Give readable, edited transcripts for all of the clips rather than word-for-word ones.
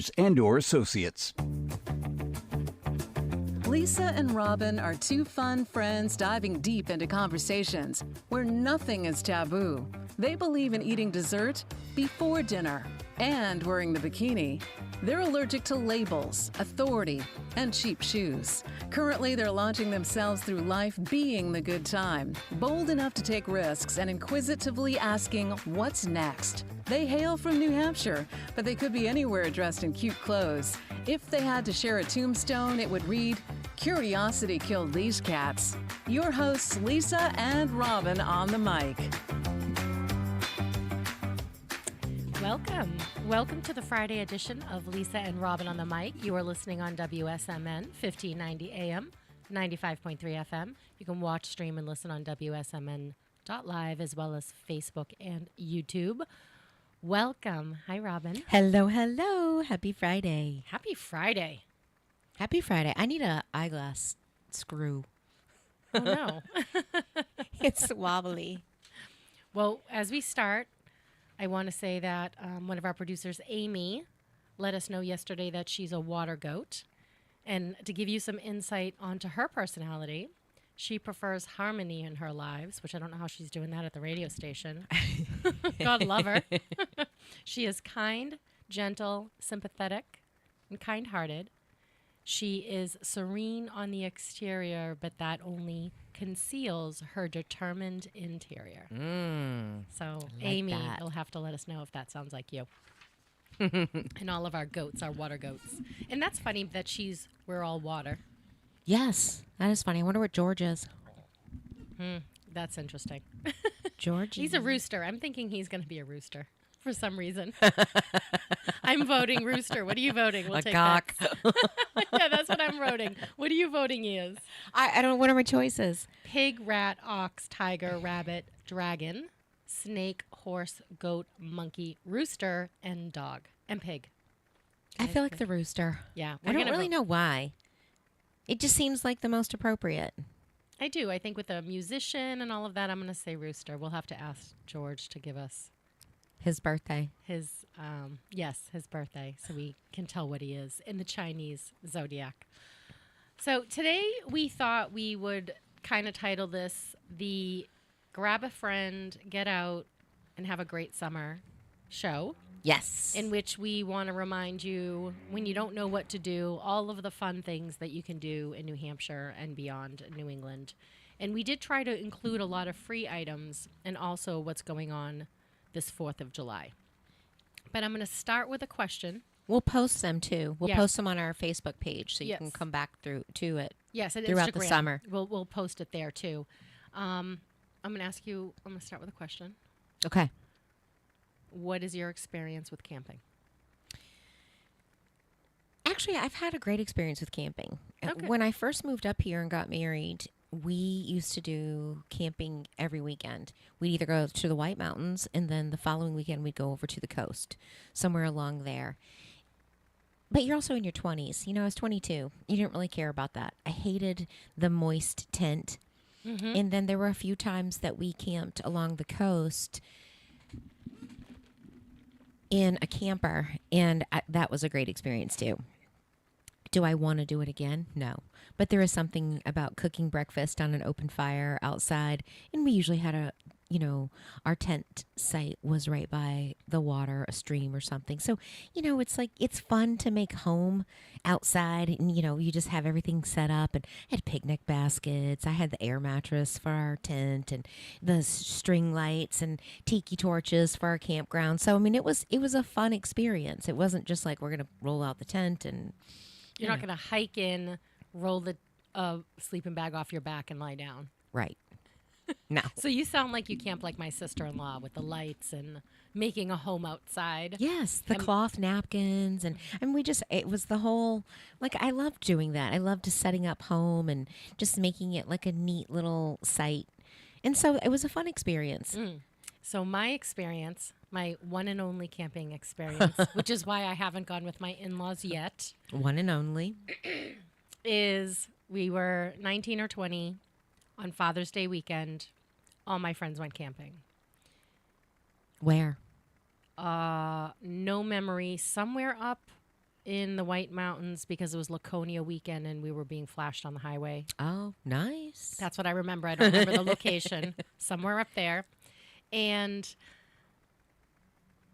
Partners and/or Associates. Lisa and Robyn are two fun friends diving deep into conversations where nothing is taboo. They believe in eating dessert before dinner and wearing the bikini. They're allergic to labels, authority, and cheap shoes. Currently, they're launching themselves through life being the good time, bold enough to take risks and inquisitively asking, what's next? They hail from New Hampshire, but they could be anywhere dressed in cute clothes. If they had to share a tombstone, it would read, "Curiosity killed these cats." Your hosts, Lisa and Robyn, on the mic. Welcome to the Friday edition of Lisa and Robyn on the mic. You are listening on WSMN 1590 AM, 95.3 FM. You can watch, stream, and listen on WSMN.live as well as Facebook and YouTube. Welcome. Hi, Robyn. Hello, hello. Happy Friday. Happy Friday. Happy Friday. I need a eyeglass screw. Oh, no. It's wobbly. Well, as we start, I want to say that one of our producers, Amy, let us know yesterday that she's a water goat. And to give you some insight onto her personality, she prefers harmony in her lives, which I don't know how she's doing that at the radio station. God love her. She is kind, gentle, sympathetic, and kind-hearted. She is serene on the exterior, but that only conceals her determined interior. So, like Amy, you'll have to let us know if that sounds like you. And all of our goats are water goats. And that's funny that we're all water. Yes, that is funny. I wonder what George is. That's interesting. George? He's a rooster. I'm thinking he's going to be a rooster for some reason. I'm voting rooster. What are you voting? We'll take cock. Yeah, that's what I'm voting. What are you voting he is? I don't know. What are my choices? Pig, rat, ox, tiger, rabbit, dragon, snake, horse, goat, monkey, rooster, and dog. And pig. I feel like the rooster. Yeah. I don't really know why. It just seems like the most appropriate. I do. I think with a musician and all of that, I'm going to say rooster. We'll have to ask George to give us his birthday. His birthday, so we can tell what he is in the Chinese zodiac. So today we thought we would kind of title this the Grab a Friend, Get Out, and Have a Great Summer show. Yes. In which we want to remind you, when you don't know what to do, all of the fun things that you can do in New Hampshire and beyond New England. And we did try to include a lot of free items and also what's going on this 4th of July. But I'm going to start with a question. We'll post them too. We'll post them on our Facebook page so you can come back to it. Yes, and throughout Instagram. The summer. We'll post it there too. I'm going to ask you. I'm going to start with a question. Okay. What is your experience with camping? Actually, I've had a great experience with camping. Okay. When I first moved up here and got married, we used to do camping every weekend. We'd either go to the White Mountains, and then the following weekend we'd go over to the coast, somewhere along there. But you're also in your 20s. You know, I was 22. You didn't really care about that. I hated the moist tent. Mm-hmm. And then there were a few times that we camped along the coast in a camper, and that was a great experience too. Do I want to do it again? No. But there is something about cooking breakfast on an open fire outside, and we usually had our tent site was right by the water, a stream or something. So, it's like, it's fun to make home outside, and, you just have everything set up, and I had picnic baskets. I had the air mattress for our tent and the string lights and tiki torches for our campground. So, I mean, it was a fun experience. It wasn't just like we're going to roll out the tent and... You're not going to hike in, roll the sleeping bag off your back and lie down. Right. No. So you sound like you camp like my sister-in-law with the lights and making a home outside. Yes, the cloth napkins. And it was the whole, I loved doing that. I loved just setting up home and just making it like a neat little site. And so it was a fun experience. So my experience, my one and only camping experience, which is why I haven't gone with my in-laws yet. One and only. Is we were 19 or 20 on Father's Day weekend. All my friends went camping. Where? No memory. Somewhere up in the White Mountains because it was Laconia weekend and we were being flashed on the highway. Oh, nice. That's what I remember. I don't remember the location. Somewhere up there. And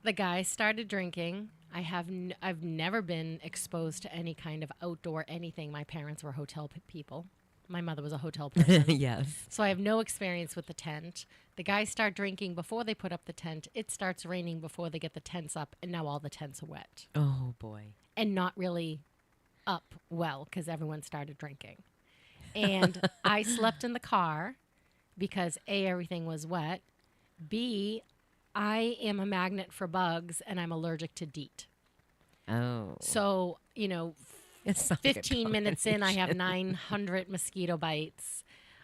the guy started drinking. I've never been exposed to any kind of outdoor anything. My parents were hotel people. My mother was a hotel person. Yes. So I have no experience with the tent. The guys start drinking before they put up the tent. It starts raining before they get the tents up, and now all the tents are wet. Oh, boy. And not really up well because everyone started drinking. And I slept in the car because A, everything was wet. B, I am a magnet for bugs, and I'm allergic to DEET. Oh. So, It's not a good 15 minutes in, I have 900 mosquito bites.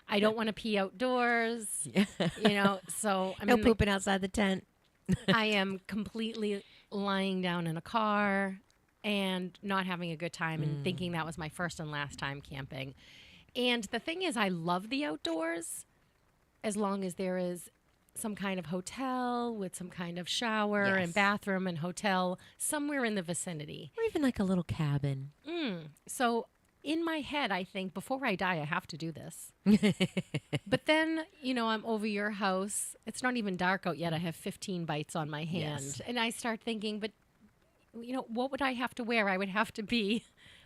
I don't want to pee outdoors, so I'm no pooping outside the tent. I am completely lying down in a car and not having a good time and thinking that was my first and last time camping. And the thing is, I love the outdoors as long as there is some kind of hotel with some kind of shower Yes. and bathroom and hotel somewhere in the vicinity. Or even like a little cabin. So in my head, I think before I die, I have to do this. But then, I'm over your house. It's not even dark out yet. I have 15 bites on my hand. Yes. And I start thinking, but, what would I have to wear? I would have to be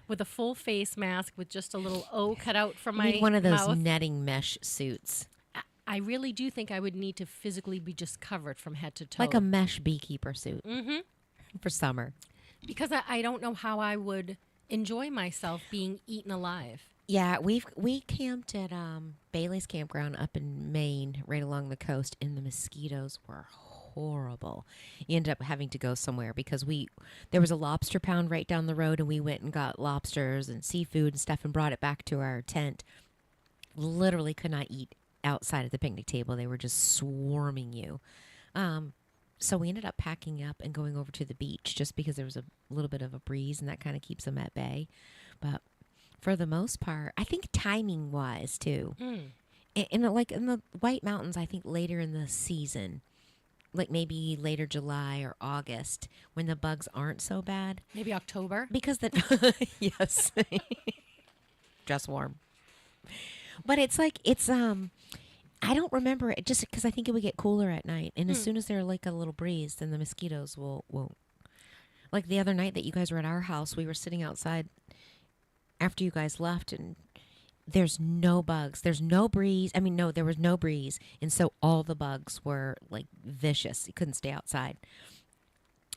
with a full face mask with just a little O cut out from You my need one of those mouth. netting mesh suits. I really do think I would need to physically be just covered from head to toe. Like a mesh beekeeper suit. For summer. Because I don't know how I would enjoy myself being eaten alive. Yeah, we camped at Bailey's campground up in Maine, right along the coast, and the mosquitoes were horrible. You ended up having to go somewhere because there was a lobster pound right down the road, and we went and got lobsters and seafood and stuff and brought it back to our tent. Literally could not eat outside of the picnic table. They were just swarming you. So we ended up packing up and going over to the beach just because there was a little bit of a breeze and that kind of keeps them at bay. But for the most part, I think timing wise too. In the White Mountains, I think later in the season, like maybe later July or August, when the bugs aren't so bad. Maybe October. Because yes, dress warm. But I don't remember it just because I think it would get cooler at night. And as soon as there's like a little breeze, then the mosquitoes won't. Like the other night that you guys were at our house, we were sitting outside after you guys left and there's no bugs. There's no breeze. I mean, no, there was no breeze. And so all the bugs were like vicious. You couldn't stay outside.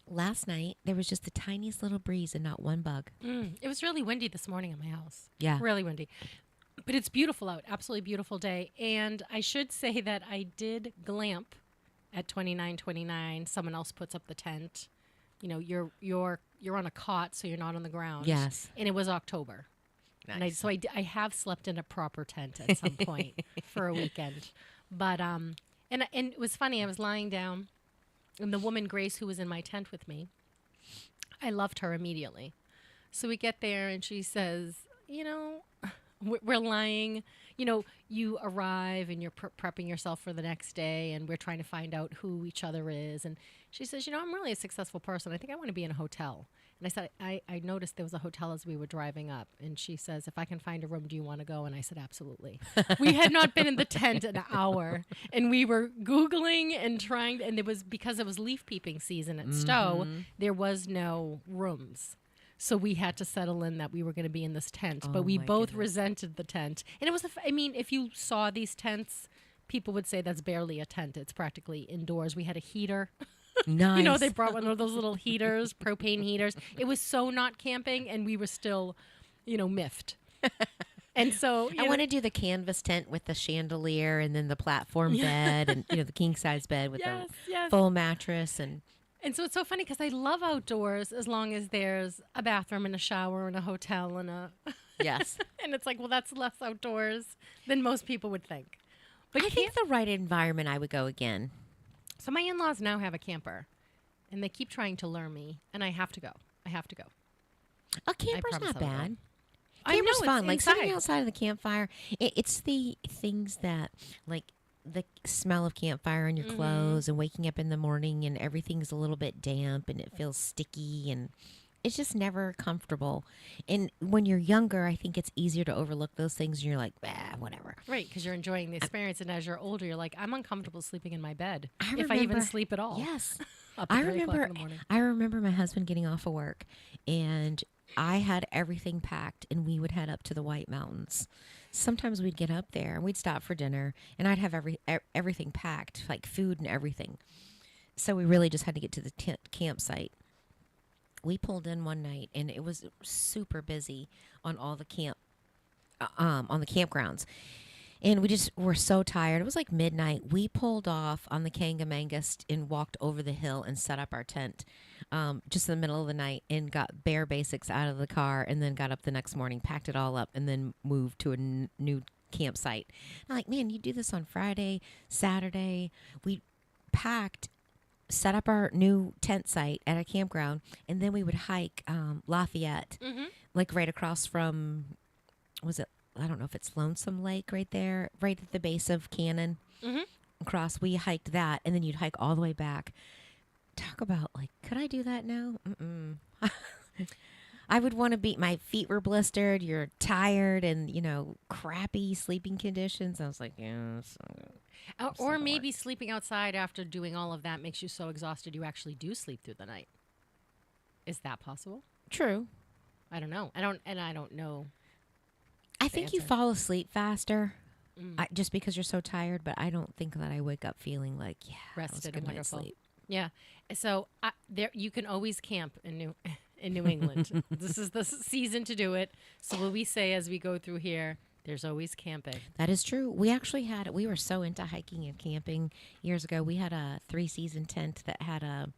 Last night, there was just the tiniest little breeze and not one bug. It was really windy this morning at my house. Yeah. Really windy. But it's beautiful out. Absolutely beautiful day. And I should say that I did glamp at 2929. Someone else puts up the tent. You're on a cot, so you're not on the ground. Yes. And it was October. Nice. And I have slept in a proper tent at some point for a weekend. But and it was funny. I was lying down, and the woman Grace, who was in my tent with me, I loved her immediately. So we get there, and she says, we're lying. You arrive and you're prepping yourself for the next day, and we're trying to find out who each other is. And she says, I'm really a successful person. I think I want to be in a hotel. And I said, I noticed there was a hotel as we were driving up. And she says, if I can find a room, do you want to go? And I said, absolutely. We had not been in the tent an hour. And we were Googling and trying. And because it was leaf peeping season at Stowe, there was no rooms. So we had to settle in that we were going to be in this tent. But we both resented the tent. And it was, if you saw these tents, people would say that's barely a tent. It's practically indoors. We had a heater. Nice. They brought one of those little heaters, propane heaters. It was so not camping, and we were still, miffed. And so I want to do the canvas tent with the chandelier and then the platform bed and, the king size bed with the full mattress. And so it's so funny because I love outdoors as long as there's a bathroom and a shower and a hotel and a... Yes. And it's like, well, that's less outdoors than most people would think. But I think the right environment, I would go again. So my in-laws now have a camper, and they keep trying to lure me, and I have to go. A camper's not bad. I know, Camper's it's fun. Like inside. sitting outside of the campfire. It's the things that, like the smell of campfire on your clothes and waking up in the morning and everything's a little bit damp and it feels sticky and it's just never comfortable. And when you're younger, I think it's easier to overlook those things and you're like, whatever. Right, because you're enjoying the experience, and as you're older, you're like, I'm uncomfortable sleeping in my bed I if I even remember- sleep at all. Yes. Up to I 3 o'clock remember in the morning. I remember my husband getting off of work and I had everything packed and we would head up to the White Mountains. Sometimes we'd get up there and we'd stop for dinner and I'd have everything packed, like food and everything. So we really just had to get to the campsite. We pulled in one night and it was super busy on all the on the campgrounds. And we just were so tired. It was like midnight. We pulled off on the Kangamangas and walked over the hill and set up our tent just in the middle of the night and got bare basics out of the car and then got up the next morning, packed it all up, and then moved to a new campsite. I'm like, man, you do this on Friday, Saturday. We packed, set up our new tent site at a campground, and then we would hike Lafayette, like right across from, was it, I don't know if it's Lonesome Lake right there, right at the base of Cannon. Across, we hiked that, and then you'd hike all the way back. Talk about, like, could I do that now? I would want to be, my feet were blistered, you're tired, and, crappy sleeping conditions. I was like, yeah. Or maybe sleeping outside after doing all of that makes you so exhausted you actually do sleep through the night. Is that possible? True. I don't know. I don't know. I think you answer. fall asleep faster just because you're so tired, but I don't think that I wake up feeling like, Rested that and was a good night's wonderful. sleep. Yeah. So there you can always camp in New England. This is the season to do it. So what we say as we go through here, there's always camping. That is true. We were so into hiking and camping years ago. We had a 3-season tent that had a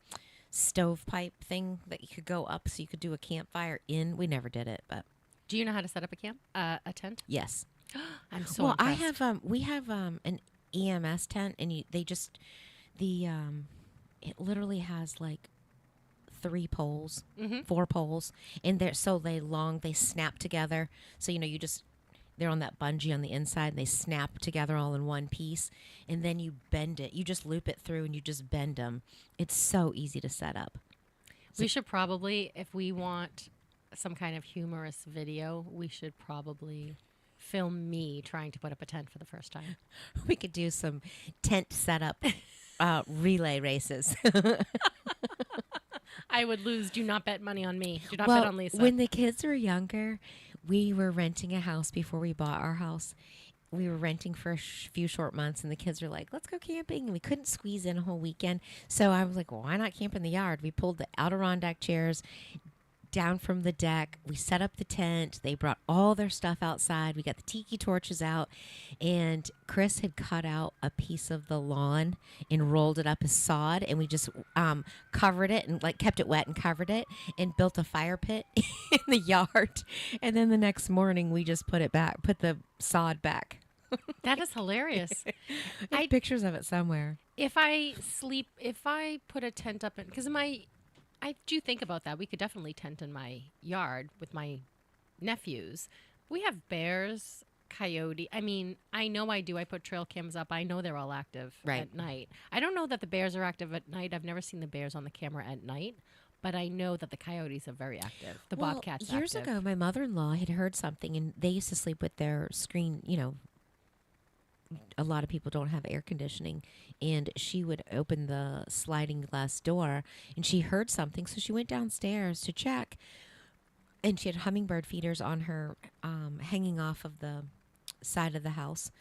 stovepipe thing that you could go up so you could do a campfire in. We never did it, but Do you know how to set up a tent? yes. I'm so Well, impressed. we have an EMS tent, and it literally has like 3 poles, 4 poles, and they're so they snap together. So they're on that bungee on the inside, and they snap together all in one piece, and then you bend it. You just loop it through, and you just bend them. It's so easy to set up. We should probably, if we want some kind of humorous video, we should probably film me trying to put up a tent for the first time. We could do some tent setup relay races. I would lose. Do not bet money on me. Do not bet on Lisa. When the kids were younger, we were renting a house before we bought our house. We were renting for a few short months, and the kids were like, let's go camping. And we couldn't squeeze in a whole weekend. So I was like, well, why not camp in the yard? We pulled the Adirondack chairs down from the deck. We set up the tent. They brought all their stuff outside. We got the tiki torches out, and Chris had cut out a piece of the lawn and rolled it up as sod, and we just covered it and kept it wet and covered it and built a fire pit in the yard. And then the next morning we just put the sod back. That is hilarious. I have pictures of it somewhere. If I put a tent up because I do think about that. We could definitely tent in my yard with my nephews. We have bears, coyote. I mean, I know I do. I put trail cams up. I know they're all active at night. I don't know that the bears are active at night. I've never seen the bears on the camera at night, but I know that the coyotes are very active. The bobcats years active. ago, my mother-in-law had heard something, and they used to sleep with their screen, a lot of people don't have air conditioning, and she would open the sliding glass door and she heard something, so she went downstairs to check, and she had hummingbird feeders on her hanging off of the side of the house,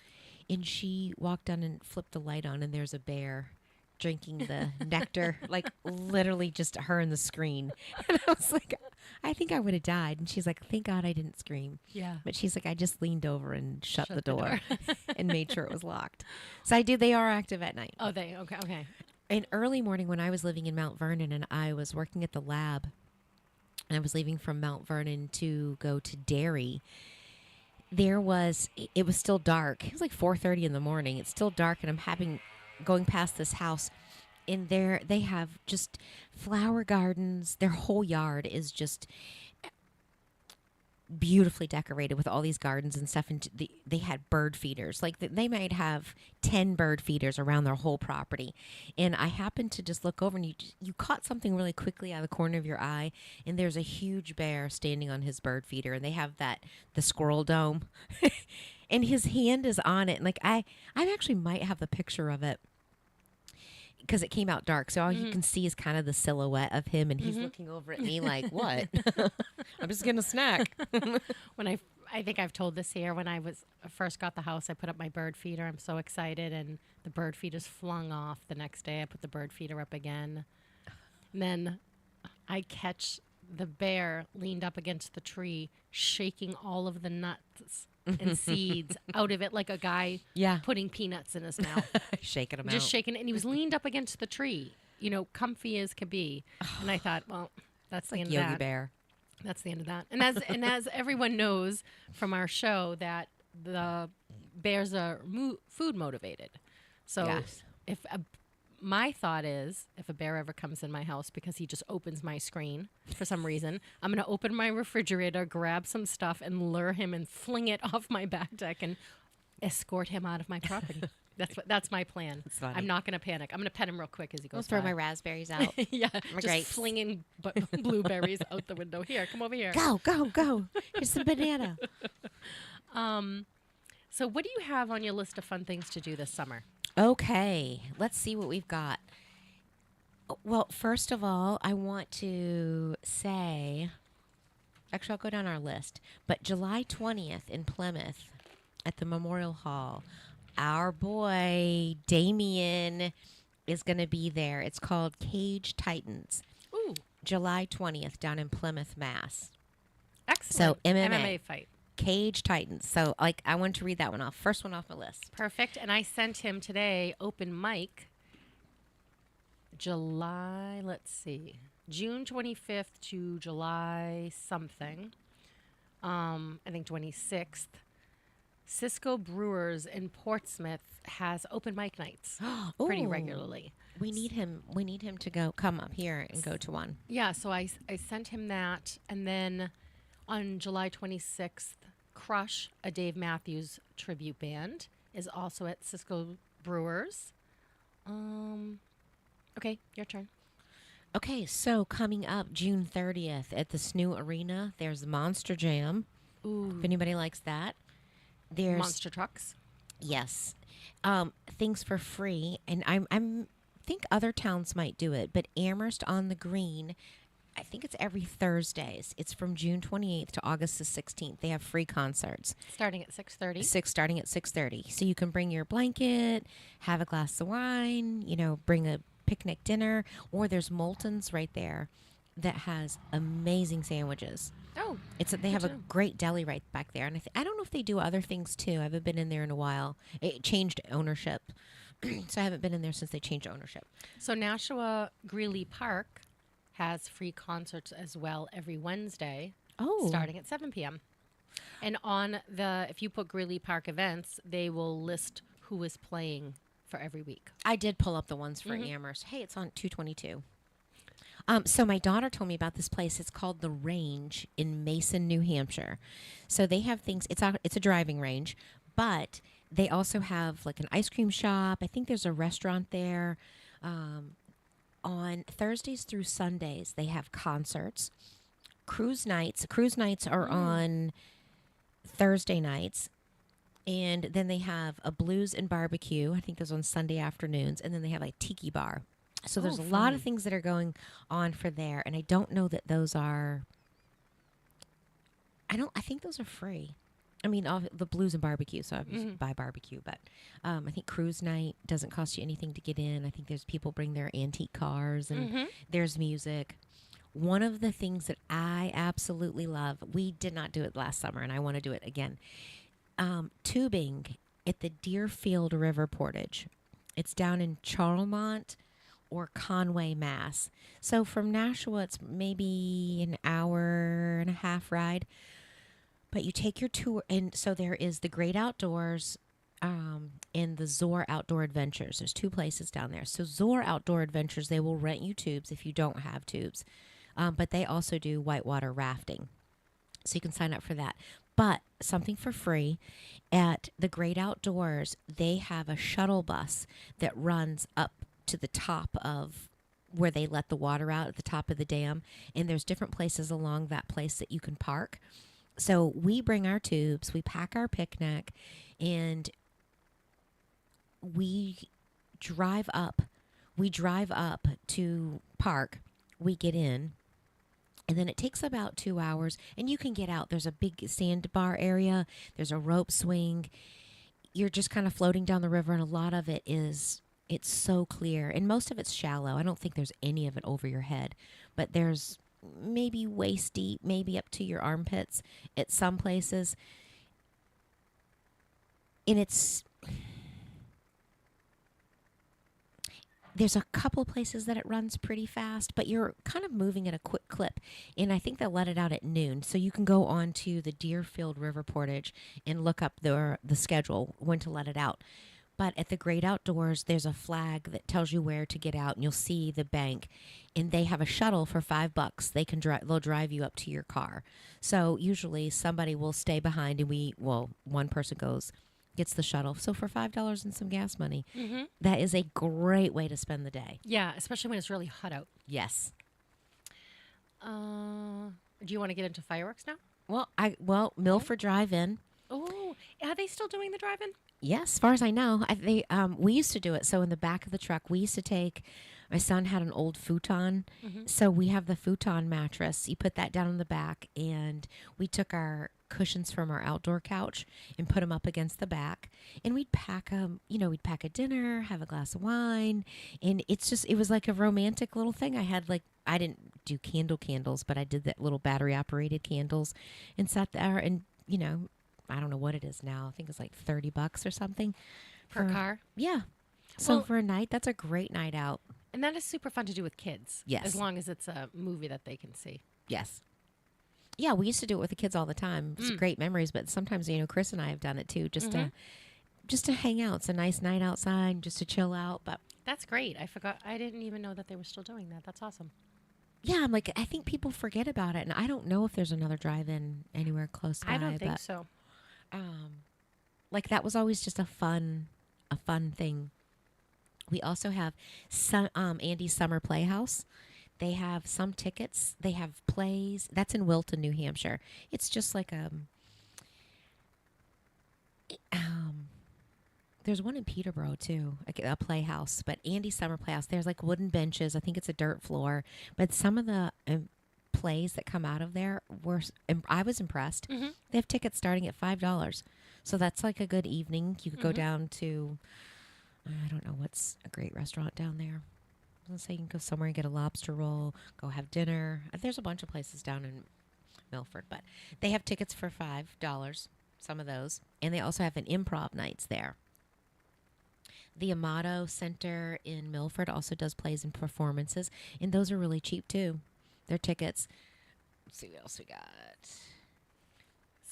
and she walked down and flipped the light on, and there's a bear drinking the nectar, literally just her and the screen. And I was like, I think I would have died. And she's like, thank God I didn't scream. Yeah. But she's like, I just leaned over and shut the door and made sure it was locked. So they are active at night. Oh, okay. And early morning when I was living in Mount Vernon and I was working at the lab, and I was leaving from Mount Vernon to go to Derry, it was still dark. It was like 4:30 in the morning. It's still dark, and I'm going past this house, and they have just flower gardens. Their whole yard is just beautifully decorated with all these gardens and stuff. And they had bird feeders. Like they might have 10 bird feeders around their whole property. And I happened to just look over, and you caught something really quickly out of the corner of your eye. And there's a huge bear standing on his bird feeder. And they have the squirrel dome. And his hand is on it. And like I actually might have the picture of it, because it came out dark, so all you can see is kind of the silhouette of him, and he's looking over at me like, "What? I'm just getting a snack." When I think I've told this here. When I first got the house, I put up my bird feeder. I'm so excited, and the bird feeder's flung off. The next day, I put the bird feeder up again. And then I catch the bear leaned up against the tree, shaking all of the nuts and seeds out of it, like a guy putting peanuts in his mouth. Shaking them Just out. shaking it. And he was leaned up against the tree, comfy as could be. And I thought, well, that's the Like end Yogi of that. Bear. That's the end of that. And as everyone knows from our show, that the bears are food motivated. So Yes. my thought is, if a bear ever comes in my house because he just opens my screen for some reason, I'm going to open my refrigerator, grab some stuff, and lure him and fling it off my back deck and escort him out of my property. That's my plan. That's funny. I'm not going to panic. I'm going to pet him real quick as he I'll goes throw by. my raspberries out. Yeah, my just grapes. flinging blueberries out the window. Here, come over here. Go, go, go. Here's some banana. So what do you have on your list of fun things to do this summer? Okay, let's see what we've got. Well, first of all, I want to say, actually, I'll go down our list, but July 20th in Plymouth at the Memorial Hall, our boy Damien is going to be there. It's called Cage Titans. Ooh, July 20th down in Plymouth, Mass. excellent. So, MMA. MMA fight. Cage Titans. So, like, I wanted to read that one off. First one off my list. Perfect. And I sent him today open mic July, let's see, June 25th to July something. I think 26th. Cisco Brewers in Portsmouth has open mic nights pretty Ooh. regularly. We need him. We need him to come up here and go to one. Yeah, so I sent him that. And then on July 26th, Crush, a Dave Matthews tribute band, is also at Cisco Brewers. Okay, your turn. Okay, so coming up June 30th at the SNU Arena, there's the Monster Jam. Ooh, If anybody likes that. There's monster trucks. yes, things for free, and I'm think other towns might do it, but Amherst on the Green, I think it's every Thursdays. It's from June 28th to August the 16th. They have free concerts. Starting at 6:30. Starting at 6:30. So you can bring your blanket, have a glass of wine, bring a picnic dinner, or there's Moulton's right there that has amazing sandwiches. Oh, They have a too. great deli right back there, and I don't know if they do other things too. I haven't been in there in a while. It changed ownership, so I haven't been in there since they changed ownership. So Nashua Greeley Park has free concerts as well every Wednesday, Oh, starting at 7 p.m. And if you put Greeley Park events, they will list who is playing for every week. I did pull up the ones for Amherst. Hey, it's on 222. So my daughter told me about this place. It's called The Range in Mason, New Hampshire. So they have things. It's a driving range, but they also have like an ice cream shop. I think there's a restaurant there. On Thursdays through Sundays, they have concerts, cruise nights. Cruise nights are on Thursday nights. And then they have a blues and barbecue. I think those on Sunday afternoons. And then they have a tiki bar. So there's a lot of things that are going on for there. And I don't know that those are... I think those are free. I mean, all the blues and barbecue, so I just buy barbecue. But I think cruise night doesn't cost you anything to get in. I think there's people bring their antique cars and there's music. One of the things that I absolutely love, we did not do it last summer, and I want to do it again. Tubing at the Deerfield River Portage. It's down in Charlemont or Conway, Mass. So from Nashua, it's maybe an hour and a half ride. But you take your tour, and so there is the Great Outdoors and the Zor Outdoor Adventures. There's two places down there. So Zor Outdoor Adventures, they will rent you tubes if you don't have tubes. But they also do whitewater rafting. So you can sign up for that. But something for free at the Great Outdoors, they have a shuttle bus that runs up to the top of where they let the water out at the top of the dam. And there's different places along that place that you can park. So we bring our tubes, we pack our picnic, and we drive up. We drive up to park. We get in. And then it takes about 2 hours, and you can get out. There's a big sandbar area. There's a rope swing. You're just kind of floating down the river, and a lot of it is, it's so clear. And most of it's shallow. I don't think there's any of it over your head. But there's maybe waist deep, maybe up to your armpits at some places. And there's a couple places that it runs pretty fast, but you're kind of moving at a quick clip. And I think they'll let it out at noon. So you can go on to the Deerfield River Portage and look up the schedule, when to let it out. But at the Great Outdoors, there's a flag that tells you where to get out, and you'll see the bank. And they have a shuttle for $5. They'll drive you up to your car. So usually somebody will stay behind, and one person gets the shuttle. So for $5 and some gas money, that is a great way to spend the day. Yeah, especially when it's really hot out. Yes. Do you want to get into fireworks now? Milford Drive-In. Oh, are they still doing the drive-in? Yes, as far as I know. We used to do it. So in the back of the truck, we used to take, my son had an old futon. So we have the futon mattress. You put that down in the back, and we took our cushions from our outdoor couch and put them up against the back, and we'd pack we'd pack a dinner, have a glass of wine, and it was like a romantic little thing. I didn't do candles, but I did that little battery operated candles and sat there, and I don't know what it is now. I think it's like $30 or something per car. Yeah. So for a night, that's a great night out. And that is super fun to do with kids. Yes. As long as it's a movie that they can see. Yes. Yeah, we used to do it with the kids all the time. It's great memories, but sometimes, Chris and I have done it too, just to hang out. It's a nice night outside, just to chill out. But that's great. I forgot. I didn't even know that they were still doing that. That's awesome. Yeah, I think people forget about it, and I don't know if there's another drive-in anywhere close by. I don't think so. That was always just a fun thing. We also have Andy's Summer Playhouse. They have some tickets. They have plays. That's in Wilton, New Hampshire. It's just like there's one in Peterborough too, a playhouse. But Andy's Summer Playhouse, there's like wooden benches. I think it's a dirt floor. But some of the plays that come out of there I was impressed. They have tickets starting at $5, so that's like a good evening. You could go down to, I don't know what's a great restaurant down there. Let's say you can go somewhere and get a lobster roll, go have dinner. There's a bunch of places down in Milford, but they have tickets for $5, some of those. And they also have an improv nights there. The Amato Center in Milford also does plays and performances, and those are really cheap too. Their tickets. Let's see what else we got.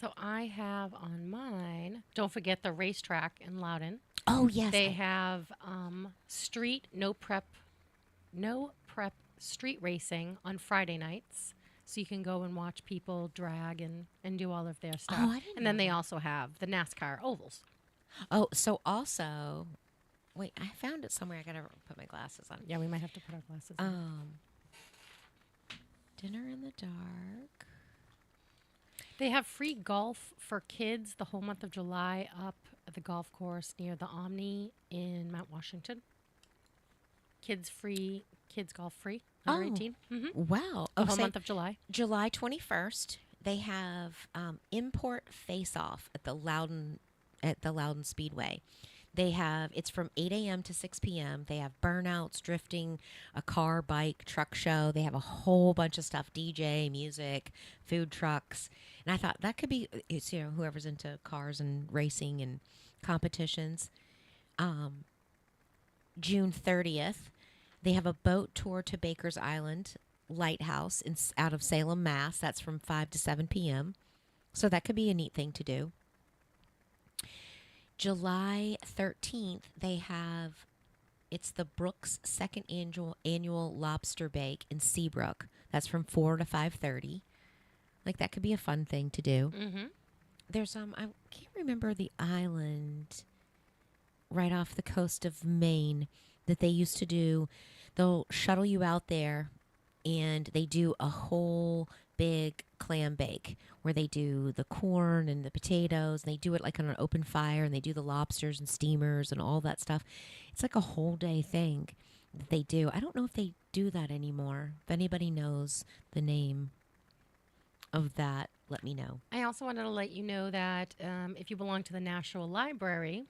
So I have on mine, don't forget the racetrack in Loudon. Oh, yes. They have no prep street racing on Friday nights. So you can go and watch people drag and do all of their stuff. Oh, I didn't and then they also have the NASCAR ovals. Oh, so also, wait, I found it somewhere. I got to put my glasses on. Yeah, we might have to put our glasses on. Dinner in the dark. They have free golf for kids the whole month of July up at the golf course near the Omni in Mount Washington. Kids golf free, under 18. Wow. The whole month of July. July 21st, they have import face-off at the Loudon Speedway. They have, it's from 8 a.m. to 6 p.m. They have burnouts, drifting, a car, bike, truck show. They have a whole bunch of stuff, DJ, music, food trucks. And I thought that could be, whoever's into cars and racing and competitions. June 30th, they have a boat tour to Baker's Island Lighthouse out of Salem, Mass. That's from 5 to 7 p.m. So that could be a neat thing to do. July 13th, it's the Brooks second annual lobster bake in Seabrook. That's from 4 to 5:30. Like that could be a fun thing to do. Mm-hmm. There's I can't remember the island right off the coast of Maine that they used to do. They'll shuttle you out there and they do a whole big clam bake where they do the corn and the potatoes and they do it like on an open fire and they do the lobsters and steamers and all that stuff. It's like a whole day thing that they do. I don't know if they do that anymore. If anybody knows the name of that, let me know. I also wanted to let you know that if you belong to the National Library,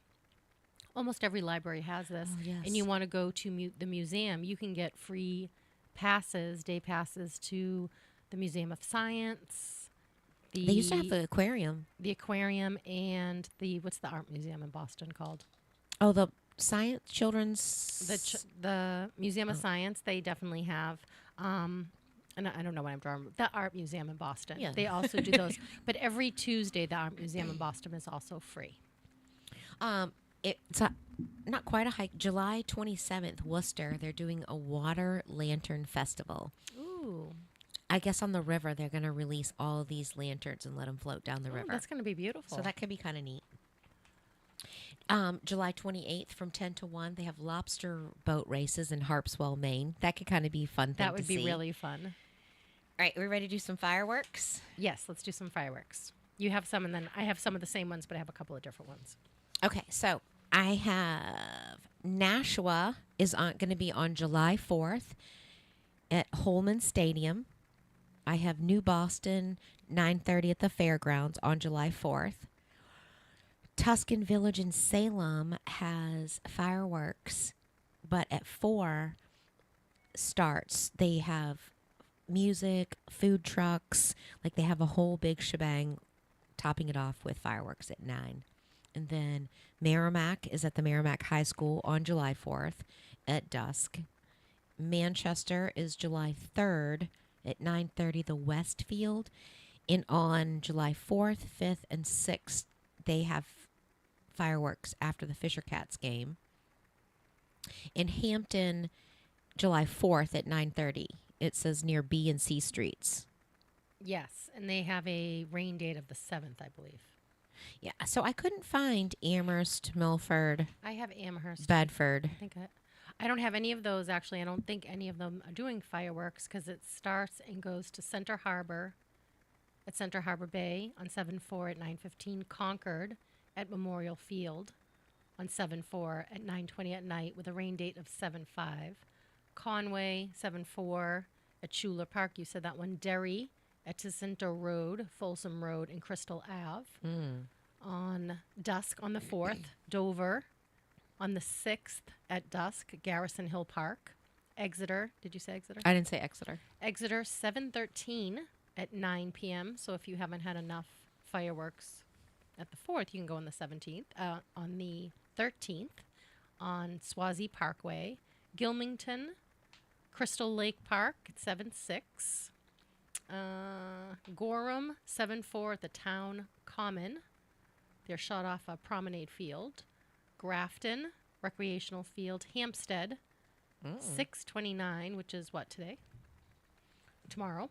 almost every library has this, Oh, yes. and you want to go to the museum, you can get free passes, day passes to the Museum of Science. They used to have the aquarium. The aquarium and what's the art museum in Boston called? Oh, the science children's. The Museum of Science. They definitely have. And I don't know what I'm drawing. The Art Museum in Boston. Yeah. They also do those. But every Tuesday, the Art Museum in Boston is also free. It's not quite a hike. July 27th, Worcester. They're doing a water lantern festival. Ooh. I guess on the river, they're going to release all these lanterns and let them float down the river. That's going to be beautiful. So that could be kind of neat. July 28th from 10 to 1, they have lobster boat races in Harpswell, Maine. That could kind of be a fun thing that would to be see. really fun. All right, are we ready to do some fireworks? Yes, let's do some fireworks. You have some, and then I have some of the same ones, but I have a couple of different ones. Okay, so I have Nashua is going to be on July 4th at Holman Stadium. I have New Boston, 9:30 at the fairgrounds on July 4th. Tuscan Village in Salem has fireworks, but at 4 starts. They have music, food trucks, like they have a whole big shebang, topping it off with fireworks at 9. And then Merrimack is at the Merrimack High School on July 4th at dusk. Manchester is July 3rd at 9:30, the Westfield. And on July 4th, 5th, and 6th, they have fireworks after the Fisher Cats game. In Hampton, July 4th at 9:30. It says near B and C streets. Yes, and they have a rain date of the 7th, I believe. Yeah, so I couldn't find Amherst, Milford, I have Amherst. Bedford. I don't have any of those, actually. I don't think any of them are doing fireworks because it starts and goes to Center Harbor at Center Harbor Bay on 7/4 at 9:15. Concord at Memorial Field on 7/4 at 9:20 at night with a rain date of 7/5. Conway, 7/4 at Schuler Park. You said that one. Derry at Jacinto Road, Folsom Road, and Crystal Ave. On dusk on the 4th. Dover on the 6th at dusk, Garrison Hill Park. Exeter, did you say Exeter? I didn't say Exeter. Exeter, 7/13 at 9 p.m. So if you haven't had enough fireworks at the 4th, you can go on the 17th. On the 13th, on Swazi Parkway. Gilmington, Crystal Lake Park at 7/6. Gorham, 7/4 at the Town Common. They're shot off a promenade field. Grafton, recreational field. Hampstead, 6/29, which is what today? Tomorrow.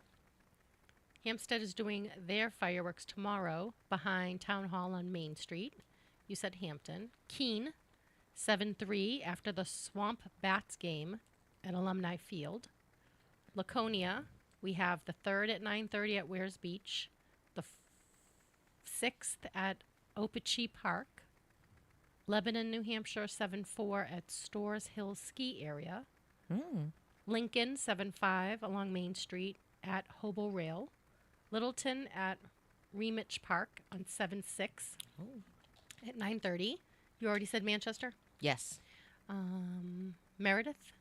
Hampstead is doing their fireworks tomorrow behind Town Hall on Main Street. You said Hampton. Keene, 7/3 after the Swamp Bats game at Alumni Field. Laconia, we have the 3rd at 9:30 at Wares Beach. The 6th at Opachee Park. Lebanon, New Hampshire, 7/4 at Stores Hill Ski Area. Lincoln, 7/5 along Main Street at Hobo Rail. Littleton at Remich Park on 7/6 at 9:30. You already said Manchester? Yes. Meredith.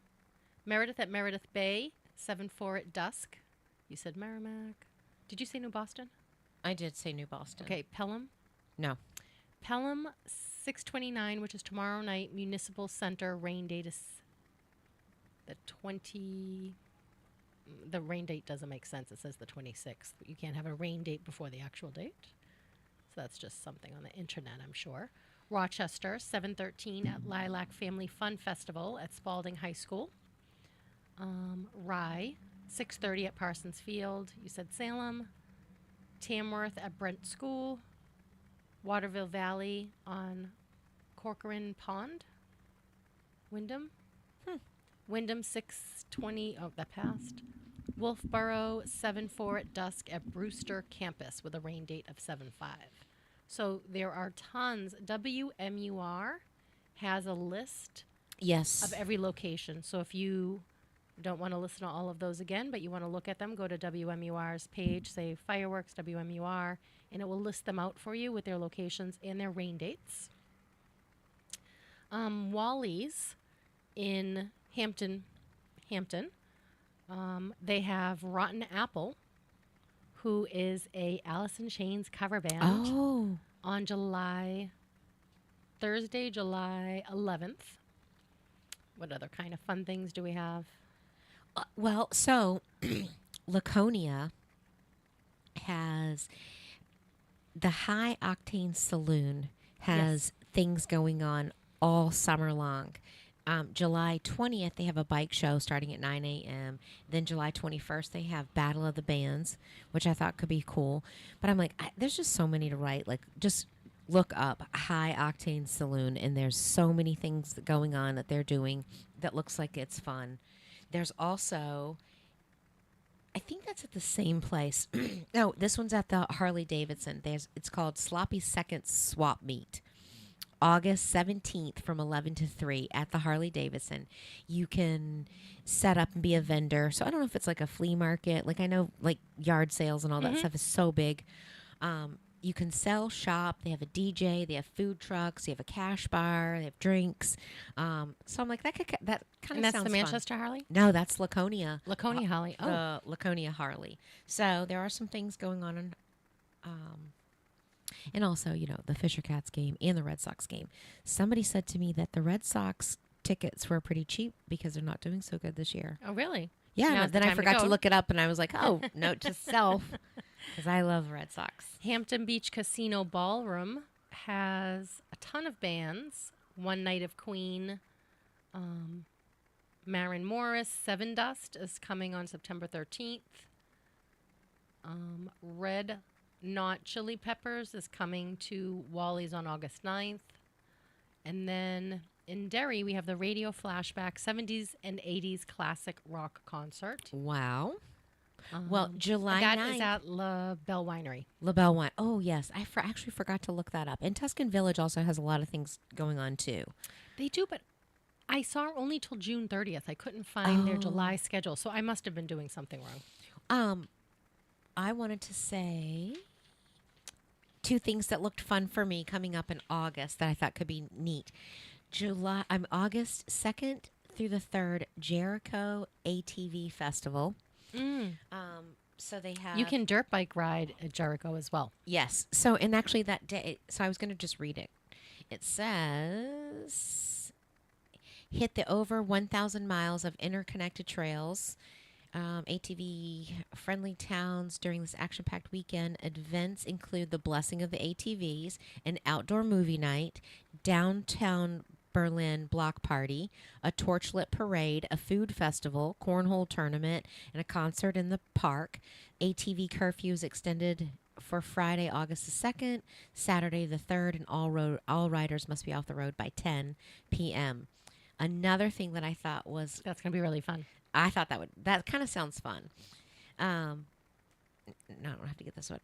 Meredith at Meredith Bay, 7/4 at dusk. You said Merrimack. Did you say New Boston? I did say New Boston. Okay, Pelham. No. Pelham, 6/29, which is tomorrow night. Municipal Center, rain date is the 20... The rain date doesn't make sense. It says the 26th. You can't have a rain date before the actual date. So that's just something on the internet, I'm sure. Rochester, 7/13 at Lilac Family Fun Festival at Spalding High School. Rye, 6:30 at Parsons Field. You said Salem. Tamworth at Brent School, Waterville Valley on Corcoran Pond, Wyndham. Wyndham 6:20. Oh, that passed. Wolfboro 7:4 at dusk at Brewster Campus with a rain date of 7:5. So there are tons. WMUR has a list Yes. of every location. So if you don't want to listen to all of those again, but you want to look at them, go to WMUR's page, say fireworks, WMUR, and it will list them out for you with their locations and their rain dates. Wally's in Hampton, they have Rotten Apple, who is a Alice in Chains cover band Oh. on Thursday, July 11th. What other kind of fun things do we have? Well, so Laconia has the High Octane Saloon has things going on all summer long. July 20th, they have a bike show starting at 9 a.m. Then July 21st, they have Battle of the Bands, which I thought could be cool. But I'm like, there's just so many to write. Like, just look up High Octane Saloon, and there's so many things going on that they're doing that looks like it's fun. There's also, I think that's at the same place. No, this one's at the Harley Davidson. It's called Sloppy Seconds Swap Meet. August 17th from 11 to 3 at the Harley Davidson. You can set up and be a vendor. So I don't know if it's like a flea market. Like I know like yard sales and all that stuff is so big. You can sell, shop. They have a DJ. They have food trucks. They have a cash bar. They have drinks. So I'm like, that kind of And that's sounds the fun. Manchester Harley? No, that's Laconia. Laconia Harley. Oh, The Laconia Harley. So there are some things going on in, and also, you know, the Fisher Cats game and the Red Sox game. Somebody said to me that the Red Sox tickets were pretty cheap because they're not doing so good this year. oh really? Yeah, Now's and the then I time to forgot to go. look it up, and I was like, oh, note to self, because I love Red Sox. Hampton Beach Casino Ballroom has a ton of bands. One Night of Queen, Maren Morris, Seven Dust is coming on September 13th. Red Knot Chili Peppers is coming to Wally's on August 9th. And then in Derry, we have the Radio Flashback 70s and 80s Classic Rock Concert. Wow. Well, July That 9th. is at La Belle Winery. La Belle Wine. Oh, yes. I actually forgot to look that up. And Tuscan Village also has a lot of things going on, too. They do, but I saw only till June 30th. I couldn't find their Oh. July schedule, so I must have been doing something wrong. I wanted to say two things that looked fun for me coming up in August that I thought could be neat. August 2nd through the 3rd, Jericho ATV Festival. So they have... You can dirt bike ride at Jericho as well. Yes. So, and actually that day, so I was going to just read it. It says, hit the over 1,000 miles of interconnected trails, ATV-friendly towns during this action-packed weekend. Events include the blessing of the ATVs, an outdoor movie night, downtown Berlin block party, a torchlit parade, a food festival, cornhole tournament, and a concert in the park. ATV curfews extended for Friday, August the 2nd, Saturday the 3rd, and all riders must be off the road by 10 p.m. Another thing that I thought was... That's going to be really fun. I thought that kind of sounds fun. No, I don't have to get this one.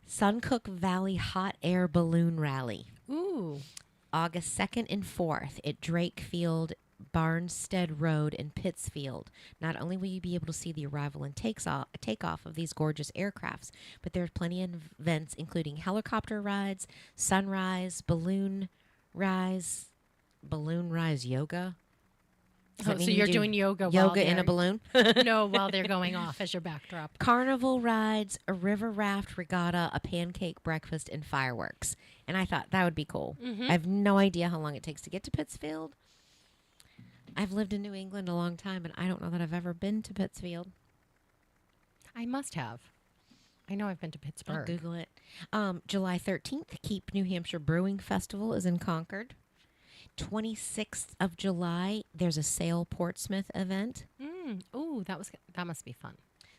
Suncook Valley Hot Air Balloon Rally. Ooh. August 2nd and 4th at Drakefield, Barnstead Road in Pittsfield. Not only will you be able to see the arrival and takeoff of these gorgeous aircrafts, but there's plenty of events including helicopter rides, sunrise, balloon rise yoga. Does that Oh, mean so you you're do doing yoga in a balloon? No, while they're going off as your backdrop. Carnival rides, a river raft regatta, a pancake breakfast, and fireworks. And I thought that would be cool. I have no idea how long it takes to get to Pittsfield. I've lived in New England a long time, and I don't know that I've ever been to Pittsfield. I must have. I know I've been to Pittsburgh. I'll Google it. July 13th, Keep New Hampshire Brewing Festival is in Concord. 26th of July, there's a Sail Portsmouth event. Ooh, that must be fun.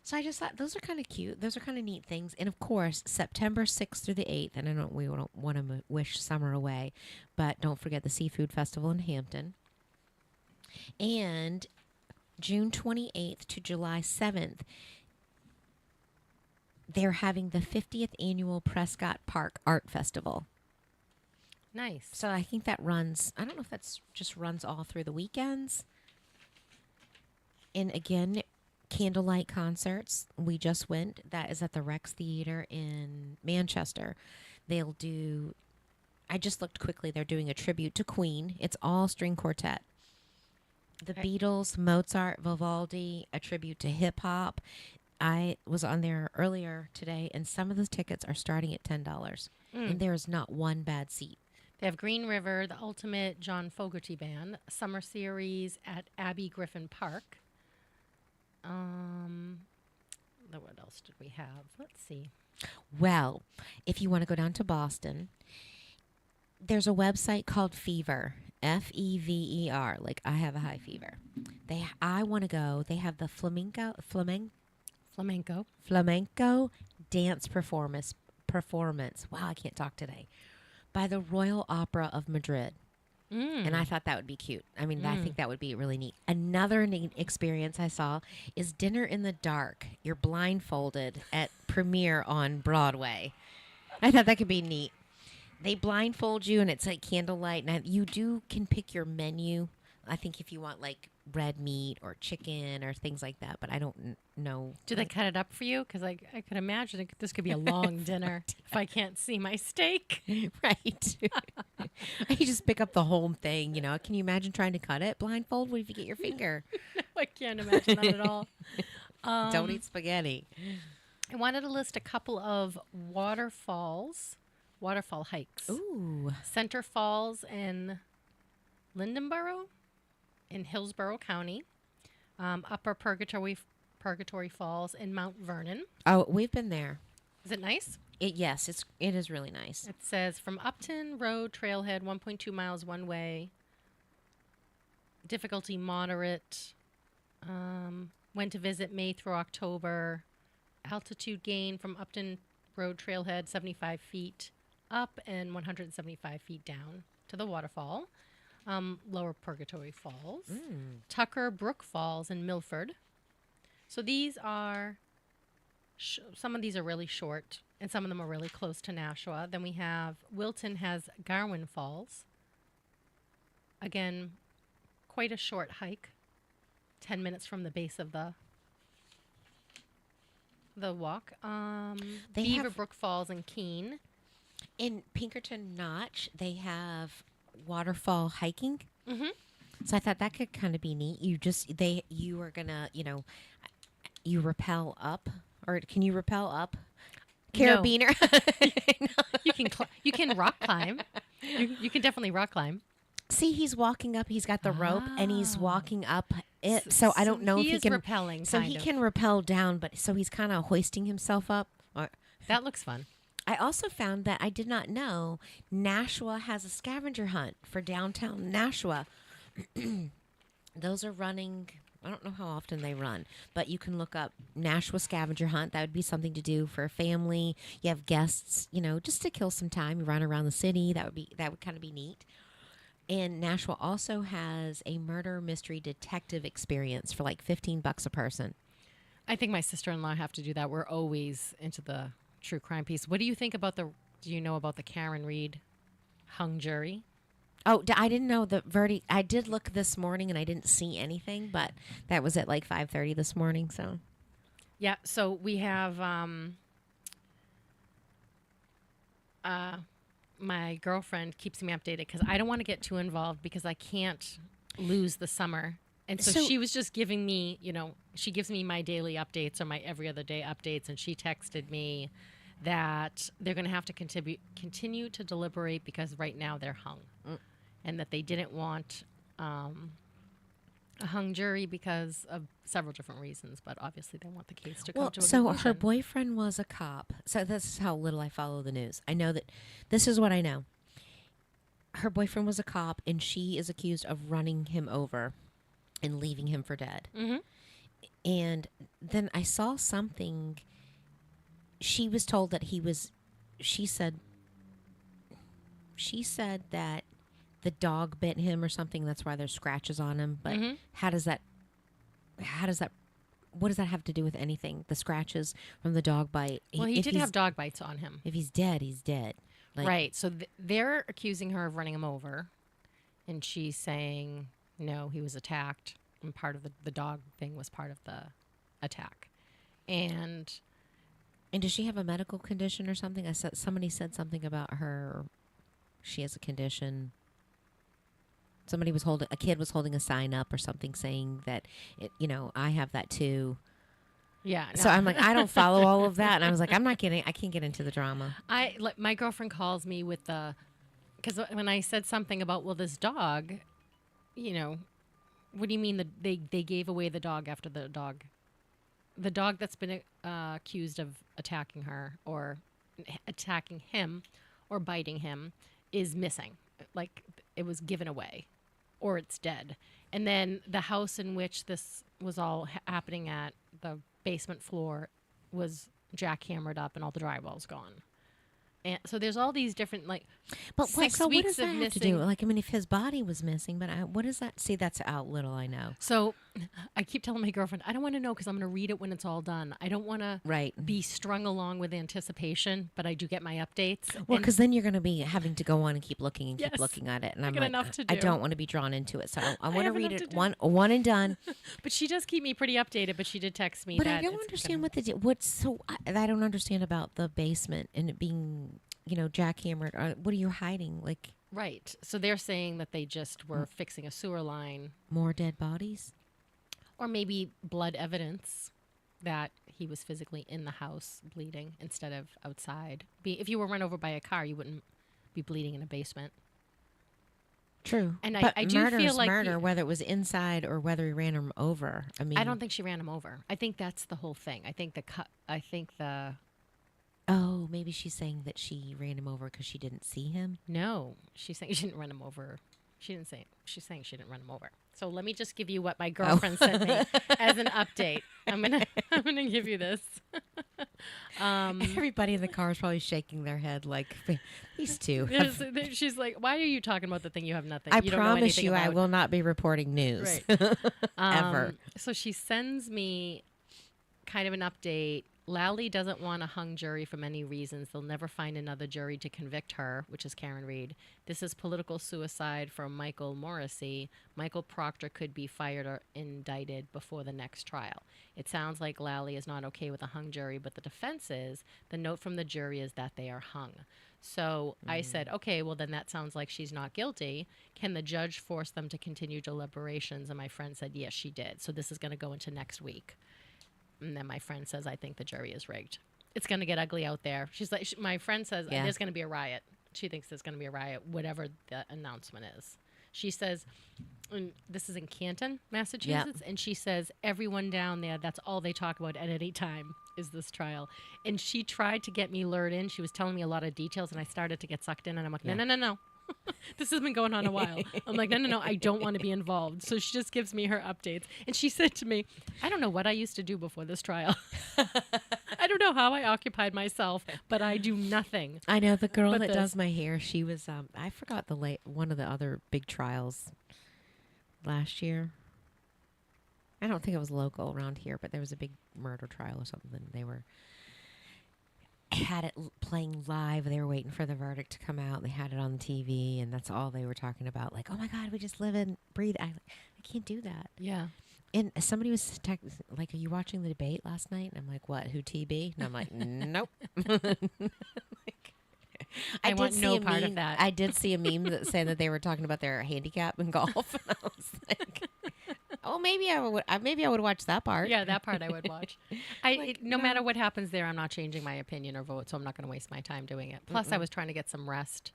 So I just thought those are kind of cute. Those are kind of neat things. And of course, September 6th through the 8th, and I don't we don't want to wish summer away, but don't forget the Seafood Festival in Hampton. And June 28th to July 7th, they're having the 50th annual Prescott Park Art Festival. Nice. So I think that runs, I don't know if that's just runs all through the weekends. And again, candlelight concerts. We just went. That is at the Rex Theater in Manchester. They'll do, I just looked quickly, they're doing a tribute to Queen. It's all string quartet. The Beatles, Mozart, Vivaldi, a tribute to hip hop. I was on there earlier today, and some of the tickets are starting at $10. And there is not one bad seat. They have Green River, the Ultimate John Fogerty Band, Summer Series at Abbey Griffin Park. What else did we have? Let's see. Well, if you want to go down to Boston, there's a website called Fever, Fever. Like I have a high fever. I want to go. They have the flamenco dance performance. Wow, I can't talk today. By the Royal Opera of Madrid. And I thought that would be cute. I mean, I think that would be really neat. Another neat experience I saw is Dinner in the Dark. You're blindfolded at premiere on Broadway. I thought that could be neat. They blindfold you, and it's like candlelight. Now, you can pick your menu. I think if you want like red meat or chicken or things like that, but I don't know. Do they cut it up for you? Because I could imagine this could be a long dinner if I can't see my steak. Right. You just pick up the whole thing, you know. Can you imagine trying to cut it blindfold? What if you get your finger? No, I can't imagine that at all. Don't eat spaghetti. I wanted to list a couple of waterfall hikes. Ooh. Center Falls in Lindenborough in Hillsborough County. Upper Purgatory Falls in Mount Vernon. Oh, we've been there. Is it nice? Yes, it is really nice. It says from Upton Road Trailhead, 1.2 miles one way. Difficulty moderate. Went to visit May through October. Altitude gain from Upton Road Trailhead, 75 feet up and 175 feet down to the waterfall. Lower Purgatory Falls. Tucker Brook Falls in Milford. So these are, some of these are really short, and some of them are really close to Nashua. Then we have, Wilton has Garwin Falls. Again, quite a short hike. 10 minutes from the base of the walk. Beaverbrook Falls in Keene. In Pinkerton Notch, they have waterfall hiking. Mm-hmm. So I thought that could kind of be neat. You are gonna, you rappel up, or can you rappel up? Carabiner. No. You can rock climb. You can definitely rock climb. See, he's walking up. He's got the rope, and he's walking up it. So I don't know if he can rappelling. So he can rappel down, but so he's kind of hoisting himself up. That looks fun. I also found that I did not know Nashua has a scavenger hunt for downtown Nashua. Those are running, I don't know how often they run, but you can look up Nashua scavenger hunt. That would be something to do for a family. You have guests, just to kill some time. You run around the city. That would kind of be neat. And Nashua also has a murder mystery detective experience for like $15 a person. I think my sister-in-law have to do that. We're always into the true crime piece. What do you think about do you know about the Karen Reed hung jury? Oh, I didn't know the verdict. I did look this morning and I didn't see anything, but that was at like 5:30 this morning. So, yeah. So we have my girlfriend keeps me updated because I don't want to get too involved because I can't lose the summer. And so she was just giving me, she gives me my daily updates or my every other day updates. And she texted me that they're going to have to continue to deliberate because right now they're hung. And that they didn't want a hung jury because of several different reasons. But obviously they want the case to come to a conclusion. Her boyfriend was a cop. So this is how little I follow the news. I know that this is what I know. Her boyfriend was a cop and she is accused of running him over and leaving him for dead. Mm-hmm. And then I saw something. She was told that she said that the dog bit him or something. That's why there's scratches on him. But how does that, what does that have to do with anything? The scratches from the dog bite. Well, he did have dog bites on him. If he's dead, he's dead. Like, Right. So they're accusing her of running him over. And she's saying, no, he was attacked. And part of the dog thing was part of the attack. And does she have a medical condition or something? Somebody said something about her. She has a condition. A kid was holding a sign up or something saying that, I have that too. Yeah. No. So I'm like, I don't follow all of that. And I was like, I can't get into the drama. My girlfriend calls me with because when I said something about, well, this dog, what do you mean that they gave away the dog after the dog that's been accused of attacking her or attacking him or biting him is missing. Like it was given away or it's dead. And then the house in which this was all happening at, the basement floor, was jackhammered up and all the drywall's gone. And so there's all these different but 6 what weeks does that of have missing. to do? Like, I mean, if his body was missing, but what does that? See, that's out little I know. So I keep telling my girlfriend, I don't want to know because I'm going to read it when it's all done. I don't want to be strung along with anticipation, but I do get my updates. Well, because then you're going to be having to go on and keep looking and keep Yes. looking at it, and I I'm got like, enough to I do. don't want to be drawn into it, so I want to have read enough it to do. one and done. But she does keep me pretty updated. But she did text me. But that I don't understand I don't understand about the basement and it being jackhammered. What are you hiding? Like Right. So they're saying that they just were fixing a sewer line, more dead bodies? or maybe blood evidence that he was physically in the house bleeding instead of outside. If you were run over by a car, you wouldn't be bleeding in a basement. True. And but I do murder feel is like murder, whether it was inside or whether he ran him over. I mean, I don't think she ran him over. I think that's the whole thing. I think the Oh, maybe she's saying that she ran him over because she didn't see him. No, she's saying she didn't run him over. She didn't say. She's saying she didn't run him over. So let me just give you what my girlfriend sent me as an update. I'm gonna give you this. Everybody in the car is probably shaking their head like, these two. She's like, "Why are you talking about the thing you have nothing? I You don't know promise anything you, I about?" will not be reporting news. Right. Ever. So she sends me kind of an update. Lally doesn't want a hung jury for many reasons. They'll never find another jury to convict her, which is Karen Reed. This is political suicide for Michael Morrissey. Michael Proctor could be fired or indicted before the next trial. It sounds like Lally is not okay with a hung jury, but the defense is the note from the jury is that they are hung. So I said, okay, well, then that sounds like she's not guilty. Can the judge force them to continue deliberations? And my friend said, yes, she did. So this is going to go into next week. And then my friend says, I think the jury is rigged. It's going to get ugly out there. She's like, my friend says, Yeah. there's going to be a riot. She thinks there's going to be a riot, whatever the announcement is. She says, and this is in Canton, Massachusetts, and she says, everyone down there, that's all they talk about at any time is this trial. And she tried to get me lured in. She was telling me a lot of details, and I started to get sucked in, and I'm like, no. This has been going on a while. I'm like, no, I don't want to be involved. So she just gives me her updates. And she said to me, I don't know what I used to do before this trial. I don't know how I occupied myself, but I do nothing. I know the girl But that this. does my hair. She was, I forgot one of the other big trials last year. I don't think it was local around here, but there was a big murder trial or something. They had it playing live. They were waiting for the verdict to come out. They had it on TV, and that's all they were talking about. Like, oh my God, we just live and breathe. I can't do that. Yeah. And somebody was like, "Are you watching the debate last night?" And I'm like, "What? Who, TB?" And I'm like, "Nope." I did want see no a part of meme- that. I did see a meme that said that they were talking about their handicap in golf, and I was like, "Oh, maybe I would watch that part." Yeah, that part I would watch. No matter what happens there, I'm not changing my opinion or vote, so I'm not going to waste my time doing it. Plus, I was trying to get some rest.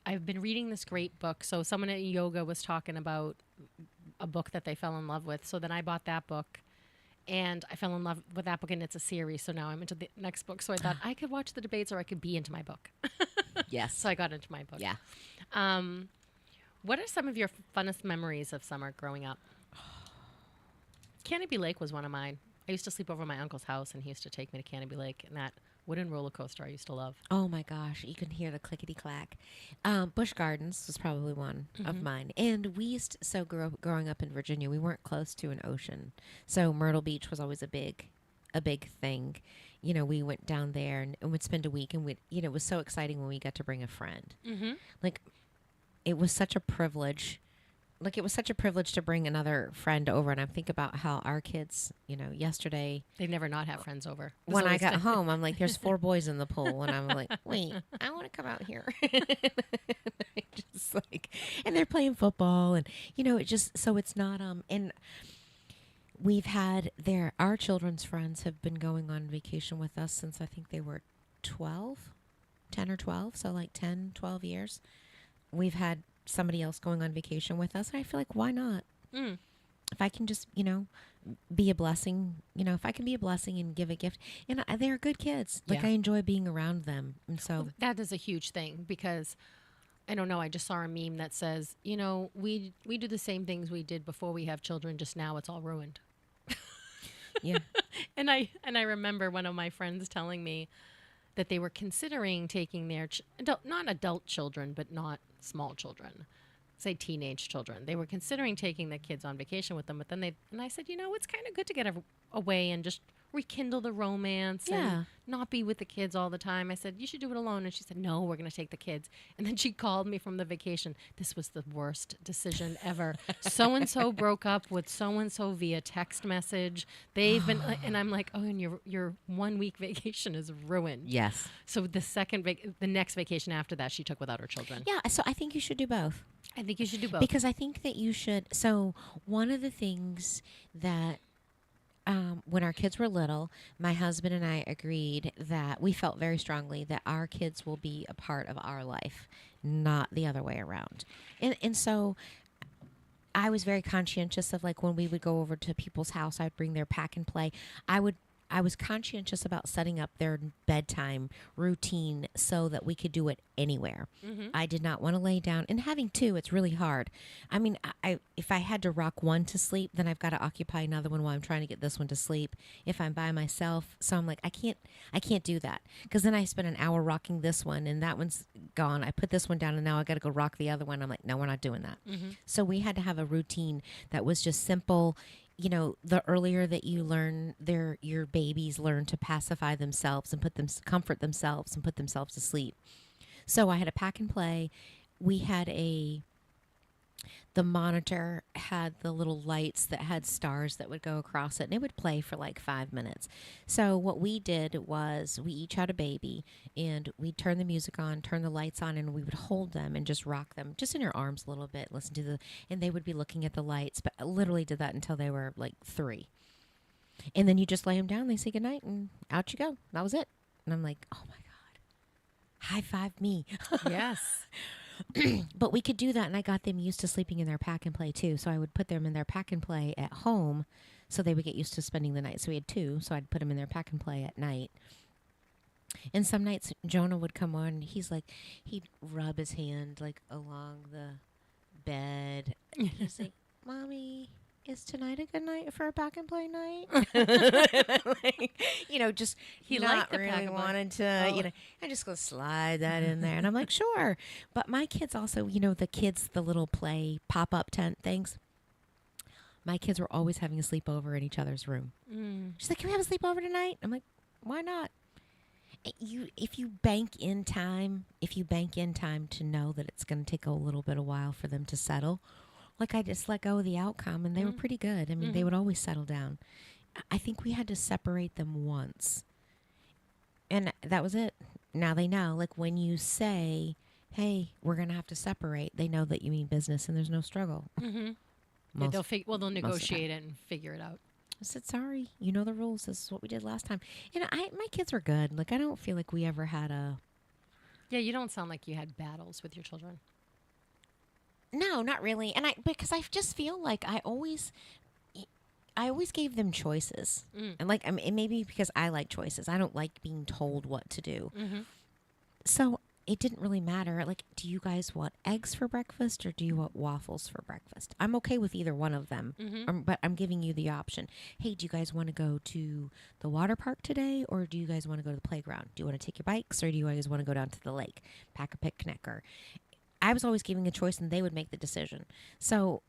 I've been reading this great book. So someone at yoga was talking about a book that they fell in love with. So then I bought that book, and I fell in love with that book, and it's a series. So now I'm into the next book. So I thought I could watch the debates, or I could be into my book. Yes. So I got into my book. Yeah. What are some of your funnest memories of summer growing up? Canopy Lake was one of mine. I used to sleep over at my uncle's house, and he used to take me to Canopy Lake, and that wooden roller coaster I used to love. Oh my gosh, you can hear the clickety clack. Busch Gardens was probably one of mine, and we used growing up in Virginia, we weren't close to an ocean, so Myrtle Beach was always a big thing. You know, we went down there and would spend a week, and it was so exciting when we got to bring a friend. Like, it was such a privilege. Like, it was such a privilege to bring another friend over. And I think about how our kids, yesterday. They'd never not have friends over. When I got home, I'm like, there's 4 boys in the pool. And I'm like, wait, I want to come out here. Just like, and they're playing football. And, it just, so it's not, and we've had our children's friends have been going on vacation with us since I think they were 10 or 12. So like 10, 12 years. We've had somebody else going on vacation with us. And I feel like, why not? If I can just, be a blessing, if I can be a blessing and give a gift. And they're good kids. Like, I enjoy being around them. And so that is a huge thing because I don't know. I just saw a meme that says, we do the same things we did before we have children. Just now it's all ruined. Yeah. And I remember one of my friends telling me that they were considering taking their not adult children, but not small children, say teenage children. They were considering taking the kids on vacation with them, but then I said, it's kind of good to get away and just rekindle the romance and not be with the kids all the time. I said, you should do it alone. And she said, no, we're going to take the kids. And then she called me from the vacation. This was the worst decision ever. So-and-so broke up with so-and-so via text message. They've been, and I'm like, oh, and your 1 week vacation is ruined. Yes. So the next vacation after that, she took without her children. Yeah. So I think you should do both. I think you should do both. Because I think that you should. So one of the things that, when our kids were little, my husband and I agreed that we felt very strongly that our kids will be a part of our life, not the other way around. And so I was very conscientious of, like, when we would go over to people's house, I'd bring their pack and play. I was conscientious about setting up their bedtime routine so that we could do it anywhere. I did not want to lay down. And having 2, it's really hard. I mean, if I had to rock one to sleep, then I've got to occupy another one while I'm trying to get this one to sleep. If I'm by myself, so I'm like, I can't do that, because then I spend an hour rocking this one and that one's gone. I put this one down and now I got to go rock the other one. I'm like, no, we're not doing that. So we had to have a routine that was just simple. The earlier that you learn, your babies learn to pacify themselves and comfort themselves and put themselves to sleep. So I had a pack and play. We had the monitor had the little lights that had stars that would go across it, and it would play for like 5 minutes. So what we did was we each had a baby, and we'd turn the music on, turn the lights on, and we would hold them and just rock them just in your arms a little bit, listen to and they would be looking at the lights. But I literally did that until they were like 3. And then you just lay them down, they say goodnight, and out you go. That was it. And I'm like, oh my God, high five me. Yes. But we could do that, and I got them used to sleeping in their pack and play too. So I would put them in their pack and play at home so they would get used to spending the night. So we had 2, so I'd put them in their pack and play at night. And some nights Jonah would come on, and he'd rub his hand like along the bed. And he'd say, Mommy, is tonight a good night for a pack and play night? Just he not liked the really pack and play. wanted to, I'm just going to slide that in there. And I'm like, sure. But my kids also, the little play pop-up tent things. My kids were always having a sleepover in each other's room. She's like, can we have a sleepover tonight? I'm like, why not? If you bank in time to know that it's going to take a little bit of while for them to settle, like, I just let go of the outcome, and they were pretty good. I mean, they would always settle down. I think we had to separate them once, and that was it. Now they know, like, when you say, hey, we're going to have to separate, they know that you mean business and there's no struggle. They'll negotiate it and figure it out. I said, sorry, you know the rules. This is what we did last time. And my kids were good. Like, I don't feel like we ever had a... Yeah, you don't sound like you had battles with your children. No, not really. And because I just feel like I always gave them choices. And and maybe because I like choices. I don't like being told what to do. So it didn't really matter. Like, do you guys want eggs for breakfast or do you want waffles for breakfast? I'm okay with either one of them, but I'm giving you the option. Hey, do you guys want to go to the water park today or do you guys want to go to the playground? Do you want to take your bikes or do you guys want to go down to the lake, pack a picnic? Or I was always giving a choice and they would make the decision. So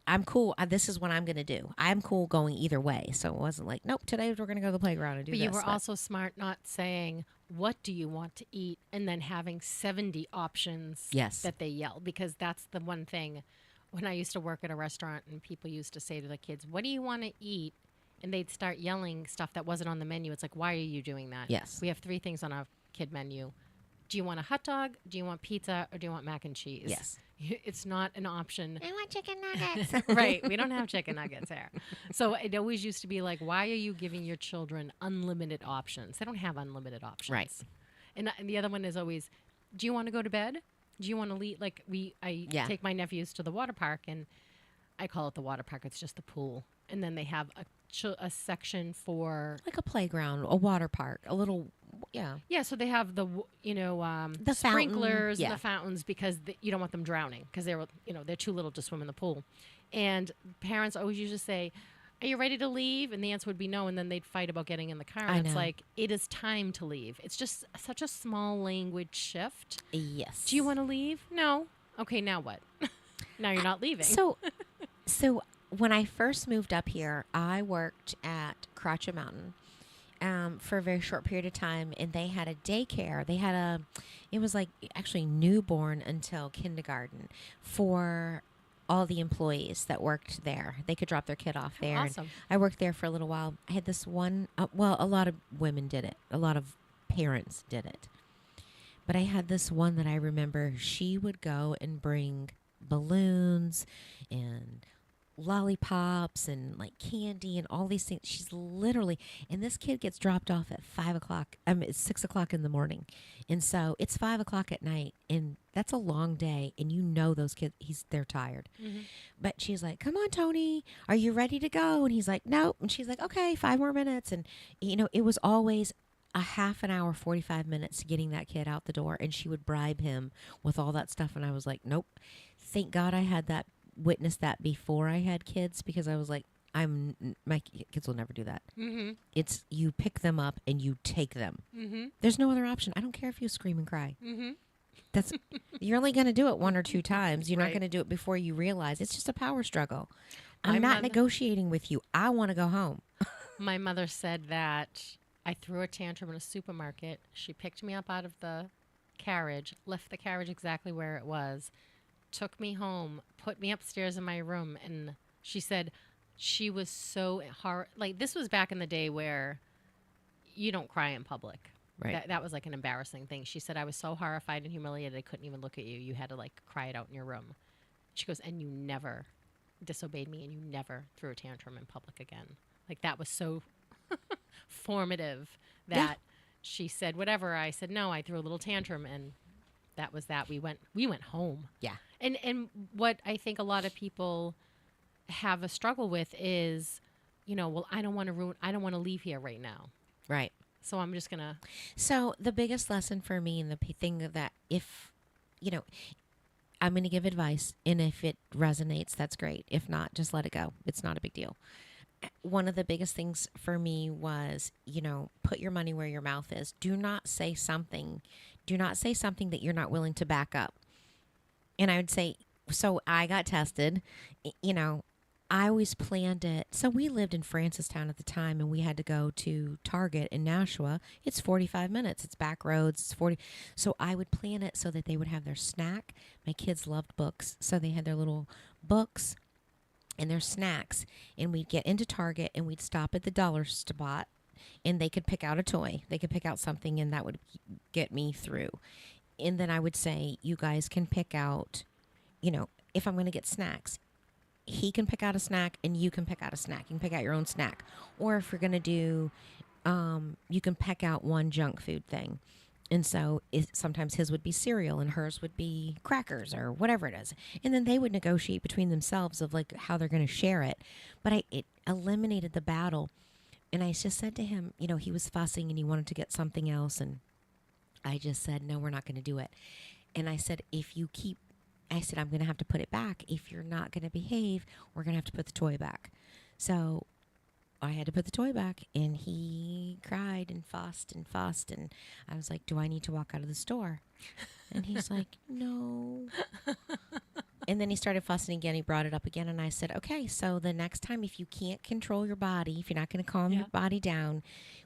I'm cool. This is what I'm going to do. I'm cool going either way. So it wasn't like, nope, today we're going to go to the playground and do But this. you were also smart not saying, what do you want to eat? And then having 70 options Yes. that they yell. Because that's the one thing when I used to work at a restaurant and people used to say to the kids, what do you want to eat? And they'd start yelling stuff that wasn't on the menu. It's like, why are you doing that? Yes. We have 3 things on our kid menu. Do you want a hot dog? Do you want pizza? Or do you want mac and cheese? Yes. It's not an option. I want chicken nuggets. Right. We don't have chicken nuggets here. So it always used to be like, why are you giving your children unlimited options? They don't have unlimited options. Right. And the other one is always, do you want to go to bed? Do you want to leave? Like I take my nephews to the water park, and I call it the water park. It's just the pool. And then they have a section for Like a playground, a water park, a little, yeah. Yeah, so they have the The sprinklers fountain, and the fountains because you don't want them drowning because they're too little to swim in the pool. And parents always used to say, "Are you ready to leave?" And the answer would be no, and then they'd fight about getting in the car. And it's know. like, it is time to leave. It's just such a small language shift. Yes. Do you want to leave? No. Okay, now what? Now you're not leaving. So when I first moved up here, I worked at Crotchet Mountain for a very short period of time, and they had a daycare. It was like actually newborn until kindergarten for all the employees that worked there. They could drop their kid off there. Awesome. And I worked there for a little while. I had this one, a lot of women did it. A lot of parents did it. But I had this one that I remember. She would go and bring balloons and lollipops and like candy and all these things. She's literally, and this kid gets dropped off at 5 o'clock. It's 6 o'clock in the morning. And so it's 5 o'clock at night, and that's a long day. And those kids, they're tired. Mm-hmm. But she's like, come on, Tony, are you ready to go? And he's like, nope. And she's like, okay, 5 more minutes. And it was always a half an hour, 45 minutes getting that kid out the door. And she would bribe him with all that stuff. And I was like, nope. Thank God I had witnessed that before I had kids, because I was like, my kids will never do that. Mm-hmm. It's you pick them up and you take them. Mm-hmm. There's no other option. I don't care if you scream and cry. Mm-hmm. You're only going to do it 1 or 2 times. You're Right. not going to do it before you realize it's just a power struggle. I'm My not mother- negotiating with you. I want to go home. My mother said that I threw a tantrum in a supermarket. She picked me up out of the carriage, left the carriage exactly where it was, took me home, put me upstairs in my room, and she said she was so like, this was back in the day where you don't cry in public. Right. That was like an embarrassing thing. She said, I was so horrified and humiliated I couldn't even look at you. You had to like cry it out in your room. She goes, and you never disobeyed me and you never threw a tantrum in public again. Like, that was so formative that she said whatever. I said, no, I threw a little tantrum, and that was that. We went home. Yeah. And what I think a lot of people have a struggle with is, well, I don't want to leave here right now. Right. So I'm just going to. So the biggest lesson for me, and the thing that if, I'm going to give advice, and if it resonates, that's great. If not, just let it go. It's not a big deal. One of the biggest things for me was, put your money where your mouth is. Do not say something that you're not willing to back up. And I would say, so I got tested, I always planned it. So we lived in Francistown at the time, and we had to go to Target in Nashua. It's 45 minutes. It's back roads. It's 40. So I would plan it so that they would have their snack. My kids loved books, so they had their little books and their snacks. And we'd get into Target, and we'd stop at the dollar spot, and they could pick out a toy. They could pick out something, and that would get me through. And then I would say, you guys can pick out, if I'm going to get snacks, he can pick out a snack and you can pick out a snack. You can pick out your own snack. Or if you're going to do, you can pick out one junk food thing. And so sometimes his would be cereal and hers would be crackers or whatever it is. And then they would negotiate between themselves of like how they're going to share it. But it eliminated the battle. And I just said to him, he was fussing and he wanted to get something else. And I just said, no, we're not going to do it. And I said, I'm going to have to put it back. If you're not going to behave, we're going to have to put the toy back. So I had to put the toy back, and he cried and fussed. And I was like, do I need to walk out of the store? And he's like, no. And then he started fussing again. He brought it up again, and I said, okay, so the next time, if you can't control your body, if you're not going to calm your body down,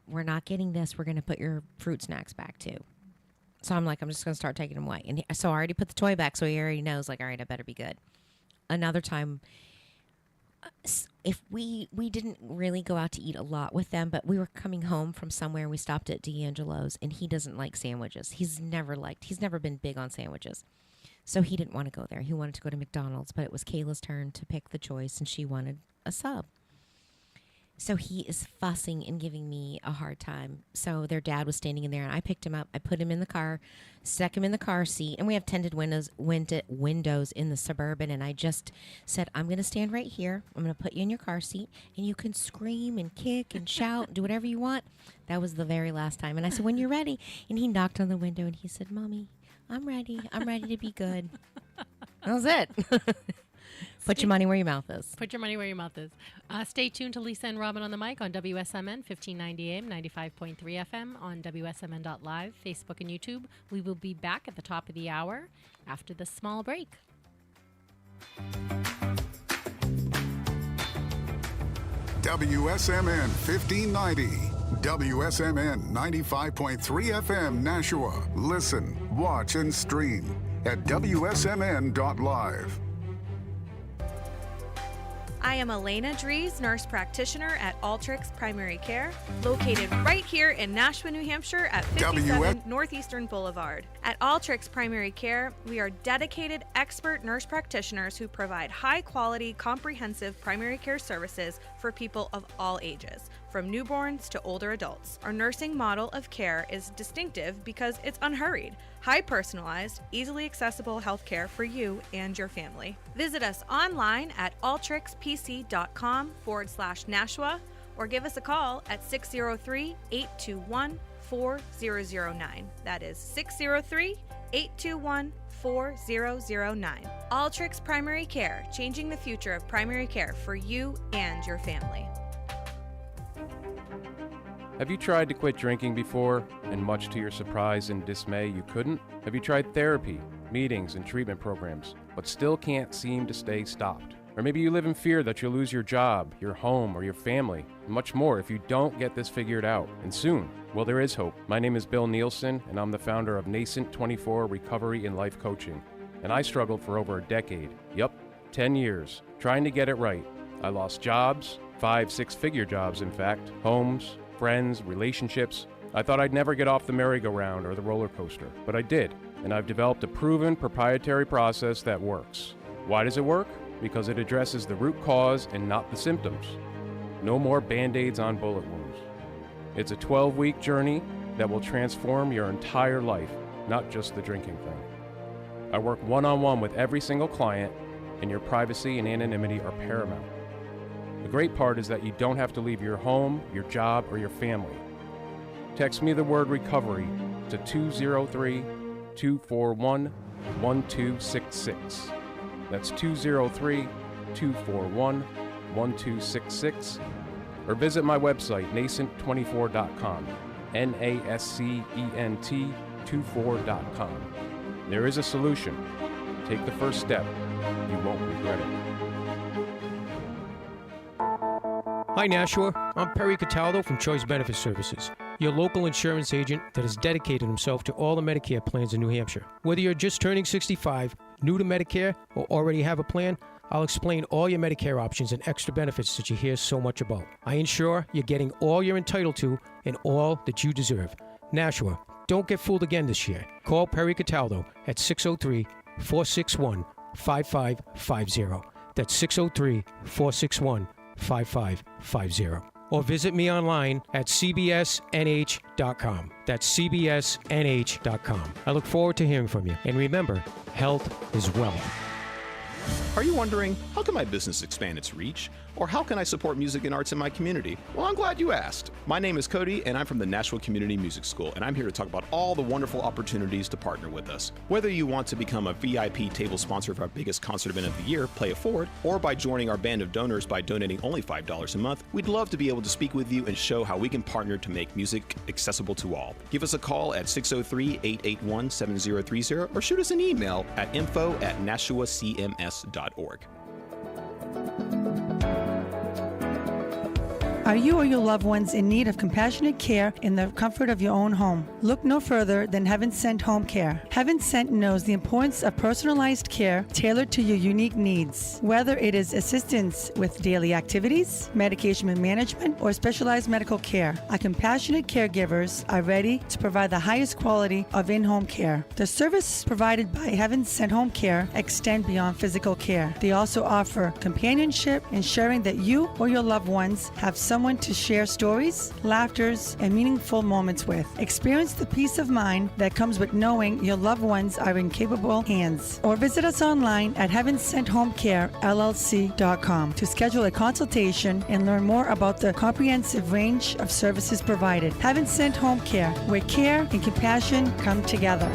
we're not getting this. We're going to put your fruit snacks back too. So I'm like, I'm just going to start taking them away. And so I already put the toy back, so he already knows, like, all right, I better be good. Another time, if we didn't really go out to eat a lot with them, but we were coming home from somewhere, and we stopped at D'Angelo's, and he doesn't like sandwiches. He's never been big on sandwiches. So he didn't want to go there. He wanted to go to McDonald's, but it was Kayla's turn to pick the choice, and she wanted a sub. So he is fussing and giving me a hard time. So their dad was standing in there, and I picked him up. I put him in the car, stuck him in the car seat, and we have tinted windows in the Suburban, and I just said, I'm going to stand right here. I'm going to put you in your car seat, and you can scream and kick and shout, do whatever you want. That was the very last time. And I said, when you're ready. And he knocked on the window, and he said, Mommy, I'm ready. I'm ready to be good. That was it. Put your money where your mouth is. Put your money where your mouth is. Stay tuned to Lisa and Robyn on the mic on WSMN 1590 AM, 95.3 FM on WSMN.live, Facebook and YouTube. We will be back at the top of the hour after this small break. WSMN 1590. WSMN 95.3 FM Nashua. Listen, watch, and stream at WSMN.live. I am Elena Dries, nurse practitioner at Altrix Primary Care, located right here in Nashua, New Hampshire at 57 Northeastern Boulevard. At Altrix Primary Care, we are dedicated expert nurse practitioners who provide high-quality, comprehensive primary care services for people of all ages, from newborns to older adults. Our nursing model of care is distinctive because it's unhurried, high-personalized, easily accessible healthcare for you and your family. Visit us online at altrixpc.com/Nashua or give us a call at 603-821-4009. That is 603-821-4009. Altrix Primary Care, changing the future of primary care for you and your family. Have you tried to quit drinking before, and much to your surprise and dismay, you couldn't? Have you tried therapy, meetings, and treatment programs, but still can't seem to stay stopped? Or maybe you live in fear that you'll lose your job, your home, or your family, and much more if you don't get this figured out, and soon. Well, there is hope. My name is Bill Nielsen, and I'm the founder of Nascent 24 Recovery and Life Coaching. And I struggled for over a decade. Yup, 10 years, trying to get it right. I lost jobs, 5-6-figure jobs in fact, homes, friends, relationships. I thought I'd never get off the merry-go-round or the roller coaster, but I did, and I've developed a proven proprietary process that works. Why does it work? Because it addresses the root cause and not the symptoms. No more Band-Aids on bullet wounds. It's a 12-week journey that will transform your entire life, not just the drinking thing. I work one-on-one with every single client, and your privacy and anonymity are paramount. The great part is that you don't have to leave your home, your job, or your family. Text me the word recovery to 203-241-1266. That's 203-241-1266. Or visit my website, nascent24.com, NASCENT24.com. There is a solution. Take the first step. You won't regret it. Hi Nashua, I'm Perry Cataldo from Choice Benefit Services, your local insurance agent that has dedicated himself to all the Medicare plans in New Hampshire. Whether you're just turning 65, new to Medicare, or already have a plan, I'll explain all your Medicare options and extra benefits that you hear so much about. I ensure you're getting all you're entitled to and all that you deserve. Nashua, don't get fooled again this year. Call Perry Cataldo at 603-461-5550. That's 603-461-5550. Or visit me online at cbsnh.com. That's cbsnh.com. I look forward to hearing from you. And remember, health is wealth. Are you wondering, how can my business expand its reach? Or how can I support music and arts in my community? Well, I'm glad you asked. My name is Cody, and I'm from the Nashville Community Music School, and I'm here to talk about all the wonderful opportunities to partner with us. Whether you want to become a VIP table sponsor of our biggest concert event of the year, Play It Forward, or by joining our band of donors by donating only $5 a month, we'd love to be able to speak with you and show how we can partner to make music accessible to all. Give us a call at 603-881-7030 or shoot us an email at info@nashuacms.org. Are you or your loved ones in need of compassionate care in the comfort of your own home? Look no further than Heaven Sent Home Care. Heaven Sent knows the importance of personalized care tailored to your unique needs. Whether it is assistance with daily activities, medication management, or specialized medical care, our compassionate caregivers are ready to provide the highest quality of in-home care. The service provided by Heaven Sent Home Care extend beyond physical care. They also offer companionship, ensuring that you or your loved ones have someone to share stories, laughters, and meaningful moments with. Experience the peace of mind that comes with knowing your loved ones are in capable hands. Or visit us online at heavensenthomecarellc.com to schedule a consultation and learn more about the comprehensive range of services provided. Heaven Sent Home Care, where care and compassion come together.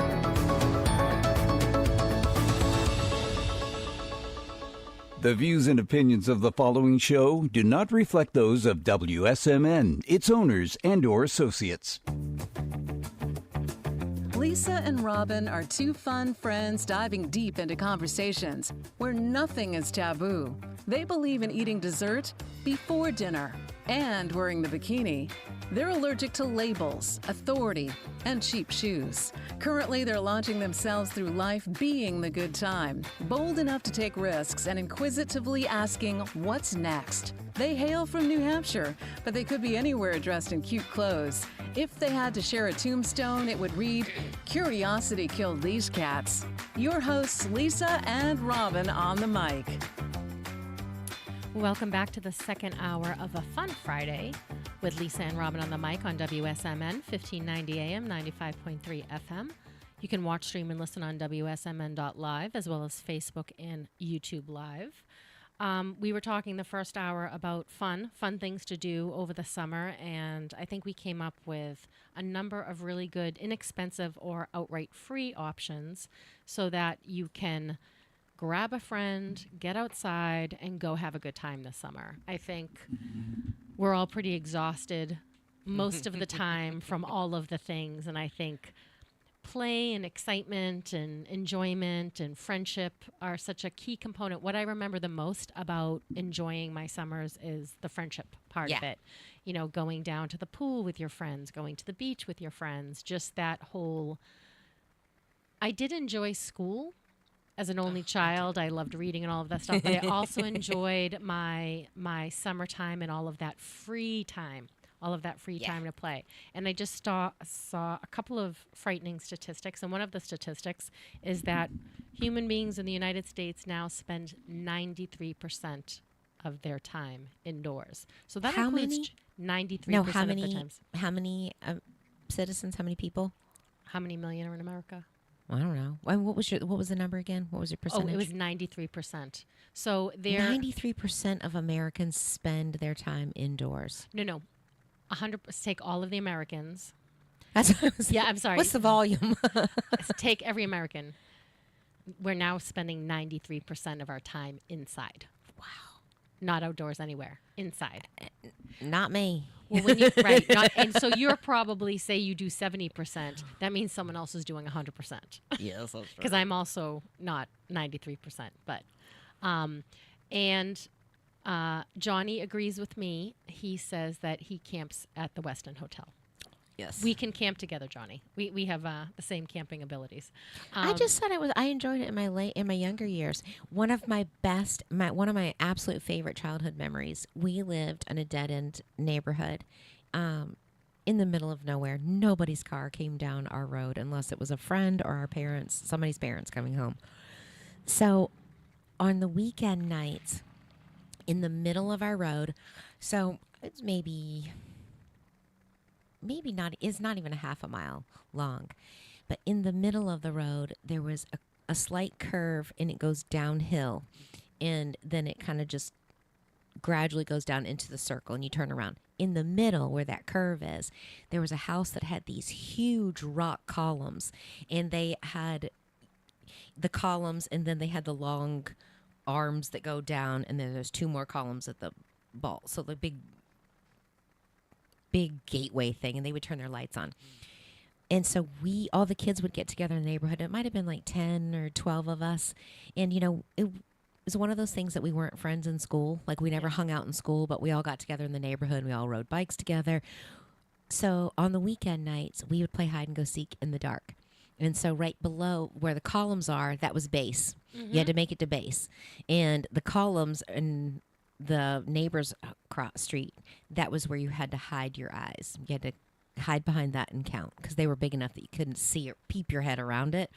The views and opinions of the following show do not reflect those of WSMN, its owners, and/or associates. Lisa and Robyn are two fun friends diving deep into conversations where nothing is taboo. They believe in eating dessert before dinner and wearing the bikini. They're allergic to labels, authority, and cheap shoes. Currently, they're launching themselves through life being the good time, bold enough to take risks and inquisitively asking, what's next? They hail from New Hampshire, but they could be anywhere dressed in cute clothes. If they had to share a tombstone, it would read, "Curiosity killed these cats." Your hosts, Lisa and Robyn, on the mic. Welcome back to the second hour of a fun Friday with Lisa and Robyn on the mic on WSMN 1590 AM, 95.3 FM. You can watch, stream, and listen on WSMN.live as well as Facebook and YouTube Live. We were talking the first hour about fun things to do over the summer, and I think we came up with a number of really good, inexpensive or outright free options so that you can grab a friend, get outside, and go have a good time this summer. I think we're all pretty exhausted most of the time from all of the things, and I think play and excitement and enjoyment and friendship are such a key component. What I remember the most about enjoying my summers is the friendship part of it. You know, going down to the pool with your friends, going to the beach with your friends, just that whole... I did enjoy school. As an only child, I loved reading and all of that stuff, but I also enjoyed my summertime and all of that free time to play. And I just saw a couple of frightening statistics, and one of the statistics is that human beings in the United States now spend 93% of their time indoors. So that includes 93% of the times. How many citizens, how many people? How many million are in America? I don't know. What was the number again? What was your percentage? Oh, it was 93%. So 93% of Americans spend their time indoors. No. 100%. Take all of the Americans. That's what I was I'm sorry. What's the volume? Take every American. We're now spending 93% of our time inside. Wow. Not outdoors anywhere. Inside. Not me. Well, and so you're probably, say you do 70%, that means someone else is doing 100%. Yes, that's right. Because I'm also not 93%. But, Johnny agrees with me. He says that he camps at the Westin Hotel. Yes. We can camp together, Johnny. We have the same camping abilities. I just thought I enjoyed it in my younger years. One of my absolute favorite childhood memories. We lived in a dead end neighborhood, in the middle of nowhere. Nobody's car came down our road unless it was a friend or somebody's parents coming home. So, on the weekend nights, in the middle of our road, so it's maybe not, it's not even a half a mile long, but in the middle of the road, there was a slight curve and it goes downhill. and then it kind of just gradually goes down into the circle, and you turn around. In the middle, where that curve is, there was a house that had these huge rock columns, and they had the columns, and then they had the long arms that go down, and then there's 2 more columns at the ball. So the big gateway thing, and they would turn their lights on. And so all the kids would get together in the neighborhood. It might have been like 10 or 12 of us. And, it was one of those things that we weren't friends in school. Like, we never hung out in school, but we all got together in the neighborhood. We all rode bikes together. So on the weekend nights, we would play hide and go seek in the dark. And so right below where the columns are, that was base. Mm-hmm. You had to make it to base. And the columns in the neighbor's cross street, that was where you had to hide your eyes. You had to hide behind that and count, because they were big enough that you couldn't see or peep your head around it.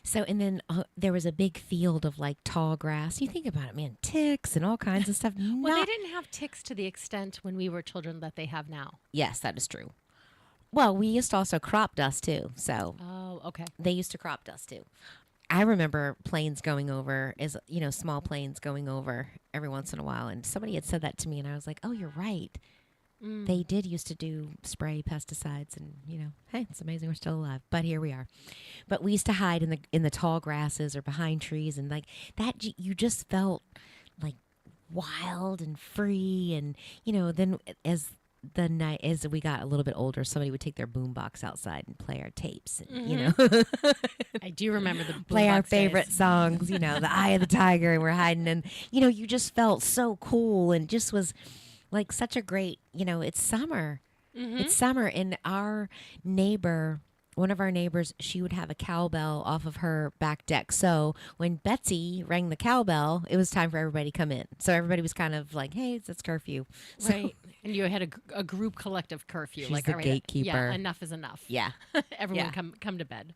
So, and then there was a big field of like tall grass. You think about it, man, ticks and all kinds of stuff. Well, they didn't have ticks to the extent when we were children that they have now. Yes, that is true. Well, we used to also crop dust too. So, oh, okay. They used to crop dust too. I remember planes going over, small planes going over every once in a while. And somebody had said that to me, and I was like, oh, you're right. They did used to do spray pesticides, and hey, it's amazing we're still alive. But here we are. But we used to hide in the tall grasses or behind trees, and like that, you just felt like wild and free. And then as we got a little bit older, somebody would take their boombox outside and play our tapes. And, I do remember the play our boombox favorite days. songs. The Eye of the Tiger, and we're hiding, and you just felt so cool, and just was like such a great, it's summer. Mm-hmm. It's summer, and one of our neighbors, she would have a cowbell off of her back deck. So when Betsy rang the cowbell, it was time for everybody to come in. So everybody was kind of like, hey, it's curfew. Right. And you had a group collective curfew. She's like, the all right, gatekeeper. Yeah, enough is enough. Yeah. Everyone come to bed.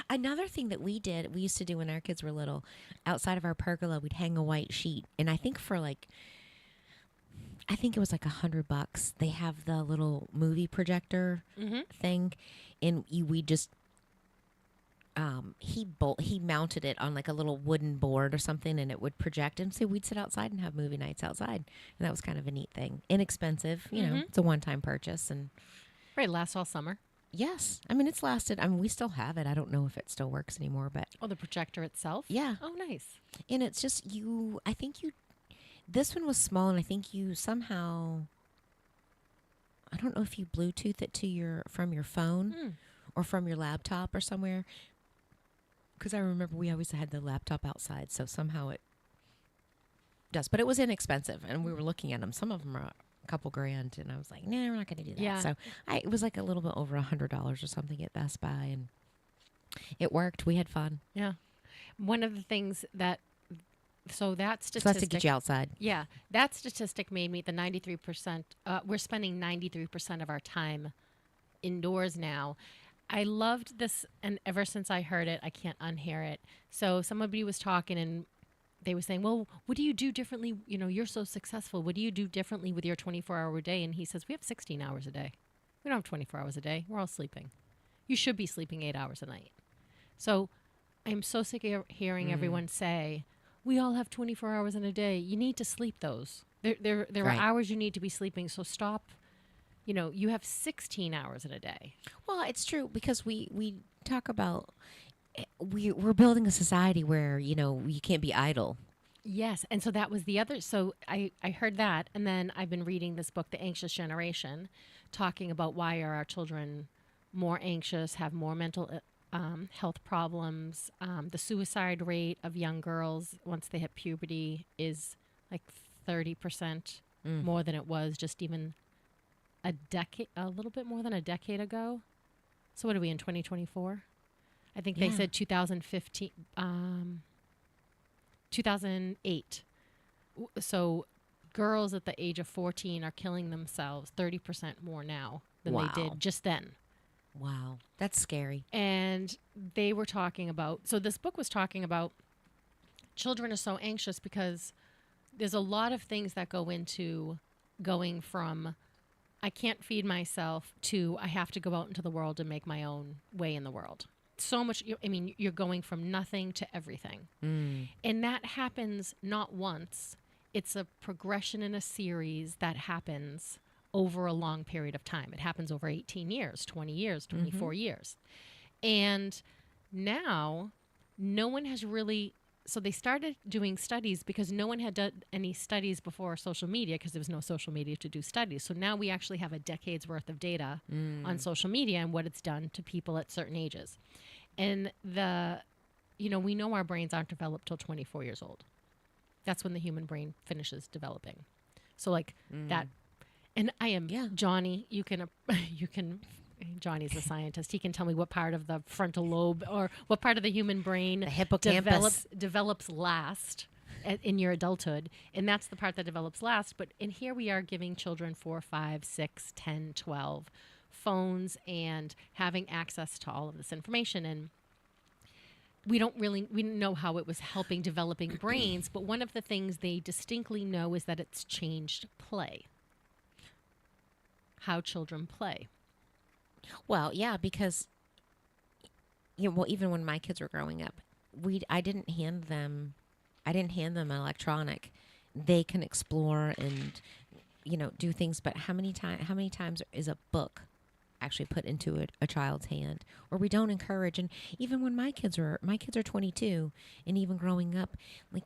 Another thing that we used to do when our kids were little, outside of our pergola, we'd hang a white sheet. And I think it was like $100. They have the little movie projector thing, and we just he mounted it on like a little wooden board or something, and it would project. And so we'd sit outside and have movie nights outside, and that was kind of a neat thing. Inexpensive, it's a one-time purchase, and right, lasts all summer. Yes, I mean it's lasted. I mean we still have it. I don't know if it still works anymore, but the projector itself. Yeah. Oh, nice. And it's just This one was small, and I think you somehow, I don't know if you Bluetooth it from your phone or from your laptop or somewhere. Because I remember we always had the laptop outside, so somehow it does. But it was inexpensive, and we were looking at them. Some of them are a couple grand, and I was like, we're not going to do that. Yeah. So it was like a little bit over $100 or something at Best Buy, and it worked. We had fun. Yeah. One of the things that So that statistic. So that's to get you outside. Yeah. That statistic made me the 93%. We're spending 93% of our time indoors now. I loved this, and ever since I heard it, I can't unhear it. So somebody was talking, and they were saying, well, what do you do differently? You're so successful. What do you do differently with your 24-hour day? And he says, we have 16 hours a day. We don't have 24 hours a day. We're all sleeping. You should be sleeping 8 hours a night. So I'm so sick of hearing everyone say, we all have 24 hours in a day. You need to sleep those. There Right. are hours you need to be sleeping, so stop. You have 16 hours in a day. Well, it's true, because we talk about, we're building a society where, you can't be idle. Yes, and so that was the other. So I heard that, and then I've been reading this book, The Anxious Generation, talking about why are our children more anxious, have more mental health problems. The suicide rate of young girls once they hit puberty is like 30% more than it was just even a little bit more than a decade ago. So what are we in 2024? I think they said 2015, 2008. So girls at the age of 14 are killing themselves 30% more now than they did just then. Wow. That's scary. And they were talking about, so this book was talking about children are so anxious because there's a lot of things that go into going from I can't feed myself to I have to go out into the world and make my own way in the world. so much. I mean, you're going from nothing to everything. And that happens not once. It's a progression in a series that happens over a long period of time. It happens over 18 years, 20 years, 24 years. And now no one has really, so they started doing studies because no one had done any studies before social media because there was no social media to do studies. So now we actually have a decade's worth of data on social media and what it's done to people at certain ages. And we know our brains aren't developed till 24 years old. That's when the human brain finishes developing. So like that, and I am Johnny. Johnny's a scientist. He can tell me what part of the frontal lobe or what part of the human brain The hippocampus develops last in your adulthood. And that's the part that develops last. But in here we are giving children 4, 5, 6, 10, 12 phones and having access to all of this information. And we didn't know how it was helping developing brains. But one of the things they distinctly know is that it's changed play. How children play. Well, yeah, because even when my kids were growing up, I didn't hand them electronic. They can explore and do things, but how many times is a book actually put into a child's hand? Or we don't encourage. And even when my kids are 22, and even growing up, like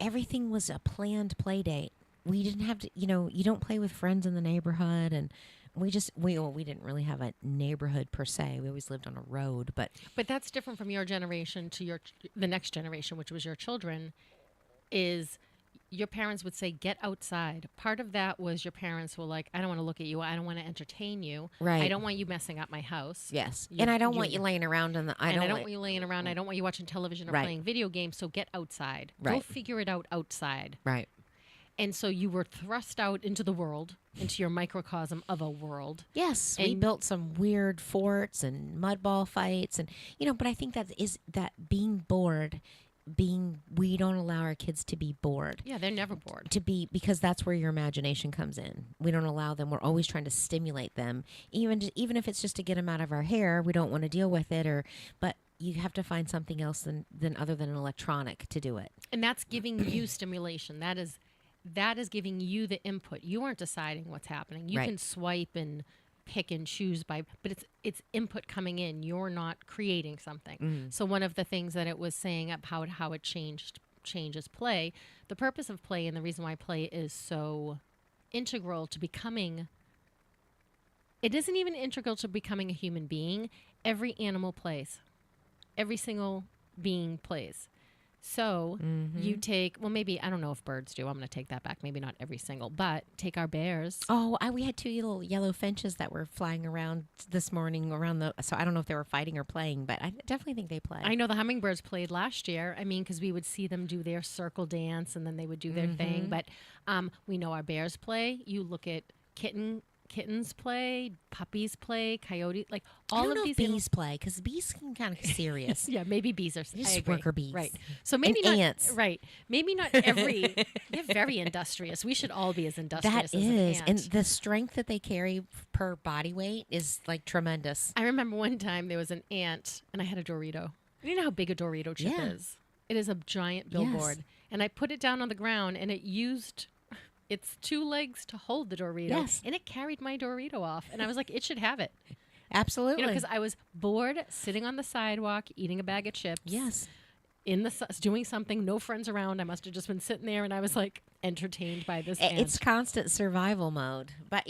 everything was a planned play date. We didn't have to, you don't play with friends in the neighborhood, and we didn't really have a neighborhood per se. We always lived on a road, but that's different from your generation to the next generation, which was your children. Is your parents would say, get outside. Part of that was your parents were like, I don't want to look at you. I don't want to entertain you. Right. I don't want you messing up my house. Yes. And I don't want you laying around I don't want you laying around. I don't want you watching television or playing video games. So get outside. Right. Go figure it out outside. Right. And so you were thrust out into the world, into your microcosm of a world. Yes, we built some weird forts and mud ball fights, and but I think that being bored, we don't allow our kids to be bored. Yeah, they're never bored. Because that's where your imagination comes in. We don't allow them. We're always trying to stimulate them, even if it's just to get them out of our hair. We don't want to deal with it, but you have to find something else than other than an electronic to do it. And that's giving you stimulation. That is giving you the input. You aren't deciding what's happening. You can swipe and pick and choose but it's input coming in. You're not creating something. So one of the things that it was saying about how it changes play, the purpose of play and the reason why play is so integral to becoming, it isn't even integral to becoming a human being. Every animal plays. Every single being plays. So you take, maybe, I don't know if birds do. I'm going to take that back. Maybe not every single, but take our bears. Oh, we had 2 little yellow finches that were flying around this morning so I don't know if they were fighting or playing, but I definitely think they play. I know the hummingbirds played last year. I mean, because we would see them do their circle dance and then they would do their thing. But we know our bears play. You look at kittens play, puppies play, coyotes, like all of these. Bees play because bees can kind of serious. Yeah, maybe bees are just worker bees, right? So maybe and not ants, right? Maybe not every. They're very industrious. We should all be as industrious. That as is, an ant. and the strength that they carry per body weight is like tremendous. I remember one time there was an ant, and I had a Dorito. You know how big a Dorito chip is? It is a giant billboard, and I put it down on the ground, and it used its 2 legs to hold the Dorito, and it carried my Dorito off. And I was like, it should have it. Absolutely. Because I was bored, sitting on the sidewalk, eating a bag of chips. Yes. Doing something, no friends around. I must have just been sitting there, and I was like entertained by this ant. It's constant survival mode. But,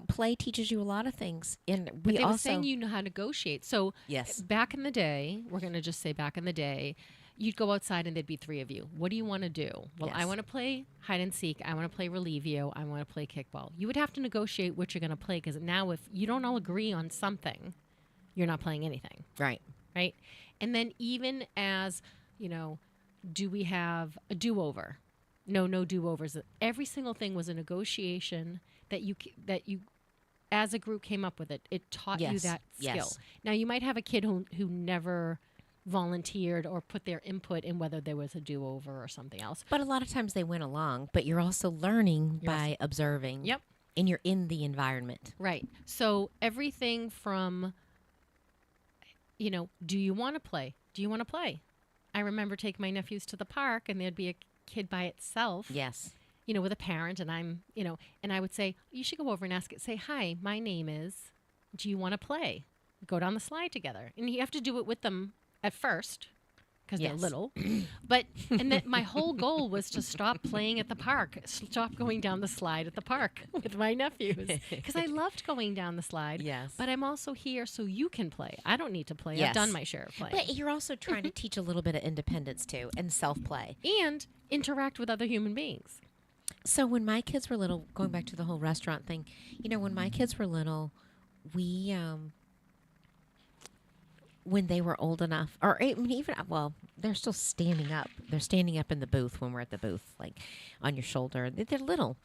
play teaches you a lot of things. And they were saying you know how to negotiate. So yes. Back in the day, we're going to just say back in the day, you'd go outside and there'd be 3 of you. What do you want to do? Well, I want to play hide and seek. I want to play relieve you. I want to play kickball. You would have to negotiate what you're going to play because now if you don't all agree on something, you're not playing anything. Right. Right? And then even as, do we have a do-over? No do-overs. Every single thing was a negotiation that you as a group came up with it. It taught you that skill. Yes. Now, you might have a kid who never volunteered or put their input in whether there was a do-over or something else. But a lot of times they went along, but you're also learning by observing. Yep. And you're in the environment. Right. So everything from do you want to play? Do you want to play? I remember taking my nephews to the park, and there'd be a kid by itself. Yes. With a parent, and and I would say, you should go over and ask it. Say, hi, my name is, do you want to play? Go down the slide together. And you have to do it with them at first, because they're little. And then my whole goal was to stop playing at the park, stop going down the slide at the park with my nephews, because I loved going down the slide. Yes. But I'm also here so you can play. I don't need to play. Yes. I've done my share of playing. But you're also trying to teach a little bit of independence, too, and self-play. And interact with other human beings. So when my kids were little, going back to the whole restaurant thing, when my kids were little, we, when they were old enough, or even, they're still standing up. They're standing up in the booth when we're at the booth, like on your shoulder. They're little.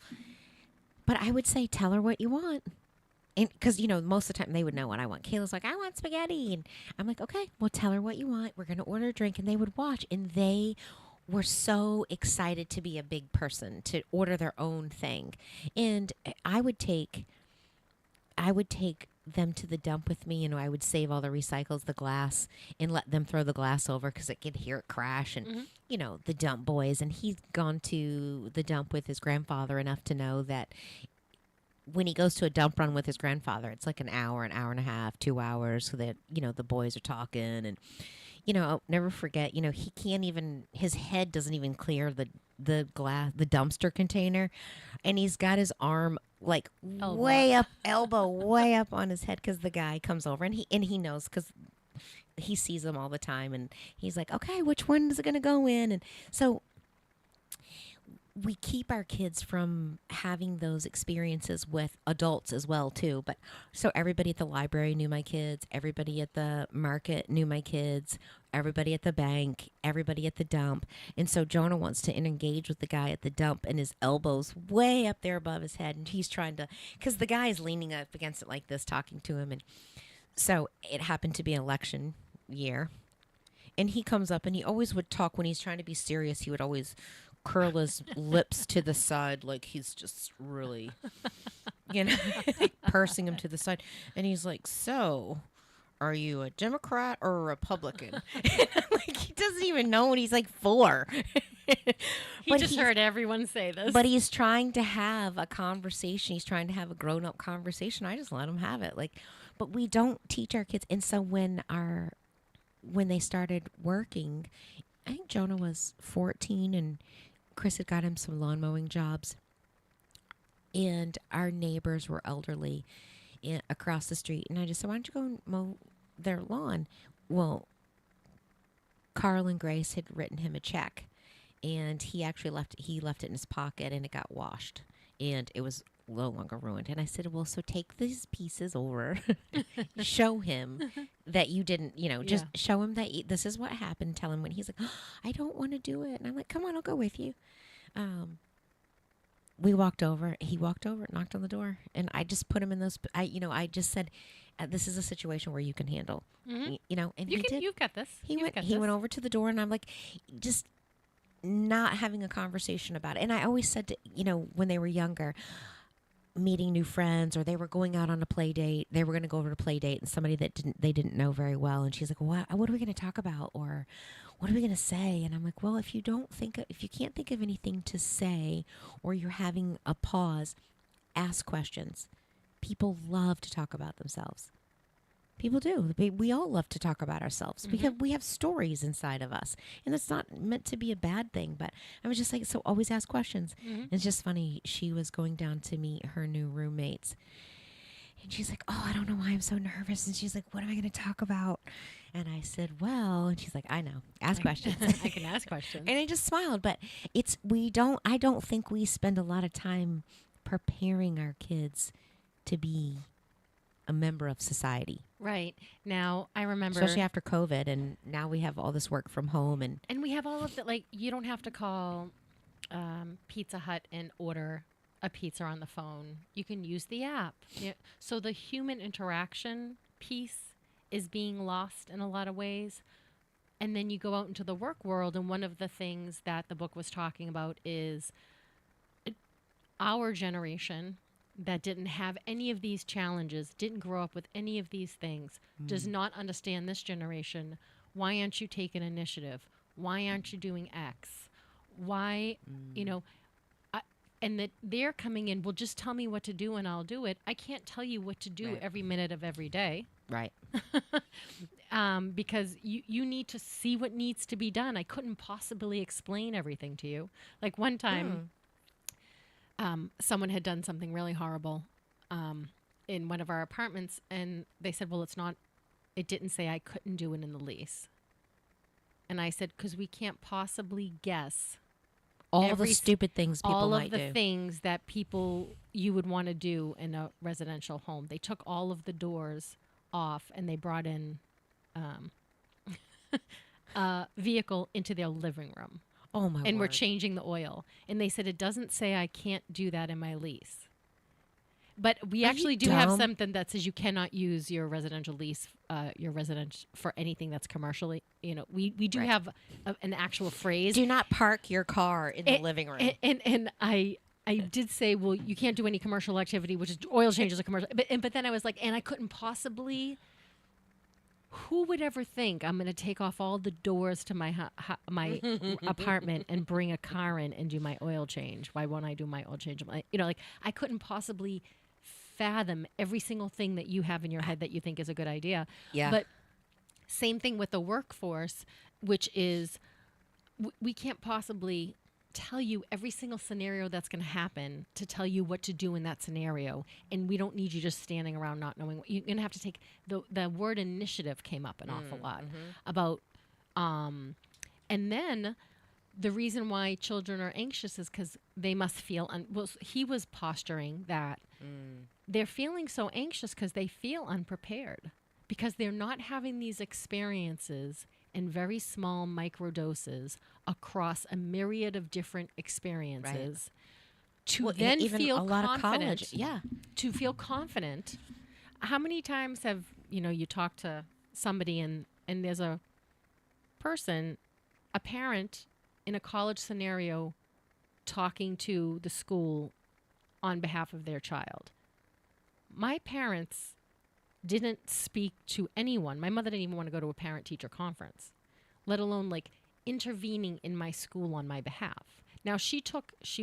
But I would say, tell her what you want. And because, most of the time they would know what I want. Kayla's like, I want spaghetti. And I'm like, okay, well, tell her what you want. We're going to order a drink. And they would watch. And they were so excited to be a big person, to order their own thing. And I would take them to the dump with me, and I would save all the recycles, the glass, and let them throw the glass over because I could hear it crash. And, the dump boys. And he's gone to the dump with his grandfather enough to know that when he goes to a dump run with his grandfather, it's like an hour and a half, 2 hours, so that, the boys are talking. And, I'll never forget, he can't even, his head doesn't even clear the dumpster container. And he's got his arm like way up on his head because the guy comes over and he knows because he sees them all the time. And he's like, okay, which one is it going to go in? And so we keep our kids from having those experiences with adults as well, too. But so everybody at the library knew my kids. Everybody at the market knew my kids. Everybody at the bank. Everybody at the dump. And so Jonah wants to engage with the guy at the dump, and his elbow's way up there above his head. And he's trying to, because the guy is leaning up against it like this, talking to him. And so it happened to be an election year. And he comes up, and he always would talk when he's trying to be serious. He would always curl his lips to the side like he's just really, pursing him to the side. And he's like, so, are you a Democrat or a Republican? Like, he doesn't even know what he's like 4. He just heard everyone say this. But he's trying to have a conversation. He's trying to have a grown-up conversation. I just let him have it. But we don't teach our kids. And so when they started working, I think Jonah was 14 and Chris had got him some lawn mowing jobs. And our neighbors were elderly across the street. And I just said, why don't you go and mow their lawn? Well, Carl and Grace had written him a check. And he actually left it in his pocket, and it got washed. And it was no longer ruined. And I said, well, so take these pieces over, show him that you didn't, just show him that this is what happened. Tell him when he's like, oh, I don't want to do it. And I'm like, come on, I'll go with you. We walked over. He walked over, knocked on the door, and I just put him in those. I just said, this is a situation where you can handle, and he did. You've got this. He went over to the door, and I'm like, just not having a conversation about it. And I always said to, when they were younger, meeting new friends, or they were going out on a play date, they were going to go over to a play date and somebody that they didn't know very well. And she's like, what are we going to talk about? Or what are we going to say? And I'm like, well, if you can't think of anything to say, or you're having a pause, ask questions. People love to talk about themselves. People do. We all love to talk about ourselves because we have stories inside of us. And it's not meant to be a bad thing, but I was just like, so always ask questions. It's just funny. She was going down to meet her new roommates. And she's like, oh, I don't know why I'm so nervous. And she's like, what am I going to talk about? And I said, well, and she's like, I know. Ask questions. I can ask questions. And I just smiled. But I don't think we spend a lot of time preparing our kids to be a member of society. Right. Now, I remember... Especially after COVID, and now we have all this work from home. And we have all of the, you don't have to call Pizza Hut and order a pizza on the phone. You can use the app. Yeah. So the human interaction piece is being lost in a lot of ways. And then you go out into the work world, and one of the things that the book was talking about is our generation that didn't have any of these challenges, didn't grow up with any of these things, does not understand this generation. Why aren't you taking initiative? Why aren't you doing X? Why, you know, and that they're coming in, well, just tell me what to do and I'll do it. I can't tell you what to do every minute of every day. Right. Because you need to see what needs to be done. I couldn't possibly explain everything to you. Like one time, someone had done something really horrible in one of our apartments, and they said, well, it didn't say I couldn't do it in the lease. And I said, because we can't possibly guess all the stupid things people all might of the do. things that you would want to do in a residential home. They took all of the doors off, and they brought in a vehicle into their living room. Oh, my And word. we're changing the oil. And they said, it doesn't say I can't do that in my lease. But we actually do have something that says you cannot use your residential lease, your residence for anything that's commercially. You know, we do have an actual phrase. Do not park your car in the living room. And I did say, well, you can't do any commercial activity, which is oil changes are commercial. But then I was like, and I couldn't possibly. Who would ever think I'm going to take off all the doors to my my apartment and bring a car in and do my oil change? Why won't I do my oil change? You know, like I couldn't possibly fathom every single thing that you have in your head that you think is a good idea. Yeah. But same thing with the workforce, which is we can't possibly tell you every single scenario that's going to happen to tell you what to do in that scenario, and we don't need you just standing around not knowing what you're going to have to take. The word initiative came up an awful lot about and then the reason why children are anxious is because they must feel he was posturing that they're feeling so anxious because they feel unprepared, because they're not having these experiences in very small microdoses across a myriad of different experiences to then even feel a lot of confident. college. To feel confident. How many times have you talked to somebody and there's a person, a parent in a college scenario talking to the school on behalf of their child? My parents didn't speak to anyone. My mother didn't even want to go to a parent-teacher conference, let alone like intervening in my school on my behalf. Now, she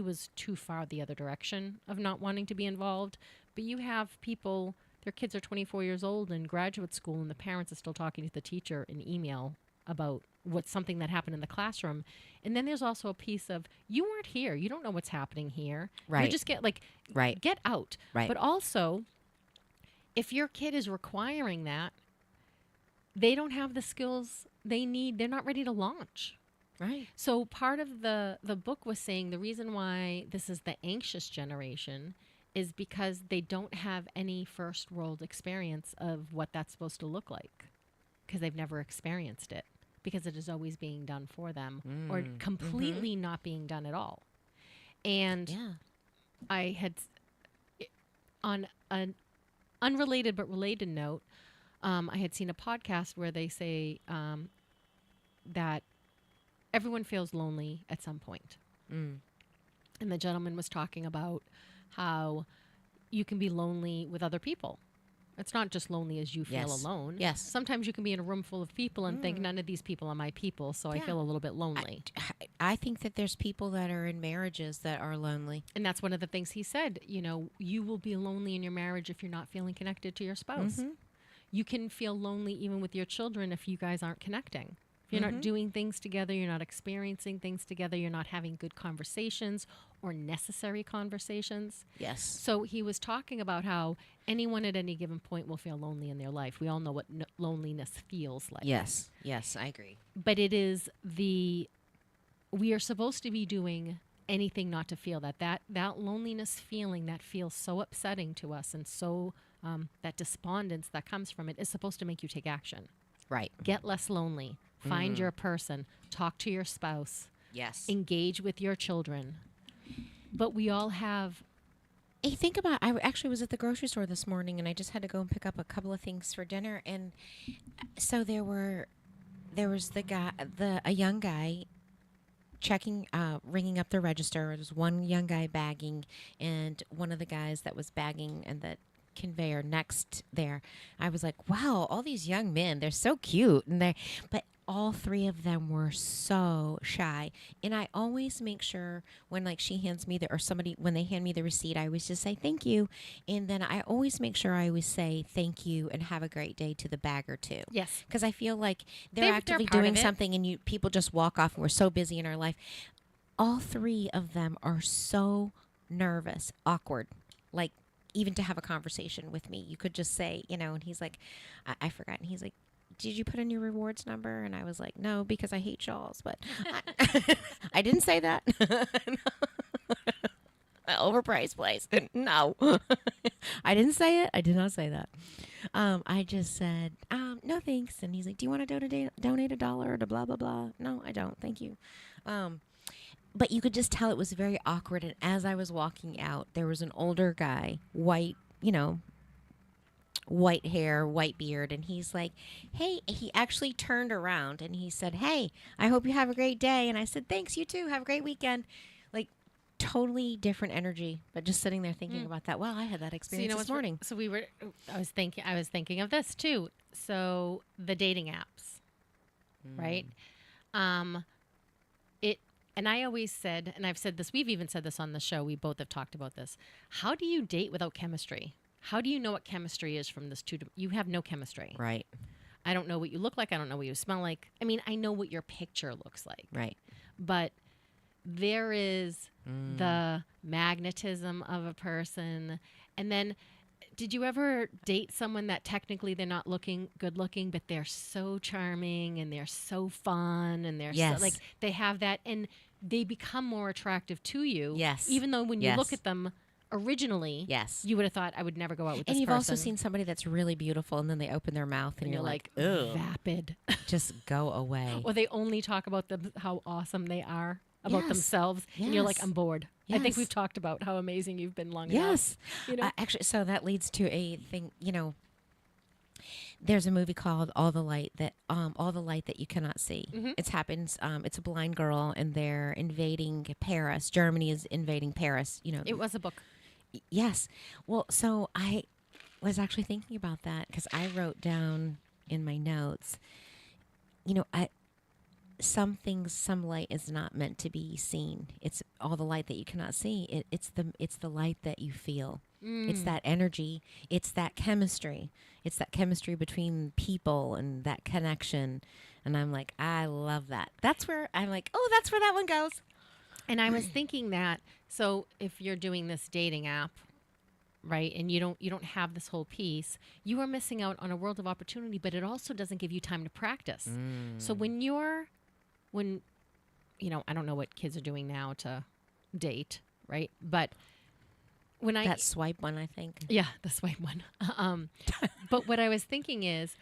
was too far the other direction of not wanting to be involved, but you have people, their kids are 24 years old in graduate school, and the parents are still talking to the teacher in email about what's something that happened in the classroom. And then there's also a piece of, you weren't here. You don't know what's happening here. Right. You just get get out. Right. But also, if your kid is requiring that, they don't have the skills they need. They're not ready to launch. Right. So part of the book was saying the reason why this is the anxious generation is because they don't have any first world experience of what that's supposed to look like, because they've never experienced it, because it is always being done for them or completely not being done at all. And I had, on an unrelated but related note, I had seen a podcast where they say that everyone feels lonely at some point. And the gentleman was talking about how you can be lonely with other people. It's not just lonely as you feel alone. Yes. Sometimes you can be in a room full of people and think none of these people are my people, so I feel a little bit lonely. I think that there's people that are in marriages that are lonely. And that's one of the things he said. You will be lonely in your marriage if you're not feeling connected to your spouse. You can feel lonely even with your children if you guys aren't connecting. If you're not doing things together, you're not experiencing things together, you're not having good conversations or necessary conversations. Yes. So he was talking about how anyone at any given point will feel lonely in their life. We all know what loneliness feels like. Yes. Yes, I agree. But it is we are supposed to be doing anything not to feel that. That loneliness feeling that feels so upsetting to us, and so that despondence that comes from it is supposed to make you take action. Right. Get less lonely. Find your person. Talk to your spouse. Yes. Engage with your children. But we all have... Hey, think about, I actually was at the grocery store this morning, and I just had to go and pick up a couple of things for dinner. And so there was a young guy ringing up the register. There was one young guy bagging, and one of the guys that was bagging and the conveyor next there. I was like, wow, all these young men, they're so cute, but all three of them were so shy. And I always make sure when like she hands me when they hand me the receipt, I always just say thank you. And then I always make sure I always say thank you and have a great day to the bagger too. Yes. Because I feel like they're actively part doing of it. something and people just walk off and we're so busy in our life. All three of them are so nervous, awkward, like even to have a conversation with me. You could just say, and he's like, I forgot. And he's like, did you put in your rewards number? And I was like, no, because I hate shawls. But I didn't say that. Overpriced place. No. I didn't say it. I did not say that. I just said, no, thanks. And he's like, do you want to donate $1 to blah, blah, blah? No, I don't. Thank you. But you could just tell it was very awkward. And as I was walking out, there was an older guy, white, white hair, white beard. And he's like, hey, he actually turned around and he said, hey, I hope you have a great day. And I said, thanks, you too. Have a great weekend. Like totally different energy. But just sitting there thinking about that. Well, I had that experience this morning. So I was thinking of this too. So the dating apps, right? And I always said, and I've said this, we've even said this on the show, we both have talked about this. How do you date without chemistry? How do you know what chemistry is from this you have no chemistry. Right. I don't know what you look like. I don't know what you smell like. I mean, I know what your picture looks like. Right. But there is the magnetism of a person. And then did you ever date someone that technically they're not good looking, but they're so charming and they're so fun and they're so, like they have that and they become more attractive to you. Yes. Even though when you look at them originally, you would have thought I would never go out with this person. And you've also seen somebody that's really beautiful and then they open their mouth and you're like, ugh. Vapid. Just go away. Or they only talk about how awesome they are about themselves. And you're like, I'm bored. I think we've talked about how amazing you've been long enough. Actually, so that leads to a thing, there's a movie called All the Light That You Cannot See. It happens. It's a blind girl and they're invading Paris. Germany is invading Paris. It was a book. Yes. Well, so I was actually thinking about that because I wrote down in my notes, some light is not meant to be seen. It's all the light that you cannot see. It's the light that you feel. It's that energy. It's that chemistry. It's that chemistry between people and that connection. And I'm like, I love that. That's where I'm like, oh, that's where that one goes. And I was thinking that, so if you're doing this dating app, right, and you don't have this whole piece, you are missing out on a world of opportunity, but it also doesn't give you time to practice. So when I don't know what kids are doing now to date, right? But when that swipe one, I think. Yeah, the swipe one. But what I was thinking is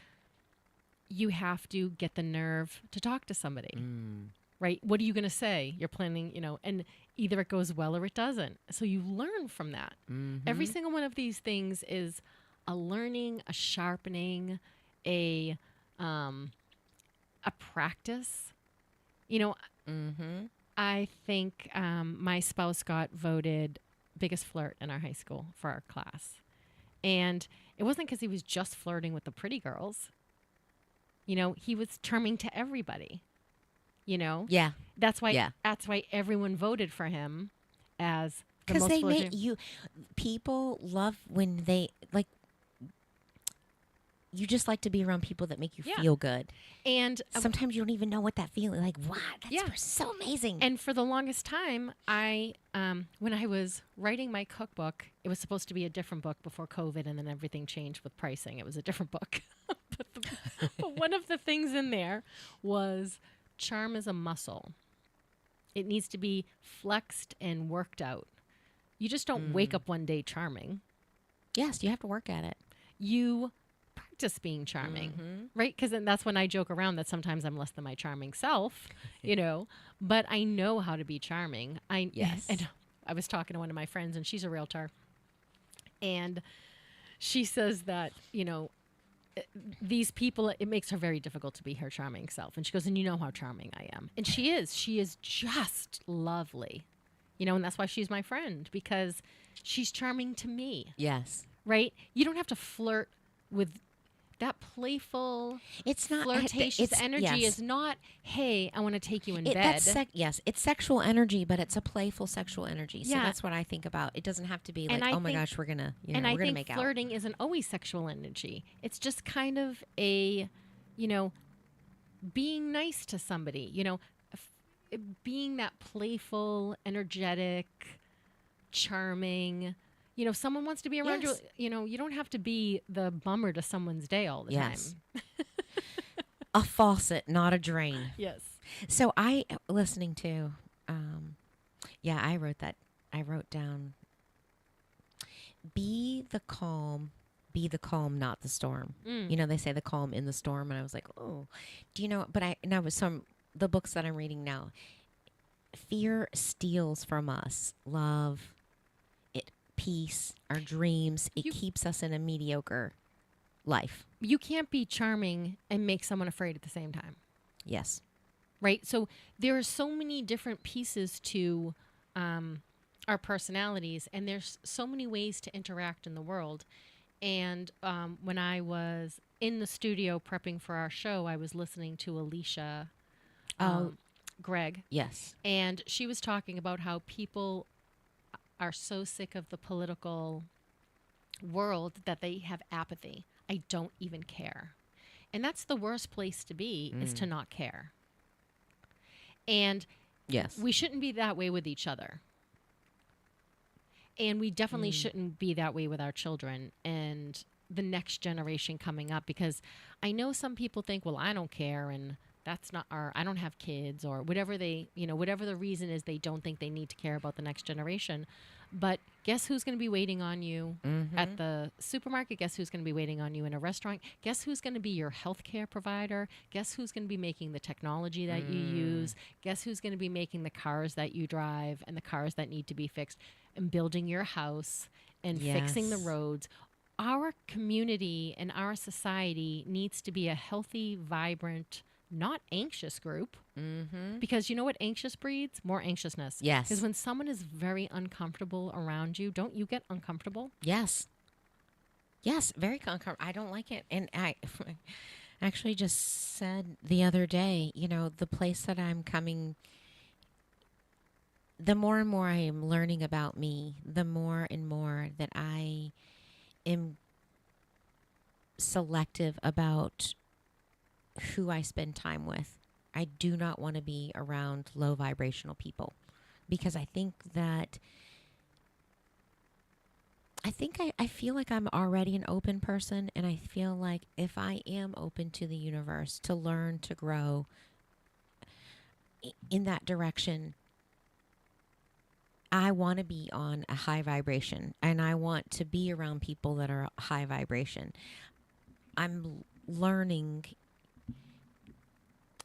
you have to get the nerve to talk to somebody. Right? What are you going to say? You're planning, and either it goes well or it doesn't. So you learn from that. Every single one of these things is a learning, a sharpening, a practice. I think my spouse got voted biggest flirt in our high school for our class. And it wasn't because he was just flirting with the pretty girls. He was charming to everybody. Yeah. That's why everyone voted for him as the most because they flirting. People love when they like. You just like to be around people that make you feel good, and sometimes you don't even know what that feeling like. Wow, that's so amazing. And for the longest time, I when I was writing my cookbook, it was supposed to be a different book before COVID, and then everything changed with pricing. It was a different book, but one of the things in there was. Charm is a muscle. It needs to be flexed and worked out. You just don't wake up one day charming. Yes, you have to work at it. You practice being charming, right? Because that's when I joke around that sometimes I'm less than my charming self, but I know how to be charming. Yes. And I was talking to one of my friends, and she's a realtor, and she says that, these people, it makes her very difficult to be her charming self. And she goes, and you know how charming I am. And she is just lovely, and that's why she's my friend, because she's charming to me. Yes. Right? You don't have to flirt with that playful, it's not flirtatious energy. Is not, hey, I want to take you in bed. Yes, it's sexual energy, but it's a playful sexual energy. So Yeah. that's what I think about. It doesn't have to be like, And I oh my think- gosh, we're gonna, and I we're gonna think make out. flirting isn't always sexual energy. It's just kind of a, being nice to somebody, being that playful, energetic, charming. If someone wants to be around Yes. you, you don't have to be the bummer to someone's day all the Yes. time. A faucet, not a drain. Yes. So listening to, I wrote down, be the calm, not the storm. They say the calm in the storm. And I was like, oh, the books that I'm reading now, fear steals from us love, peace, our dreams. It keeps us in a mediocre life. You can't be charming and make someone afraid at the same time. Yes. Right? So there are so many different pieces to our personalities, and there's so many ways to interact in the world. And when I was in the studio prepping for our show, I was listening to Alicia Gregg. Yes. And she was talking about how people are so sick of the political world that they have apathy. I don't even care. And that's the worst place to be, is to not care. And yes, we shouldn't be that way with each other. And we definitely shouldn't be that way with our children and the next generation coming up, because I know some people think, well, I don't care, and that's not I don't have kids, or whatever whatever the reason is, they don't think they need to care about the next generation. But guess who's going to be waiting on you at the supermarket? Guess who's going to be waiting on you in a restaurant? Guess who's going to be your healthcare provider? Guess who's going to be making the technology that you use? Guess who's going to be making the cars that you drive and the cars that need to be fixed, and building your house and fixing the Yes. roads? Our community and our society needs to be a healthy, vibrant, not anxious group. Because you know what anxious breeds? More anxiousness. Yes. Because when someone is very uncomfortable around you, don't you get uncomfortable? Yes. Yes, very uncomfortable. I don't like it. And I actually just said the other day, the place that I'm coming, the more and more I am learning about me, the more and more that I am selective about who I spend time with. I do not want to be around low vibrational people, because I think that I feel like I'm already an open person, and I feel like if I am open to the universe to learn, to grow in that direction, I want to be on a high vibration, and I want to be around people that are high vibration. I'm learning.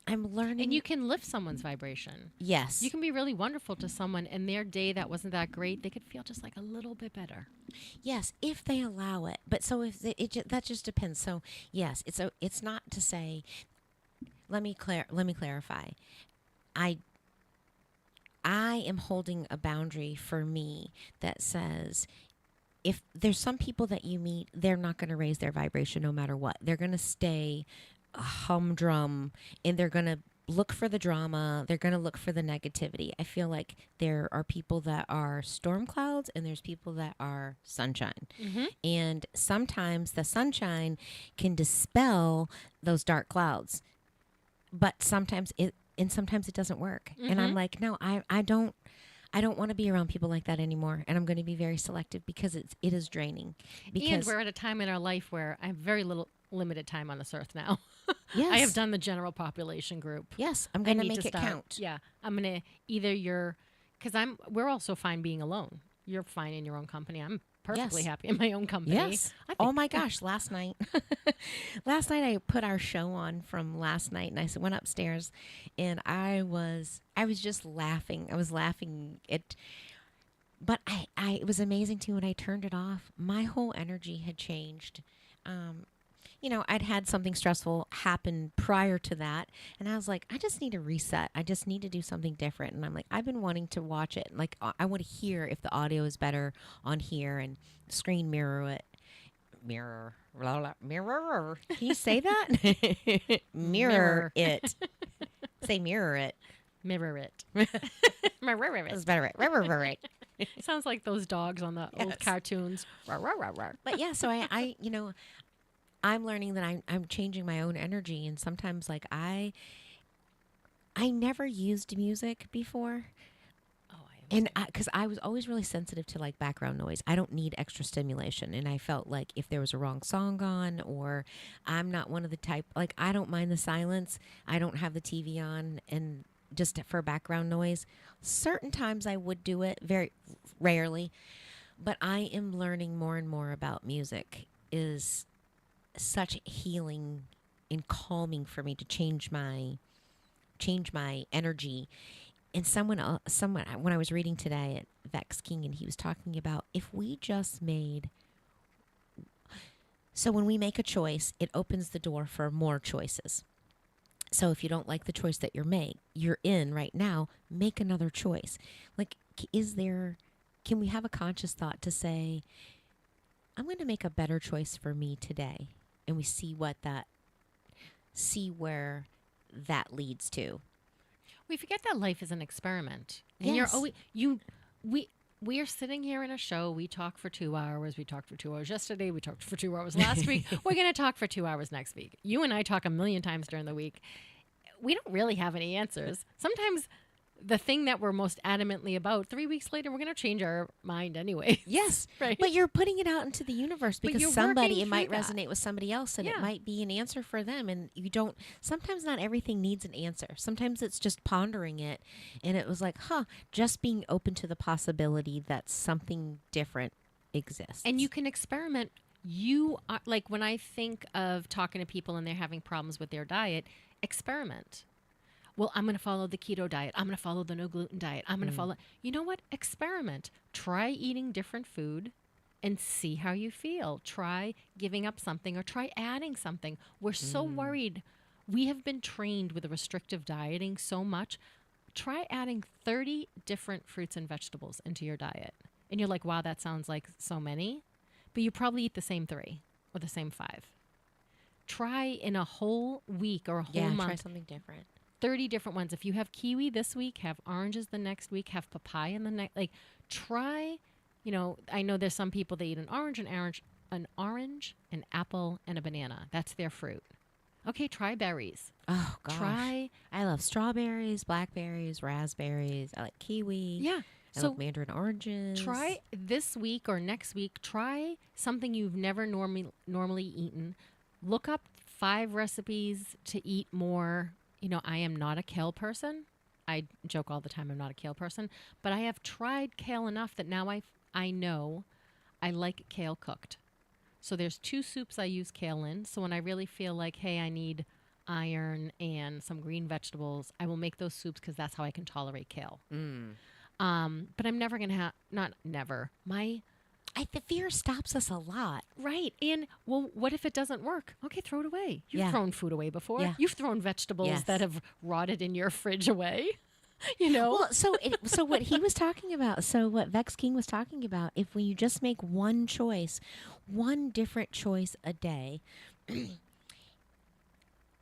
And you can lift someone's vibration. Yes. You can be really wonderful to someone, and their day that wasn't that great, they could feel just like a little bit better. Yes, if they allow it. But so if that just depends. So yes, it's not to say. Let me clarify. I am holding a boundary for me that says, if there's some people that you meet, they're not going to raise their vibration no matter what. They're going to stay humdrum, and they're going to look for the drama. They're going to look for the negativity. I feel like there are people that are storm clouds, and there's people that are sunshine. And sometimes the sunshine can dispel those dark clouds, but sometimes it doesn't work. And I'm like, no, I don't want to be around people like that anymore, and I'm going to be very selective, because it is draining. Because And we're at a time in our life where I have very limited time on this earth now. Yes. I have done the general population group. Yes, I'm I going to need make it start- count. Yeah, I'm gonna because we're also fine being alone. You're fine in your own company. I'm perfectly Yes. happy in my own company. Yes. I think- Oh my gosh, last night I put our show on from last night, and I went upstairs, and I was just laughing. I was laughing but it was amazing too when I turned it off. My whole energy had changed. I'd had something stressful happen prior to that. And I was like, I just need a reset. I just need to do something different. And I'm like, I've been wanting to watch it. Like, I want to hear if the audio is better on here and screen mirror it. Mirror. Mirror. Can you say that? Mirror it. Say mirror it. Mirror it. Mirror it. It's better. Mirror it. Sounds like those dogs on the old cartoons. But yeah, so I I'm learning that I'm changing my own energy, and sometimes like I never used music before. And because I was always really sensitive to like background noise. I don't need extra stimulation. And I felt like if there was a wrong song on, or I'm not one of the type, like I don't mind the silence. I don't have the TV on and just for background noise. Certain times I would do it, very rarely. But I am learning more and more about music is such healing and calming for me to change my energy. And someone, when I was reading today at Vex King, and he was talking about if we just so when we make a choice, it opens the door for more choices. So if you don't like the choice that you're in right now, make another choice. Like, can we have a conscious thought to say, I'm going to make a better choice for me today, and we see where that leads to. We forget that life is an experiment. And Yes. you're always we are sitting here in a show. We talk for 2 hours. We talked for 2 hours yesterday. We talked for 2 hours last week. We're going to talk for 2 hours next week. You and I talk a million times during the week. We don't really have any answers. Sometimes the thing that we're most adamantly about, 3 weeks later, we're going to change our mind anyway. Yes, right. But you're putting it out into the universe But because you're somebody, working it might through that. resonate with somebody else, and Yeah. it might be an answer for them. And sometimes not everything needs an answer. Sometimes it's just pondering it. And it was like, just being open to the possibility that something different exists. And you can experiment. You are, like when I think of talking to people and they're having problems with their diet, experiment. Well, I'm going to follow the keto diet. I'm going to follow the no gluten diet. I'm going to follow. You know what? Experiment. Try eating different food and see how you feel. Try giving up something or try adding something. We're so worried. We have been trained with a restrictive dieting so much. Try adding 30 different fruits and vegetables into your diet. And you're like, wow, that sounds like so many. But you probably eat the same 3 or the same 5. Try in a whole week or a whole month. Try something different. 30 different ones. If you have kiwi this week, have oranges the next week, have papaya in the next. Like, try. I know there's some people that eat an orange, an apple, and a banana. That's their fruit. Okay, try berries. Oh gosh, Try. I love strawberries, blackberries, raspberries. I like kiwi. Yeah. I So love mandarin oranges. try this week or next week. Try something you've never normally eaten. Look up 5 recipes to eat more. I am not a kale person. I joke all the time I'm not a kale person, but I have tried kale enough that now I know I like kale cooked. So there's 2 soups I use kale in. So when I really feel like, hey, I need iron and some green vegetables, I will make those soups because that's how I can tolerate kale. But I'm never going to have, not never, The fear stops us a lot. right. And well, what if it doesn't work? Okay, throw it away. You've Yeah. thrown food away before. Yeah. You've thrown vegetables Yes. that have rotted in your fridge away. Well, so what he was talking about, so what Vex King was talking about, if when you just make one choice, one different choice a day,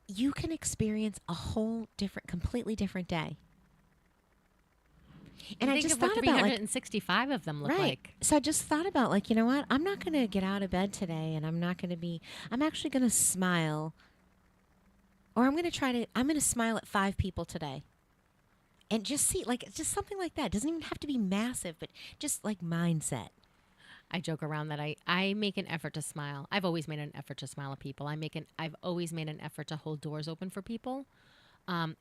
you can experience a whole completely different day. And I think just of what thought about 365 of them look right. like. So I just thought about you know what? I'm not going to get out of bed today, and I'm actually going to smile, or I'm going to smile at 5 people today. And just see, just something like that. It doesn't even have to be massive, but just like mindset. I joke around that I make an effort to smile. I've always made an effort to smile at people. I've always made an effort to hold doors open for people.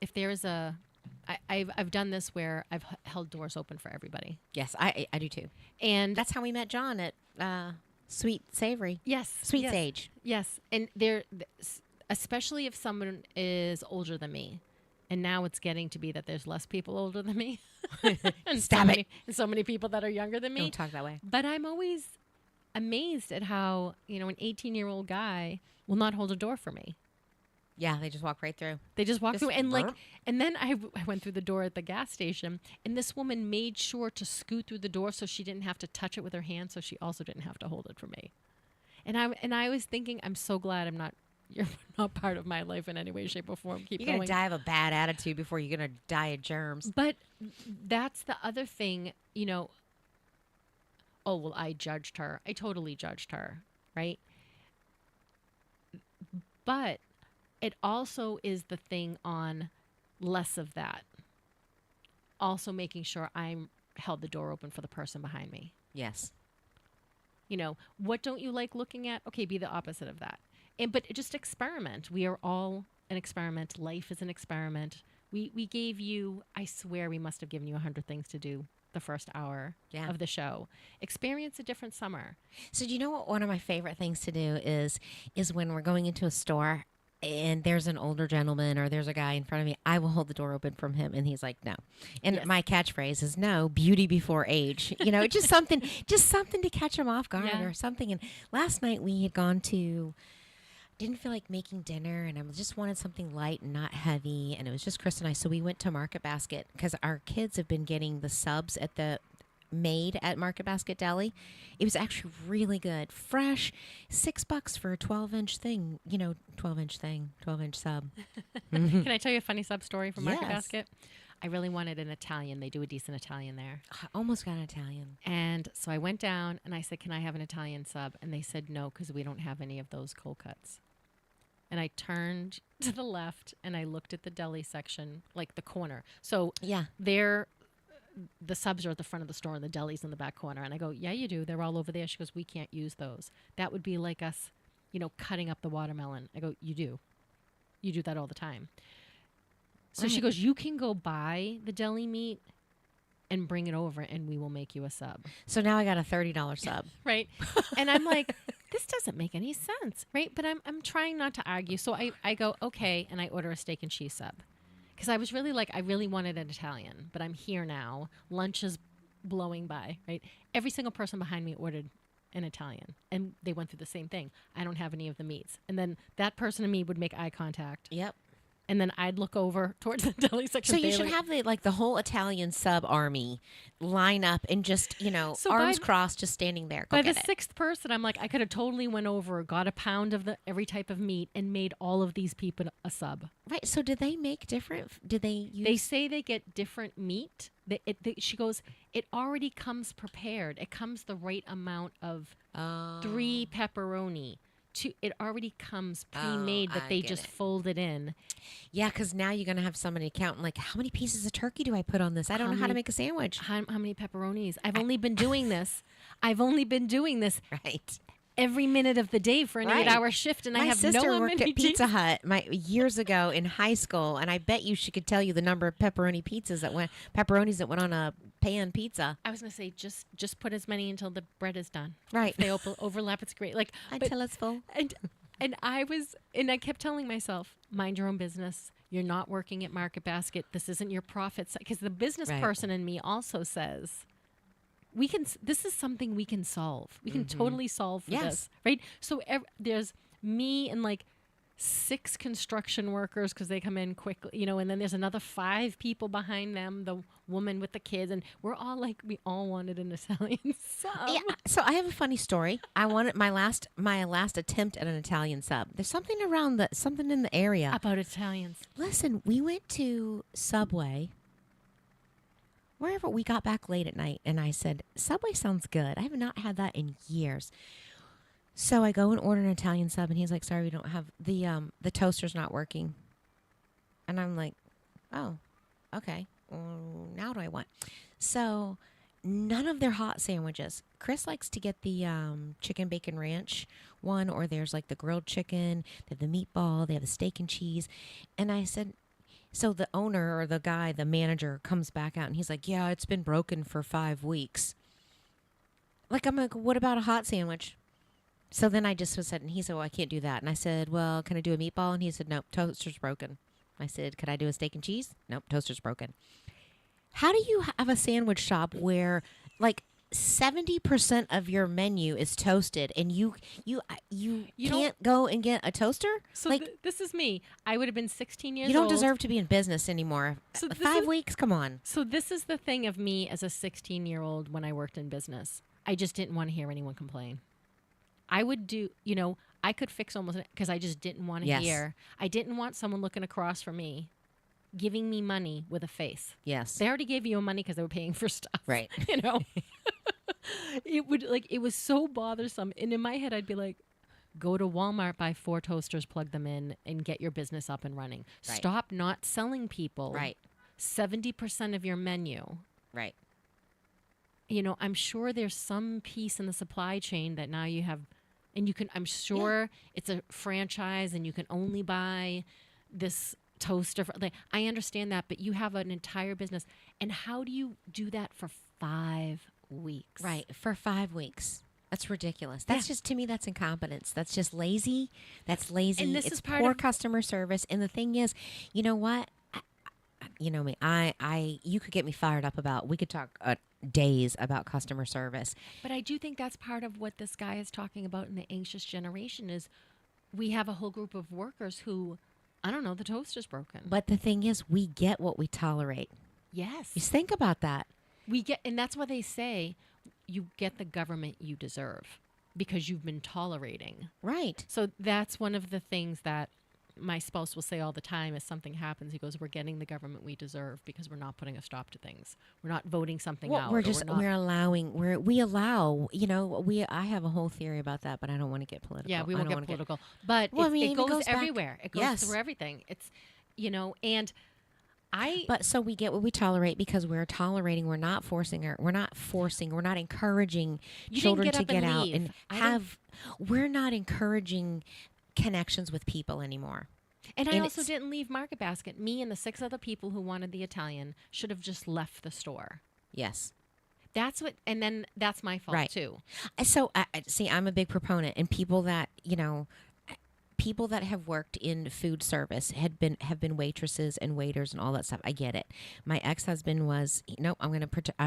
If there's I've done this where I've held doors open for everybody. Yes, I do too. And That's how we met John at Sweet Savory. yes, Sweet yes, Sage. Yes, and especially if someone is older than me. And now it's getting to be that there's less people older than me. And Stop it. and so many people that are younger than me. Don't talk that way. But I'm always amazed at how, an 18-year-old guy will not hold a door for me. Yeah, they just walk right through. They just walk Just through, and burp. and then I went through the door at the gas station, and this woman made sure to scoot through the door so she didn't have to touch it with her hand, so she also didn't have to hold it for me. And I was thinking, I'm so glad you're not part of my life in any way, shape, or form. Keep You're going. going to die of a bad attitude before you're going to die of germs. But that's the other thing, oh, well, I judged her. I totally judged her, right? But it also is the thing on less of that. Also making sure I held the door open for the person behind me. Yes. What don't you like looking at? Okay, be the opposite of that. But just experiment. We are all an experiment. Life is an experiment. We gave you, I swear we must have given you 100 things to do the first hour of the show. Experience a different summer. So do you know what one of my favorite things to do is when we're going into a store and there's an older gentleman or there's a guy in front of me, I will hold the door open from him and he's like, no. And my catchphrase is no, beauty before age. Just something to catch him off guard or something. And last night we had gone to, didn't feel like making dinner and I just wanted something light and not heavy. And it was just Chris and I. So we went to Market Basket because our kids have been getting the subs made at Market Basket Deli. It was actually really good. Fresh, $6 for a 12-inch thing. 12-inch sub. Can I tell you a funny sub story from Market Yes. Basket? I really wanted an Italian. They do a decent Italian there. I almost got an Italian. And so I went down and I said, can I have an Italian sub? And they said no, because we don't have any of those cold cuts. And I turned to the left and I looked at the deli section, like the corner. So the subs are at the front of the store and the deli's in the back corner. And I go, yeah, you do. They're all over there. She goes, we can't use those. That would be like us, cutting up the watermelon. I go, you do. You do that all the time. So she goes, you can go buy the deli meat and bring it over and we will make you a sub. So now I got a $30 sub. Right. And I'm like, this doesn't make any sense. Right. But I'm trying not to argue. So I go, okay. And I order a steak and cheese sub. Because I was really I really wanted an Italian, but I'm here now. Lunch is blowing by, right? Every single person behind me ordered an Italian, and they went through the same thing. I don't have any of the meats. And then that person and me would make eye contact. Yep. And then I'd look over towards the deli section. So you should have the whole Italian sub army line up and just, So arms crossed, just standing there. Go by get the it. sixth person, I'm like, I could have totally went over, got a pound of every type of meat, and made all of these people a sub. Right. So did they make different? Did they use? They say they get different meat. She goes, it already comes prepared. It comes the right amount of 3 pepperoni. It already comes pre-made that they just fold it in. Yeah, because now you're going to have somebody counting, how many pieces of turkey do I put on this? I don't know how to make a sandwich. How many pepperonis? I've only been doing this. Right. Every minute of the day for an 8-hour shift, and I have no sister worked many at Pizza Hut years ago in high school, and I bet you she could tell you the number of pepperonis that went on a pan pizza. I was gonna say just put as many until the bread is done. Right. If they overlap, it's great. Until it's full. And I kept telling myself, mind your own business. You're not working at Market Basket. This isn't your profit, because the business person in me also says, this is something we can solve. We can totally solve for this, right? So there's me and 6 construction workers because they come in quickly, and then there's another 5 people behind them, the woman with the kids, and we're all we all wanted an Italian sub. Yeah. So I have a funny story. I wanted my last attempt at an Italian sub. There's something something in the area About Italians. Listen, we went to Subway. Wherever we got back late at night, and I said, Subway sounds good. I have not had that in years. So I go and order an Italian sub, and he's like, sorry, we don't have the toaster's not working. And I'm like, oh, okay. Now what do I want? So none of their hot sandwiches. Chris likes to get the chicken bacon ranch one, or there's the grilled chicken, they have the meatball, they have the steak and cheese. And I said, so the owner or the guy, the manager, comes back out and he's like, yeah, it's been broken for 5 weeks. I'm like, what about a hot sandwich? So then I just said, and he said, well, I can't do that. And I said, well, can I do a meatball? And he said, nope, toaster's broken. I said, could I do a steak and cheese? Nope, toaster's broken. How do you have a sandwich shop where, 70% of your menu is toasted, and you can't go and get a toaster. So like this is me. I would have been 16 years you don't old. deserve to be in business anymore. So this 5 is- weeks, come on. So this is the thing of me as a 16-year-old when I worked in business. I just didn't want to hear anyone complain. I would do, I could fix almost because I just didn't want to Yes. hear. I didn't want someone looking across from me, giving me money with a face. Yes, They already gave you money because they were paying for stuff. right. It was so bothersome. And in my head, I'd be like, go to Walmart, buy 4 toasters, plug them in, and get your business up and running. Right. Stop not selling people Right. 70% of your menu. Right. I'm sure there's some piece in the supply chain that now you have, and I'm sure it's a franchise and you can only buy this toaster. I understand that, but you have an entire business. And how do you do that for 5 weeks? Right. For 5 weeks. That's ridiculous. That's just, to me, that's incompetence. That's just lazy. That's lazy. And this it's is part poor of- customer service. And the thing is, you know what? You know me. You could get me fired up about. We could talk days about customer service. But I do think that's part of what this guy is talking about in the anxious generation is we have a whole group of workers who, I don't know, the toaster's broken. But the thing is, we get what we tolerate. Yes. Just think about that. And that's why they say you get the government you deserve because you've been tolerating. Right. So that's one of the things that my spouse will say all the time as something happens. He goes, we're getting the government we deserve because we're not putting a stop to things. We're not voting something out. We're or just, not- we're allowing, we allow, I have a whole theory about that, but I don't want to get political. Yeah, we I won't don't get wanna political. But Well, I it, mean, it it goes, goes back- everywhere. It goes Yes. through everything. It's, and But so we get what we tolerate because we're tolerating. We're not forcing. We're not encouraging You didn't children get to up and get out leave. and I didn't- have. We're not encouraging connections with people anymore. And I And also it's- didn't leave Market Basket. Me and the 6 other people who wanted the Italian should have just left the store. Yes. That's what, and then that's my fault Right. too. So see, I'm a big proponent, and people that people that have worked in food service have been waitresses and waiters and all that stuff. I get it. My ex-husband was, I'm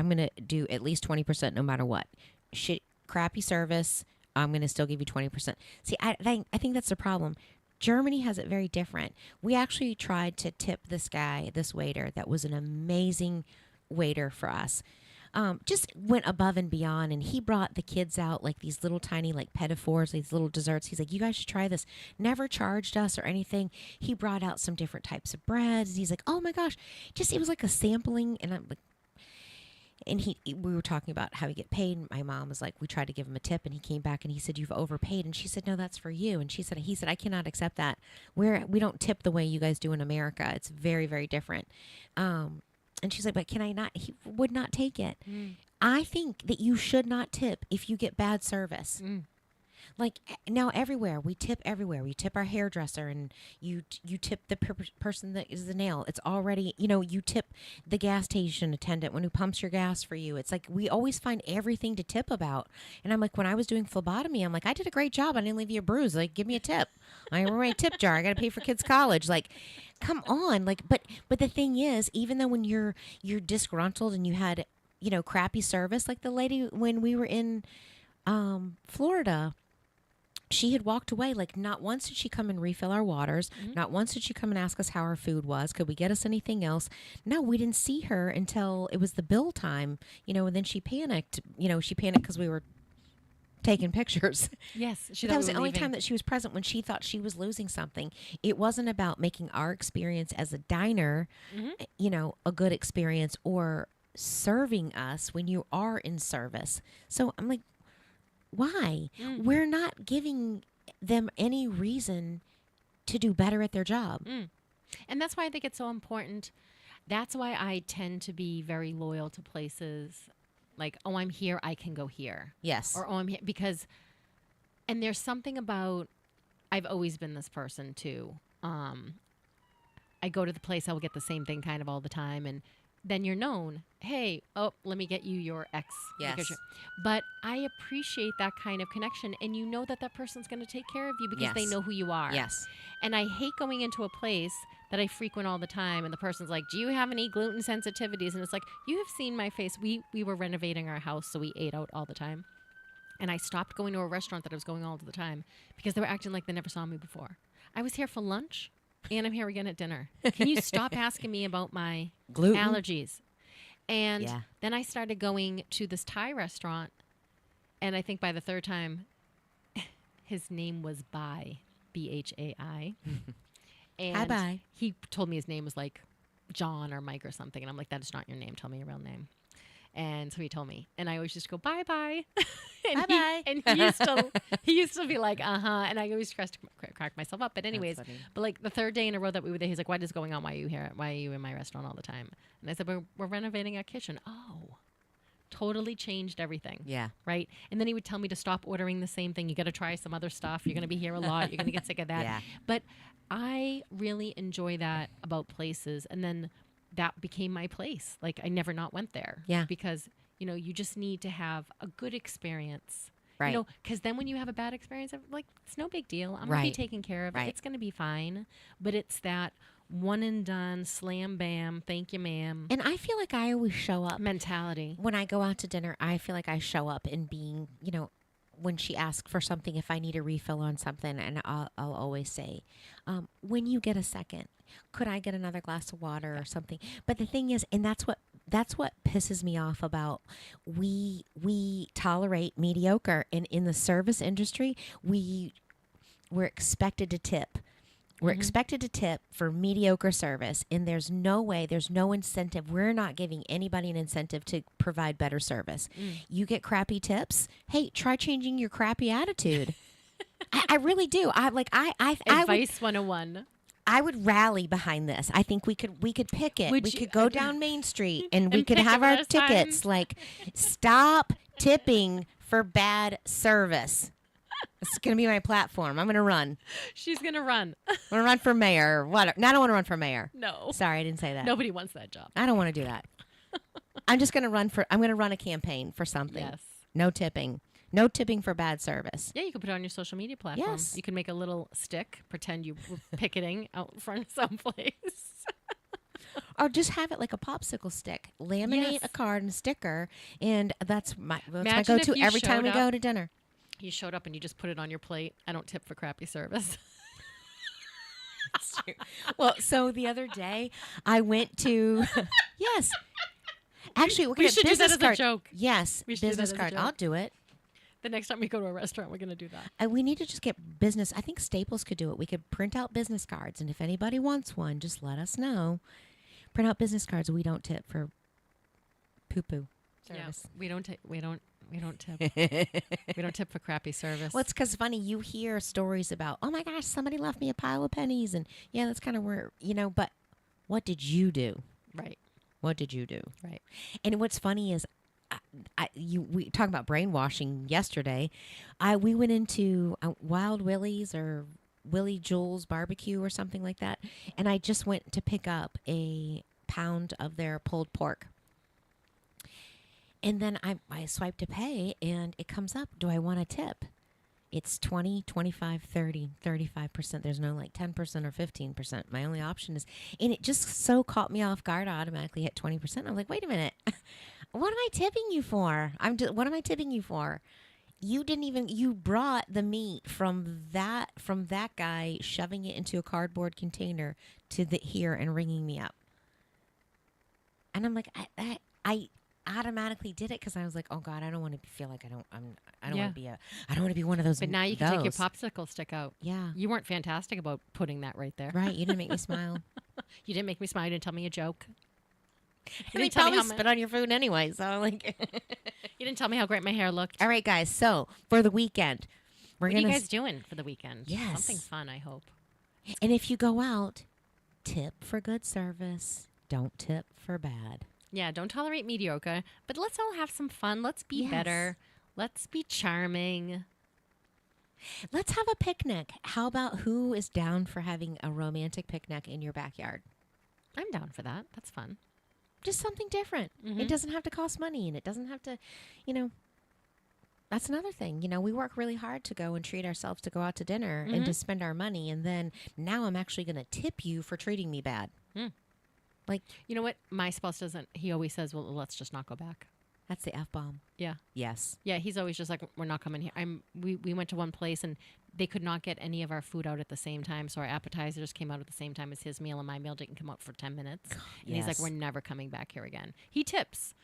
gonna do at least 20% no matter what. Crappy service. I'm gonna still give you 20%. See, I think that's the problem. Germany has it very different. We actually tried to tip this waiter that was an amazing waiter for us. Just went above and beyond, and he brought the kids out like these little tiny like pedophores, these little desserts. He's like, you guys should try this. Never charged us or anything. He brought out some different types of breads. He's like, oh my gosh, it was like a sampling, and I'm like, and we were talking about how we get paid. And my mom was like, we tried to give him a tip, and he came back and he said, you've overpaid. And she said, no, that's for you. And he said, I cannot accept that. We don't tip the way you guys do in America. It's very, very different. And she's like, but can I not? He would not take it. I think that you should not tip if you get bad service. Like now everywhere, we tip everywhere. We tip our hairdresser, and you tip the person that is the nail. It's already, you tip the gas station attendant when who pumps your gas for you. It's like we always find everything to tip about. And I'm like, when I was doing phlebotomy, I'm like, I did a great job. I didn't leave you a bruise. Like, give me a tip. I wear my tip jar. I got to pay for kids' college. Like, come on. Like, but the thing is, even though when you're disgruntled and you had, crappy service, like the lady when we were in Florida, she had walked away. Like, not once did she come and refill our waters. Not once did she come and ask us how our food was. Could we get us anything else? No, we didn't see her until it was the bill time, and then she panicked. She panicked because we were taking pictures. Yes. That was the only time that she was present when she thought she was losing something. It wasn't about making our experience as a diner, a good experience or serving us when you are in service. So I'm like, why? We're not giving them any reason to do better at their job. And that's why I think it's so important. That's why I tend to be very loyal to places like, oh, I'm here, I can go here. Yes. Or, oh, I'm here because, and there's something about, I've always been this person too. I go to the place, I will get the same thing kind of all the time. And then you're known. Hey, oh, let me get you your ex. Yes. But I appreciate that kind of connection, and you know that that person's going to take care of you because they Yes. know who you are. Yes. And I hate going into a place that I frequent all the time, and the person's like, "Do you have any gluten sensitivities?" And it's like, you have seen my face. We were renovating our house, so we ate out all the time. And I stopped going to a restaurant that I was going all the time because they were acting like they never saw me before. I was here for lunch, and I'm here again at dinner. Can you stop asking me about my Gluten? allergies? And Yeah. then I started going to this Thai restaurant, and I think by the third time, his name was Bai, Bhai. And Bai. he told me his name was like John or Mike or something, and I'm like, that is not your name. Tell me your real name. And so he told me, and I always just go bye bye, and Bye-bye. he used to be like and I always crack myself up. But anyways, funny. but like the third day in a row that we were there, he's like, what is going on? Why are you here? Why are you in my restaurant all the time? And I said, we're renovating our kitchen. Oh, totally changed everything. Yeah. Right. And then he would tell me to stop ordering the same thing. You got to try some other stuff. You're going to be here a lot. You're going to get sick of that. Yeah. But I really enjoy that about places. And then that became my place. Like I never not went there. Yeah. Because, you just need to have a good experience. Right. Because then when you have a bad experience, like, it's no big deal. I'm going to be Right. taken care of. Right. It's going to be fine. But it's that one and done, slam bam, thank you, ma'am And I feel like I always show up. mentality. When I go out to dinner, I feel like I show up in being, when she asks for something, if I need a refill on something, and I'll always say, when you get a second, could I get another glass of water or something? But the thing is, and that's what pisses me off about, we tolerate mediocre, and in the service industry, we're expected to tip. We're expected to tip for mediocre service, and there's no way, there's no incentive. We're not giving anybody an incentive to provide better service. You get crappy tips. Hey, try changing your crappy attitude. I really do. Advice 101. I would rally behind this. I think we could pick it. Would we you- could go down Main Street and we And could pick have it our last tickets. time. Like, stop tipping for bad service. It's going to be my platform. I'm going to run. She's going to run. I'm going to run for mayor or whatever. No, I don't want to run for mayor. No. Sorry, I didn't say that. Nobody wants that job. I don't want to do that. I'm going to run a campaign for something. Yes. No tipping. No tipping for bad service. Yeah, you can put it on your social media platform. Yes. You can make a little stick, pretend you were picketing out in front of someplace. Or just have it like a popsicle stick. Laminate Yes. a card and a sticker, and that's my Imagine if go-to you every time we showed go up- to dinner. You showed up and you just put it on your plate. I don't tip for crappy service. Well, so the other day I went to yes. Actually, we're We gonna should do that business as a card. joke. Yes, We should do that business as a card. joke. I'll do it. The next time we go to a restaurant, we're going to do that. We need to just get business. I think Staples could do it. We could print out business cards, and if anybody wants one, just let us know. Print out business cards. We don't tip for poo-poo service. Yeah, we don't tip. We don't tip for crappy service. Well, it's because funny, you hear stories about, oh my gosh, somebody left me a pile of pennies. And yeah, that's kind of where, but what did you do? right? What did you do? Right. And what's funny is, we talked about brainwashing yesterday. We went into Wild Willie's or Willie Joel's barbecue or something like that. And I just went to pick up a pound of their pulled pork. And then I swipe to pay, and it comes up, do I want a tip? It's 20, 25, 30, 35%. There's no like 10% or 15%. My only option is, and it just so caught me off guard, I automatically hit 20%. I'm like, wait a minute. What am I tipping you for? What am I tipping you for? You brought the meat from that guy, shoving it into a cardboard container to here and ringing me up. And I'm like, I automatically did it because I was like, oh God, I don't want to feel like I don't want to be one of those. But now you can take your popsicle stick out. Yeah. You weren't fantastic about putting that right there. Right. You didn't make me smile. You didn't make me smile. You didn't tell me a joke. You didn't probably spit on your food anyway. So like, you didn't tell me how great my hair looked. all right, guys. So for the weekend, What are you guys doing for the weekend? Yes. Something fun, I hope. And if you go out, tip for good service. Don't tip for bad. Yeah, don't tolerate mediocre, but let's all have some fun. Let's be Yes. better. Let's be charming. Let's have a picnic. How about who is down for having a romantic picnic in your backyard? I'm down for that. That's fun. just something different. Mm-hmm. It doesn't have to cost money, and it doesn't have to, that's another thing. We work really hard to go and treat ourselves to go out to dinner and to spend our money. And then now I'm actually going to tip you for treating me bad. Like, you know what? My spouse doesn't. He always says, well, let's just not go back. that's the F-bomb. Yeah. Yes. Yeah, he's always just like, we're not coming here. We went to one place and they could not get any of our food out at the same time. So our appetizers came out at the same time as his meal, and my meal didn't come out for 10 minutes. And he's like, we're never coming back here again. He tips,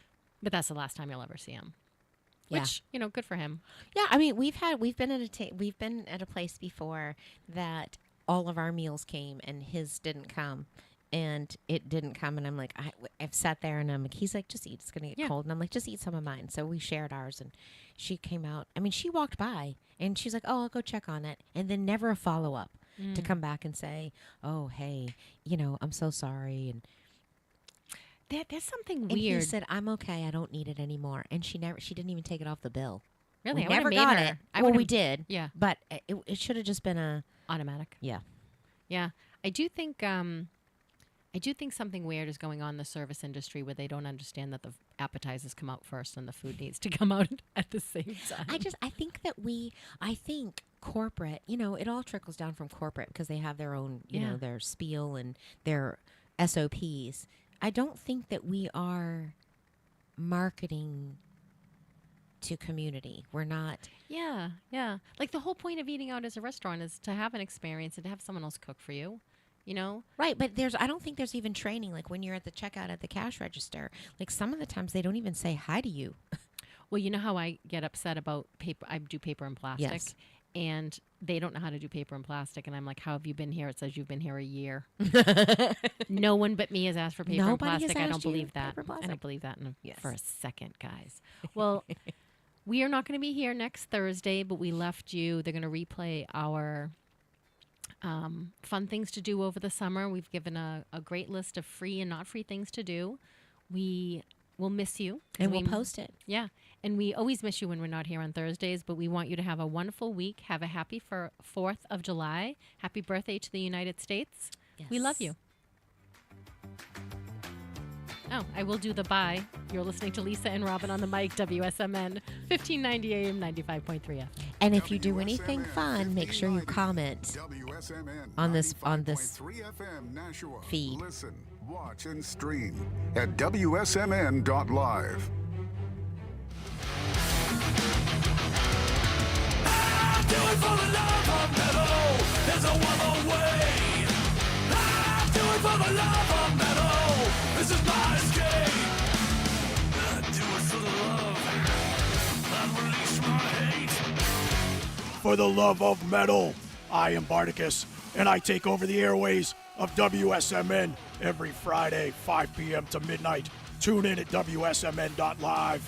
but that's the last time you'll ever see him. Yeah. Which, good for him. Yeah, I mean, we've been at a place before that all of our meals came and his didn't come. And it didn't come, and I'm like, I've sat there, and I'm like, he's like, just eat. It's gonna get cold, and I'm like, just eat some of mine. So we shared ours, and she came out. I mean, she walked by, and she's like, oh, I'll go check on it, and then never a follow up to come back and say, oh, hey, I'm so sorry, and there's something and weird. he said, I'm okay, I don't need it anymore, and she didn't even take it off the bill. Really, we never got it. Well, we did, yeah, but it should have just been a automatic. Yeah. I do think something weird is going on in the service industry where they don't understand that the appetizers come out first and the food needs to come out at the same time. I think corporate, it all trickles down from corporate because they have their own, their spiel and their SOPs. I don't think that we are marketing to community. We're not. Yeah. Like the whole point of eating out as a restaurant is to have an experience and to have someone else cook for you. Right, but I don't think there's even training, like when you're at the checkout at the cash register, like some of the times they don't even say hi to you. Well, you know how I get upset about paper? I do paper and plastic, Yes. and they don't know how to do paper and plastic, and I'm like, how have you been here? It says you've been here a year. No one but me has asked for paper and Nobody has plastic. I asked don't you believe that. paper and I plastic. don't believe that Yes. for a second, guys. Well, we are not going to be here next Thursday, but we left you. They're going to replay our fun things to do over the summer. We've given a great list of free and not free things to do. We will miss you. And we'll post it. Yeah. And we always miss you when we're not here on Thursdays, but we want you to have a wonderful week. Have a happy 4th of July. Happy birthday to the United States. Yes. We love you. Oh, I will do the bye. You're listening to Lisa and Robyn on the mic, WSMN, 1590 AM, 95.3 FM. And if you do anything fun, make sure you comment on this feed. Listen, watch, and stream at WSMN.live. Do it for the love of metal. There's a one way. I do it for the love of metal. This is my escape. I do it for the love. I release my hate. For the love of metal, I am Bardicus, and I take over the airways of WSMN every Friday, 5 p.m. to midnight. Tune in at WSMN.live.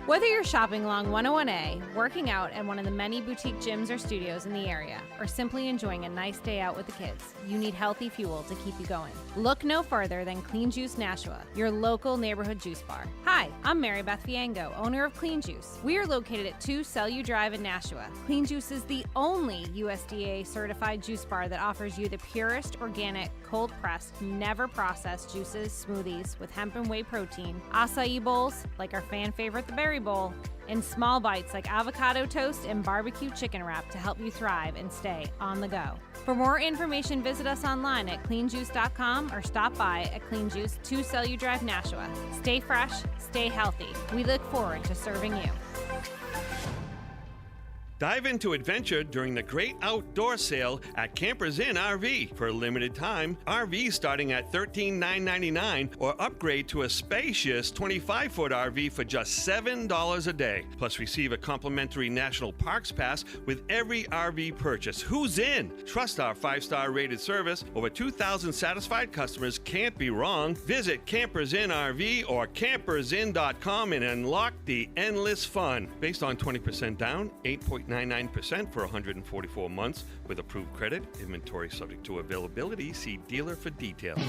Whether you're shopping along 101A, working out at one of the many boutique gyms or studios in the area, or simply enjoying a nice day out with the kids, you need healthy fuel to keep you going. Look no further than Clean Juice Nashua, your local neighborhood juice bar. Hi, I'm Mary Beth Fiango, owner of Clean Juice. We are located at 2 Cellu Drive in Nashua. Clean Juice is the only USDA certified juice bar that offers you the purest, organic, cold-pressed, never processed juices, smoothies with hemp and whey protein, acai bowls like our fan favorite, the berry bowl, and small bites like avocado toast and barbecue chicken wrap to help you thrive and stay on the go. For more information, visit us online at cleanjuice.com or stop by at Clean Juice 2 Cellu Drive, Nashua. Stay fresh, stay healthy. We look forward to serving you. Dive into adventure during the great outdoor sale at Campers Inn RV. For a limited time, RVs starting at $13,999 or upgrade to a spacious 25-foot RV for just $7 a day. Plus, receive a complimentary National Parks Pass with every RV purchase. Who's in? Trust our 5-star rated service. Over 2,000 satisfied customers can't be wrong. Visit Campers Inn RV or campersinn.com and unlock the endless fun. Based on 20% down, 8.99% for 144 months with approved credit. Inventory subject to availability. See dealer for details.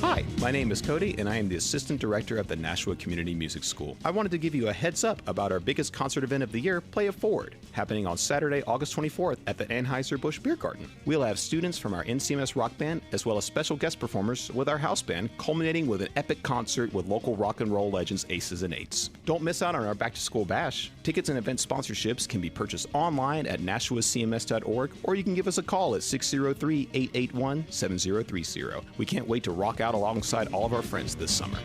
Hi, my name is Cody, and I am the Assistant Director of the Nashua Community Music School. I wanted to give you a heads up about our biggest concert event of the year, Play It Forward, happening on Saturday, August 24th at the Anheuser-Busch Beer Garden. We'll have students from our NCMS rock band, as well as special guest performers with our house band, culminating with an epic concert with local rock and roll legends Aces and Eights. Don't miss out on our back-to-school bash. Tickets and event sponsorships can be purchased online at nashuacms.org, or you can give us a call at 603-881-7030. We can't wait to rock out alongside all of our friends this summer.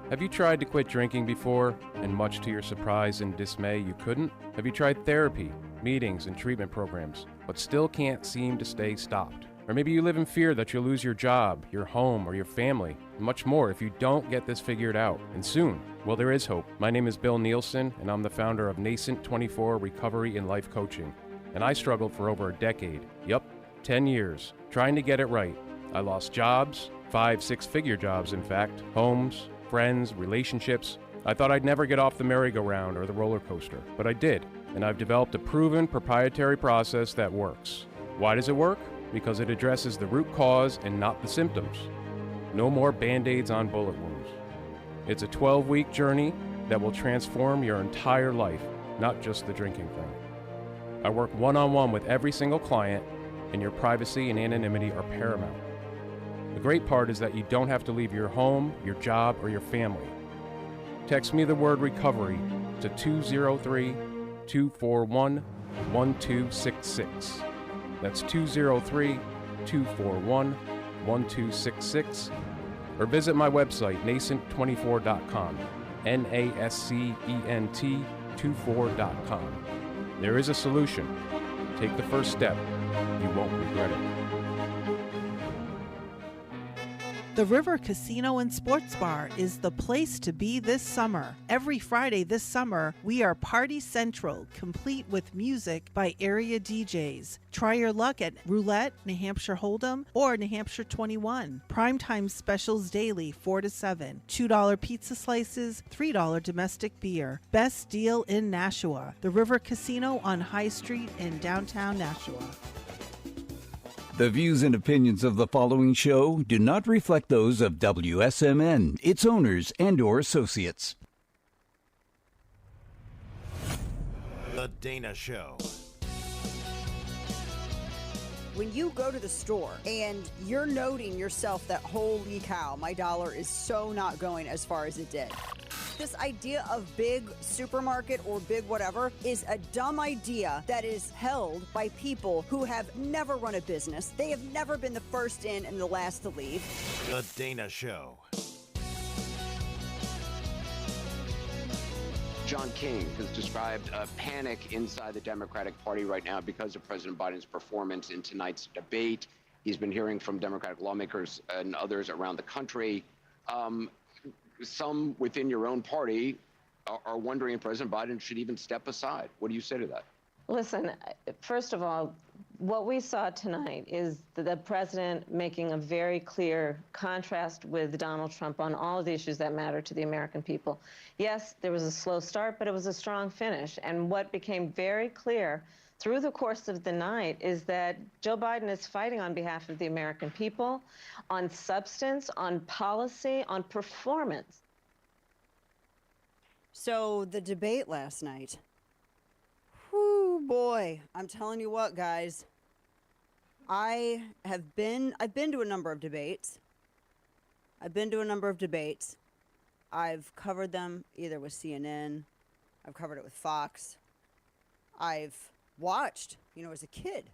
Have you tried to quit drinking before, and much to your surprise and dismay, you couldn't? Have you tried therapy, meetings, and treatment programs, but still can't seem to stay stopped? Or maybe you live in fear that you'll lose your job, your home, or your family, and much more if you don't get this figured out, and soon. Well, there is hope. My name is Bill Nielsen, and I'm the founder of Nascent 24 Recovery and Life Coaching, and I struggled for over a decade. Yup, 10 years, trying to get it right. I lost jobs, 5-6-figure jobs in fact, homes, friends, relationships. I thought I'd never get off the merry-go-round or the roller coaster, but I did, and I've developed a proven proprietary process that works. Why does it work? Because it addresses the root cause and not the symptoms. No more Band-Aids on bullet wounds. It's a 12-week journey that will transform your entire life, not just the drinking thing. I work one-on-one with every single client, and your privacy and anonymity are paramount. The great part is that you don't have to leave your home, your job, or your family. Text me the word recovery to 203-241-1266. That's 203-241-1266. Or visit my website, nascent24.com, NASCENT24.com. There is a solution. Take the first step. You won't regret it. The River Casino and Sports Bar is the place to be this summer. Every Friday this summer, we are Party Central, complete with music by area DJs. Try your luck at Roulette, New Hampshire Hold'em, or New Hampshire 21. Primetime specials daily, 4 to 7. $2 pizza slices, $3 domestic beer. Best deal in Nashua. The River Casino on High Street in downtown Nashua. The views and opinions of the following show do not reflect those of WSMN, its owners, and/or associates. The Dana Show. When you go to the store and you're noting yourself that, holy cow, my dollar is so not going as far as it did. This idea of big supermarket or big whatever is a dumb idea that is held by people who have never run a business. They have never been the first in and the last to leave. The Dana Show. John King has described a panic inside the Democratic Party right now because of President Biden's performance in tonight's debate. He's been hearing from Democratic lawmakers and others around the country. Some within your own party are wondering if President Biden should even step aside. What do you say to that? Listen, first of all, what we saw tonight is the president making a very clear contrast with Donald Trump on all of the issues that matter to the American people. Yes, there was a slow start, but it was a strong finish. And what became very clear through the course of the night is that Joe Biden is fighting on behalf of the American people, on substance, on policy, on performance. So the debate last night. Whoo, boy. I'm telling you what, guys. I've been to a number of debates. I've covered them either with CNN. I've covered it with Fox. I've watched, as a kid,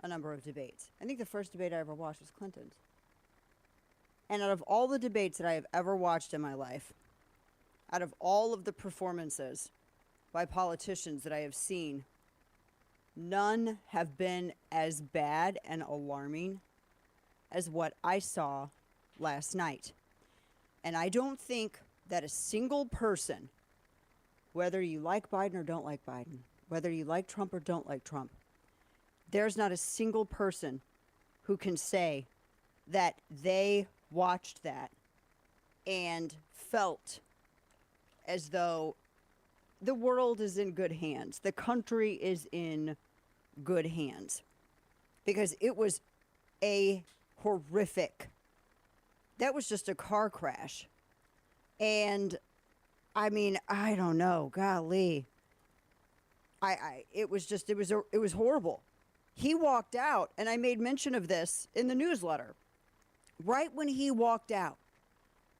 a number of debates. I think the first debate I ever watched was Clinton's. And out of all the debates that I have ever watched in my life, out of all of the performances by politicians that I have seen, none have been as bad and alarming as what I saw last night. And I don't think that a single person, whether you like Biden or don't like Biden, whether you like Trump or don't like Trump, there's not a single person who can say that they watched that and felt as though the world is in good hands. The country is in good hands. Because it was a horrific. That was just a car crash. And I mean, I don't know, golly. It was horrible. He walked out, and I made mention of this in the newsletter. Right when he walked out,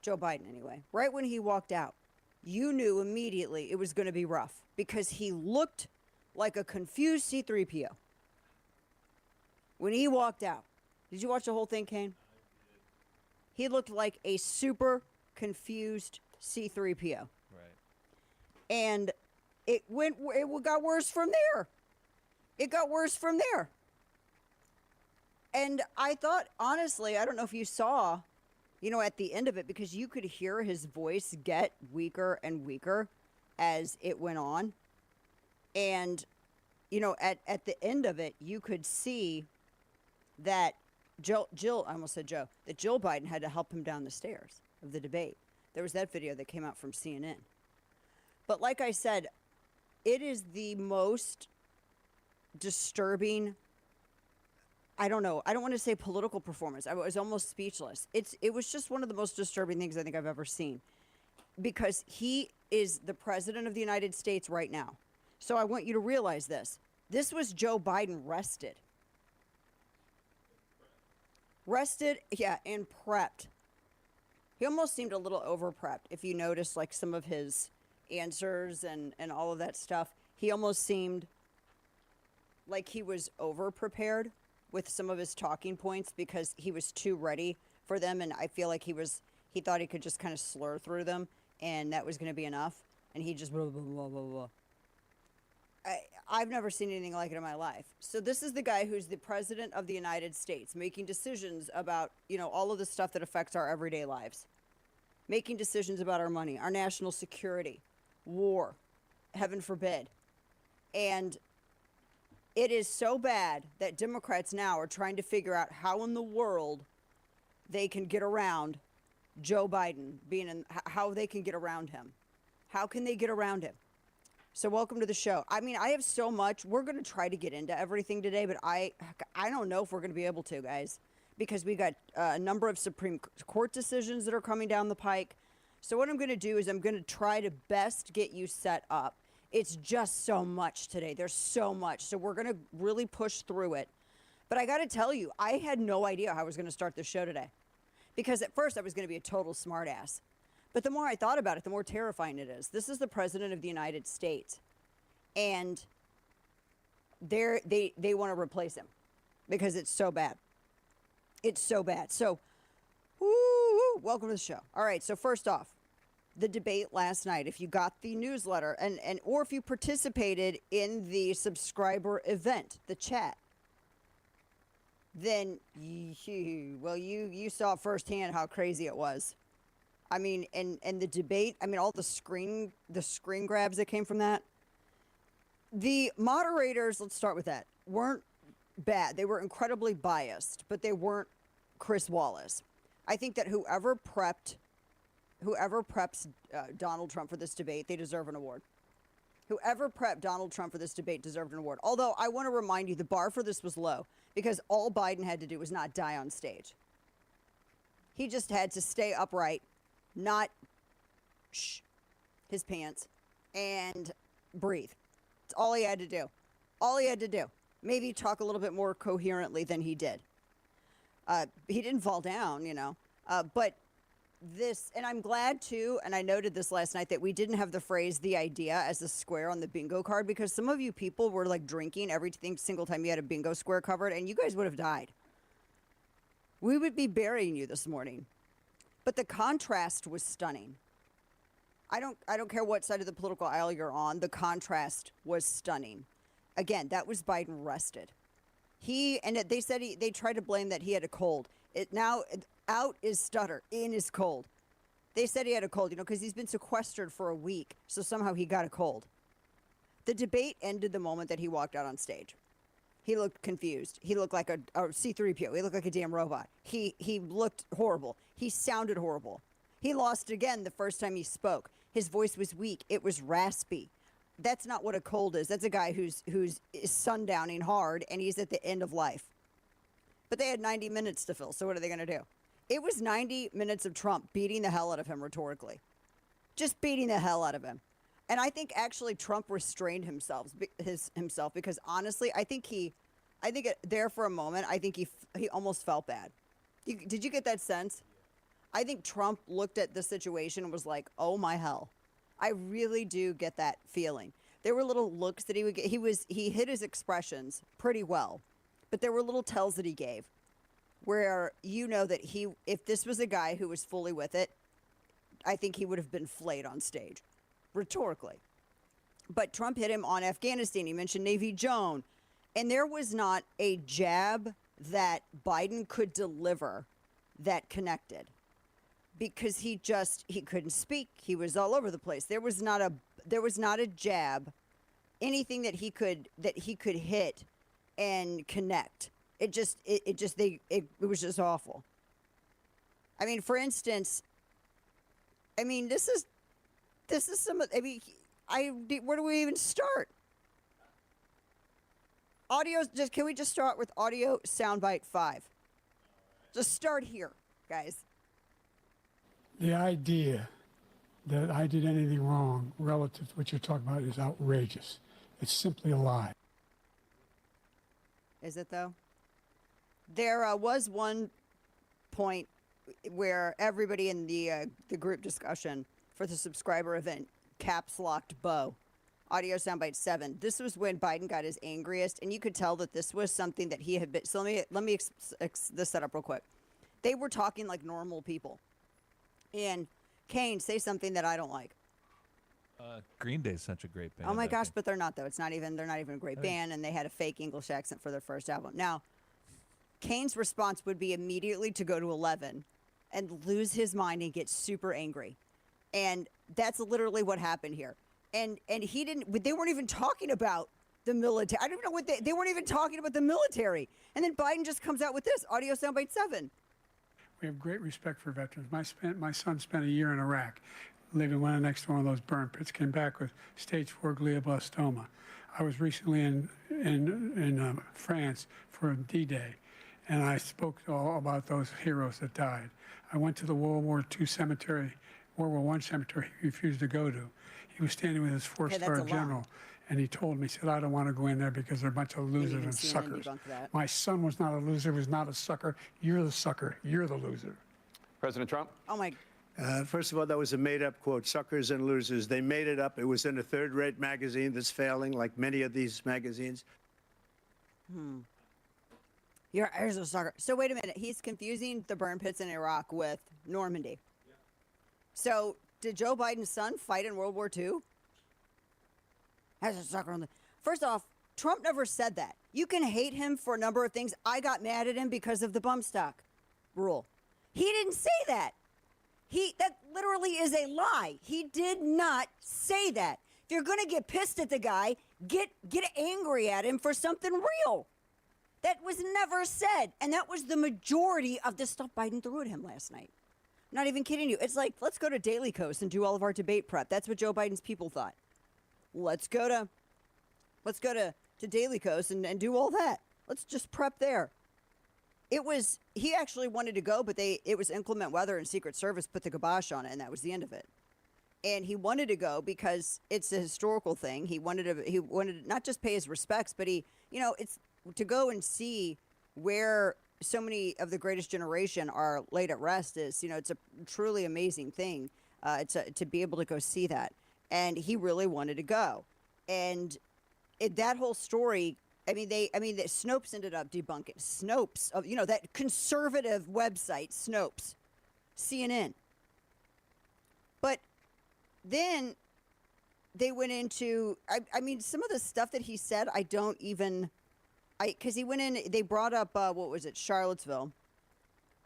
Joe Biden anyway, right when he walked out, you knew immediately it was going to be rough because he looked like a confused C3PO. When he walked out, did you watch the whole thing, Kane? He looked like a super confused C3PO. Right. And it got worse from there. It got worse from there. And I thought, honestly, I don't know if you saw, at the end of it, because you could hear his voice get weaker and weaker as it went on. And, at the end of it, you could see that Jill Biden had to help him down the stairs of the debate. There was that video that came out from CNN. But like I said, it is the most disturbing, I don't know, I don't want to say political performance. I was almost speechless. It was just one of the most disturbing things I think I've ever seen, because he is the president of the United States right now. So I want you to realize this. This was Joe Biden rested. Rested, yeah, and prepped. He almost seemed a little over-prepped. If you notice, like, some of his answers and all of that stuff, he almost seemed like he was over-prepared with some of his talking points because he was too ready for them, and I feel like he thought he could just kind of slur through them, and that was going to be enough, and he just blah, blah, blah, blah, blah. I've never seen anything like it in my life. So this is the guy who's the president of the United States, making decisions about, all of the stuff that affects our everyday lives, making decisions about our money, our national security, war, heaven forbid. And it is so bad that Democrats now are trying to figure out how in the world they can get around Joe Biden how they can get around him. How can they get around him? So welcome to the show. I mean, I have so much. We're going to try to get into everything today, but I don't know if we're going to be able to, guys, because we got a number of Supreme Court decisions that are coming down the pike. So what I'm going to do is I'm going to try to best get you set up. It's just so much today. There's so much. So we're going to really push through it. But I got to tell you, I had no idea how I was going to start this show today, because at first I was going to be a total smartass. But the more I thought about it, the more terrifying it is. This is the president of the United States, and they want to replace him because it's so bad. It's so bad. So, welcome to the show. All right, so first off, the debate last night. If you got the newsletter or if you participated in the subscriber event, the chat, then you saw firsthand how crazy it was. I mean, and the debate, I mean, all the screen grabs that came from that. The moderators, let's start with that, weren't bad. They were incredibly biased, but they weren't Chris Wallace. I think that whoever preps Donald Trump for this debate, they deserve an award. Whoever prepped Donald Trump for this debate deserved an award. Although I want to remind you, the bar for this was low because all Biden had to do was not die on stage. He just had to stay upright, not his pants, and breathe. That's all he had to do. All he had to do. Maybe talk a little bit more coherently than he did. He didn't fall down, but this, and I'm glad too, and I noted this last night, that we didn't have the phrase "the idea" as a square on the bingo card, because some of you people were like drinking every single time you had a bingo square covered, and you guys would have died. We would be burying you this morning. But the contrast was stunning. I don't care what side of the political aisle you're on. The contrast was stunning. Again, that was Biden rested. They said they tried to blame that he had a cold. Out is stutter, in is cold. They said he had a cold, because he's been sequestered for a week. So somehow he got a cold. The debate ended the moment that he walked out on stage. He looked confused. He looked like a C-3PO. He looked like a damn robot. He looked horrible. He sounded horrible. He lost again the first time he spoke. His voice was weak. It was raspy. That's not what a cold is. That's a guy who's sundowning hard, and he's at the end of life. But they had 90 minutes to fill, so what are they going to do? It was 90 minutes of Trump beating the hell out of him rhetorically. Just beating the hell out of him. And I think actually Trump restrained himself because honestly, there for a moment, I think he almost felt bad. Did you get that sense? I think Trump looked at the situation and was like, oh my hell. I really do get that feeling. There were little looks that he would get. He hid his expressions pretty well, but there were little tells that he gave where you know that if this was a guy who was fully with it, I think he would have been flayed on stage, rhetorically. But Trump hit him on Afghanistan. He mentioned Navy Joan. And there was not a jab that Biden could deliver that connected. Because he couldn't speak. He was all over the place. There was not a jab, anything that he could hit and connect. It was just awful. I mean, for instance, this is some. Where do we even start? Audio. Can we just start with audio soundbite 5? Just start here, guys. The idea that I did anything wrong relative to what you're talking about is outrageous. It's simply a lie. Is it, though? There was one point where everybody in the group discussion for the subscriber event caps locked Bo. Audio soundbite 7. This was when Biden got his angriest, and you could tell that this was something that he had been. So let me this set up real quick. They were talking like normal people. And Kane, say something that I don't like. Green Day's such a great band. Oh my gosh, but they're not though. They're not even a great band, and they had a fake English accent for their first album. Now, Kane's response would be immediately to go to 11 and lose his mind and get super angry. And that's literally what happened here. And he didn't, they weren't even talking about the military. I don't know what they weren't even talking about the military. And then Biden just comes out with this, audio soundbite 7. We have great respect for veterans. My son spent a year in Iraq, living next to one of those burn pits, came back with stage 4 glioblastoma. I was recently in France for D-Day, and I spoke all about those heroes that died. I went to the World War I cemetery he refused to go to. He was standing with his 4-star general, and he told me, he said, I don't want to go in there because they're a bunch of losers and suckers. My son was not a loser, was not a sucker. You're the sucker. You're the loser. President Trump? Oh, my. First of all, that was a made-up quote, suckers and losers. They made it up. It was in a third-rate magazine that's failing, like many of these magazines. You're a sucker. So wait a minute. He's confusing the burn pits in Iraq with Normandy. Yeah. So did Joe Biden's son fight in World War II? As a sucker on the... First off, Trump never said that. You can hate him for a number of things. I got mad at him because of the bump stock rule. He didn't say that. That literally is a lie. He did not say that. If you're going to get pissed at the guy, get angry at him for something real. That was never said. And that was the majority of the stuff Biden threw at him last night. I'm not even kidding you. It's like, let's go to Daily Kos and do all of our debate prep. That's what Joe Biden's people thought. Let's go to Daily Kos and do all that. Let's just prep there. He actually wanted to go, but it was inclement weather and Secret Service put the kibosh on it, and that was the end of it. And he wanted to go because it's a historical thing. He wanted to not just pay his respects, but it's to go and see where so many of the greatest generation are laid at rest it's a truly amazing thing to be able to go see that. And he really wanted to go. And that whole story, the Snopes ended up debunking. Snopes, that conservative website, Snopes, CNN. But then they went into, some of the stuff that he said, because he went in, they brought up, Charlottesville,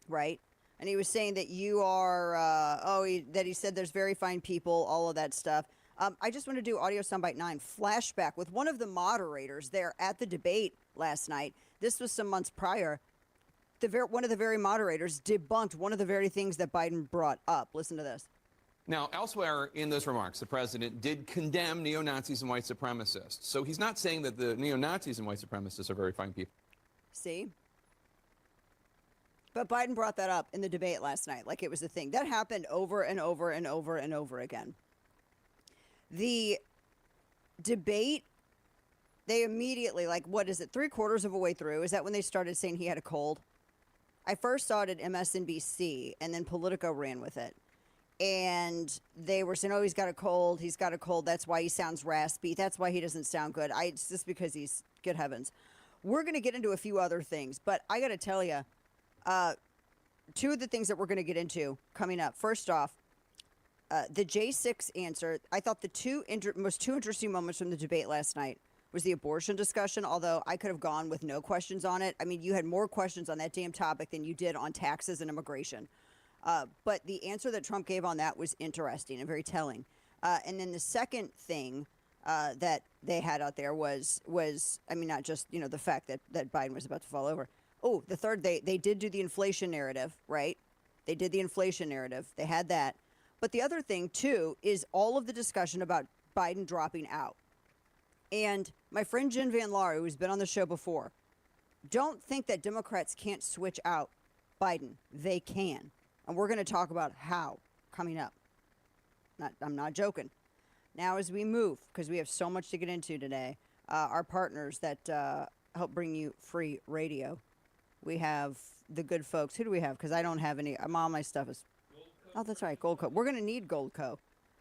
right? And he was saying that you are, that he said there's very fine people, all of that stuff. I just want to do audio soundbite 9, flashback with one of the moderators there at the debate last night. This was some months prior. One of the very moderators debunked one of the very things that Biden brought up. Listen to this. Now, elsewhere in those remarks, the president did condemn neo-Nazis and white supremacists. So he's not saying that the neo-Nazis and white supremacists are very fine people. See? But Biden brought that up in the debate last night like it was a thing. That happened over and over and over and over again. The debate, they immediately, like, what is it, 3/4 of a way through? Is that when they started saying he had a cold? I first saw it at MSNBC, and then Politico ran with it. And they were saying, oh, he's got a cold. He's got a cold. That's why he sounds raspy. That's why he doesn't sound good. It's just because he's, good heavens. We're going to get into a few other things, but I got to tell you, two of the things that we're going to get into coming up. First off, the J6 answer. I thought the two interesting moments from the debate last night was the abortion discussion, although I could have gone with no questions on it. I mean, you had more questions on that damn topic than you did on taxes and immigration. But the answer that Trump gave on that was interesting and very telling. And then the second thing that they had out there was I mean, not just, the fact that Biden was about to fall over. Oh, the third, they did do the inflation narrative, right? They did the inflation narrative. They had that. But the other thing, too, is all of the discussion about Biden dropping out. And my friend Jen Van Laar, who's been on the show before, don't think that Democrats can't switch out Biden. They can. And we're going to talk about how coming up. I'm not joking. Now, as we move, because we have so much to get into today, our partners that help bring you free radio. We have the good folks. Who do we have? Because I don't have any. All my stuff is. Oh, that's right. Goldco. We're going to need Goldco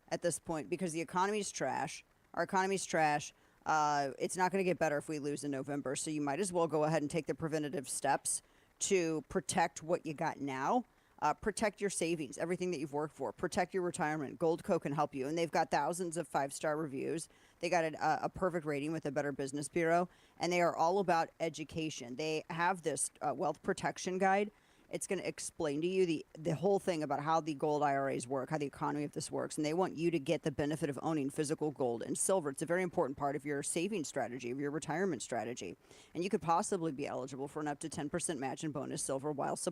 at this point because the economy's trash. Our economy's trash. It's not going to get better if we lose in November. So you might as well go ahead and take the preventative steps to protect what you got now. Protect your savings, everything that you've worked for. Protect your retirement. Goldco can help you. And they've got thousands of 5-star reviews. They got a perfect rating with the Better Business Bureau. And they are all about education. They have this wealth protection guide. It's going to explain to you the whole thing about how the gold IRAs work, how the economy of this works. And they want you to get the benefit of owning physical gold and silver. It's a very important part of your saving strategy, of your retirement strategy. And you could possibly be eligible for an up to 10% match in bonus silver while supply.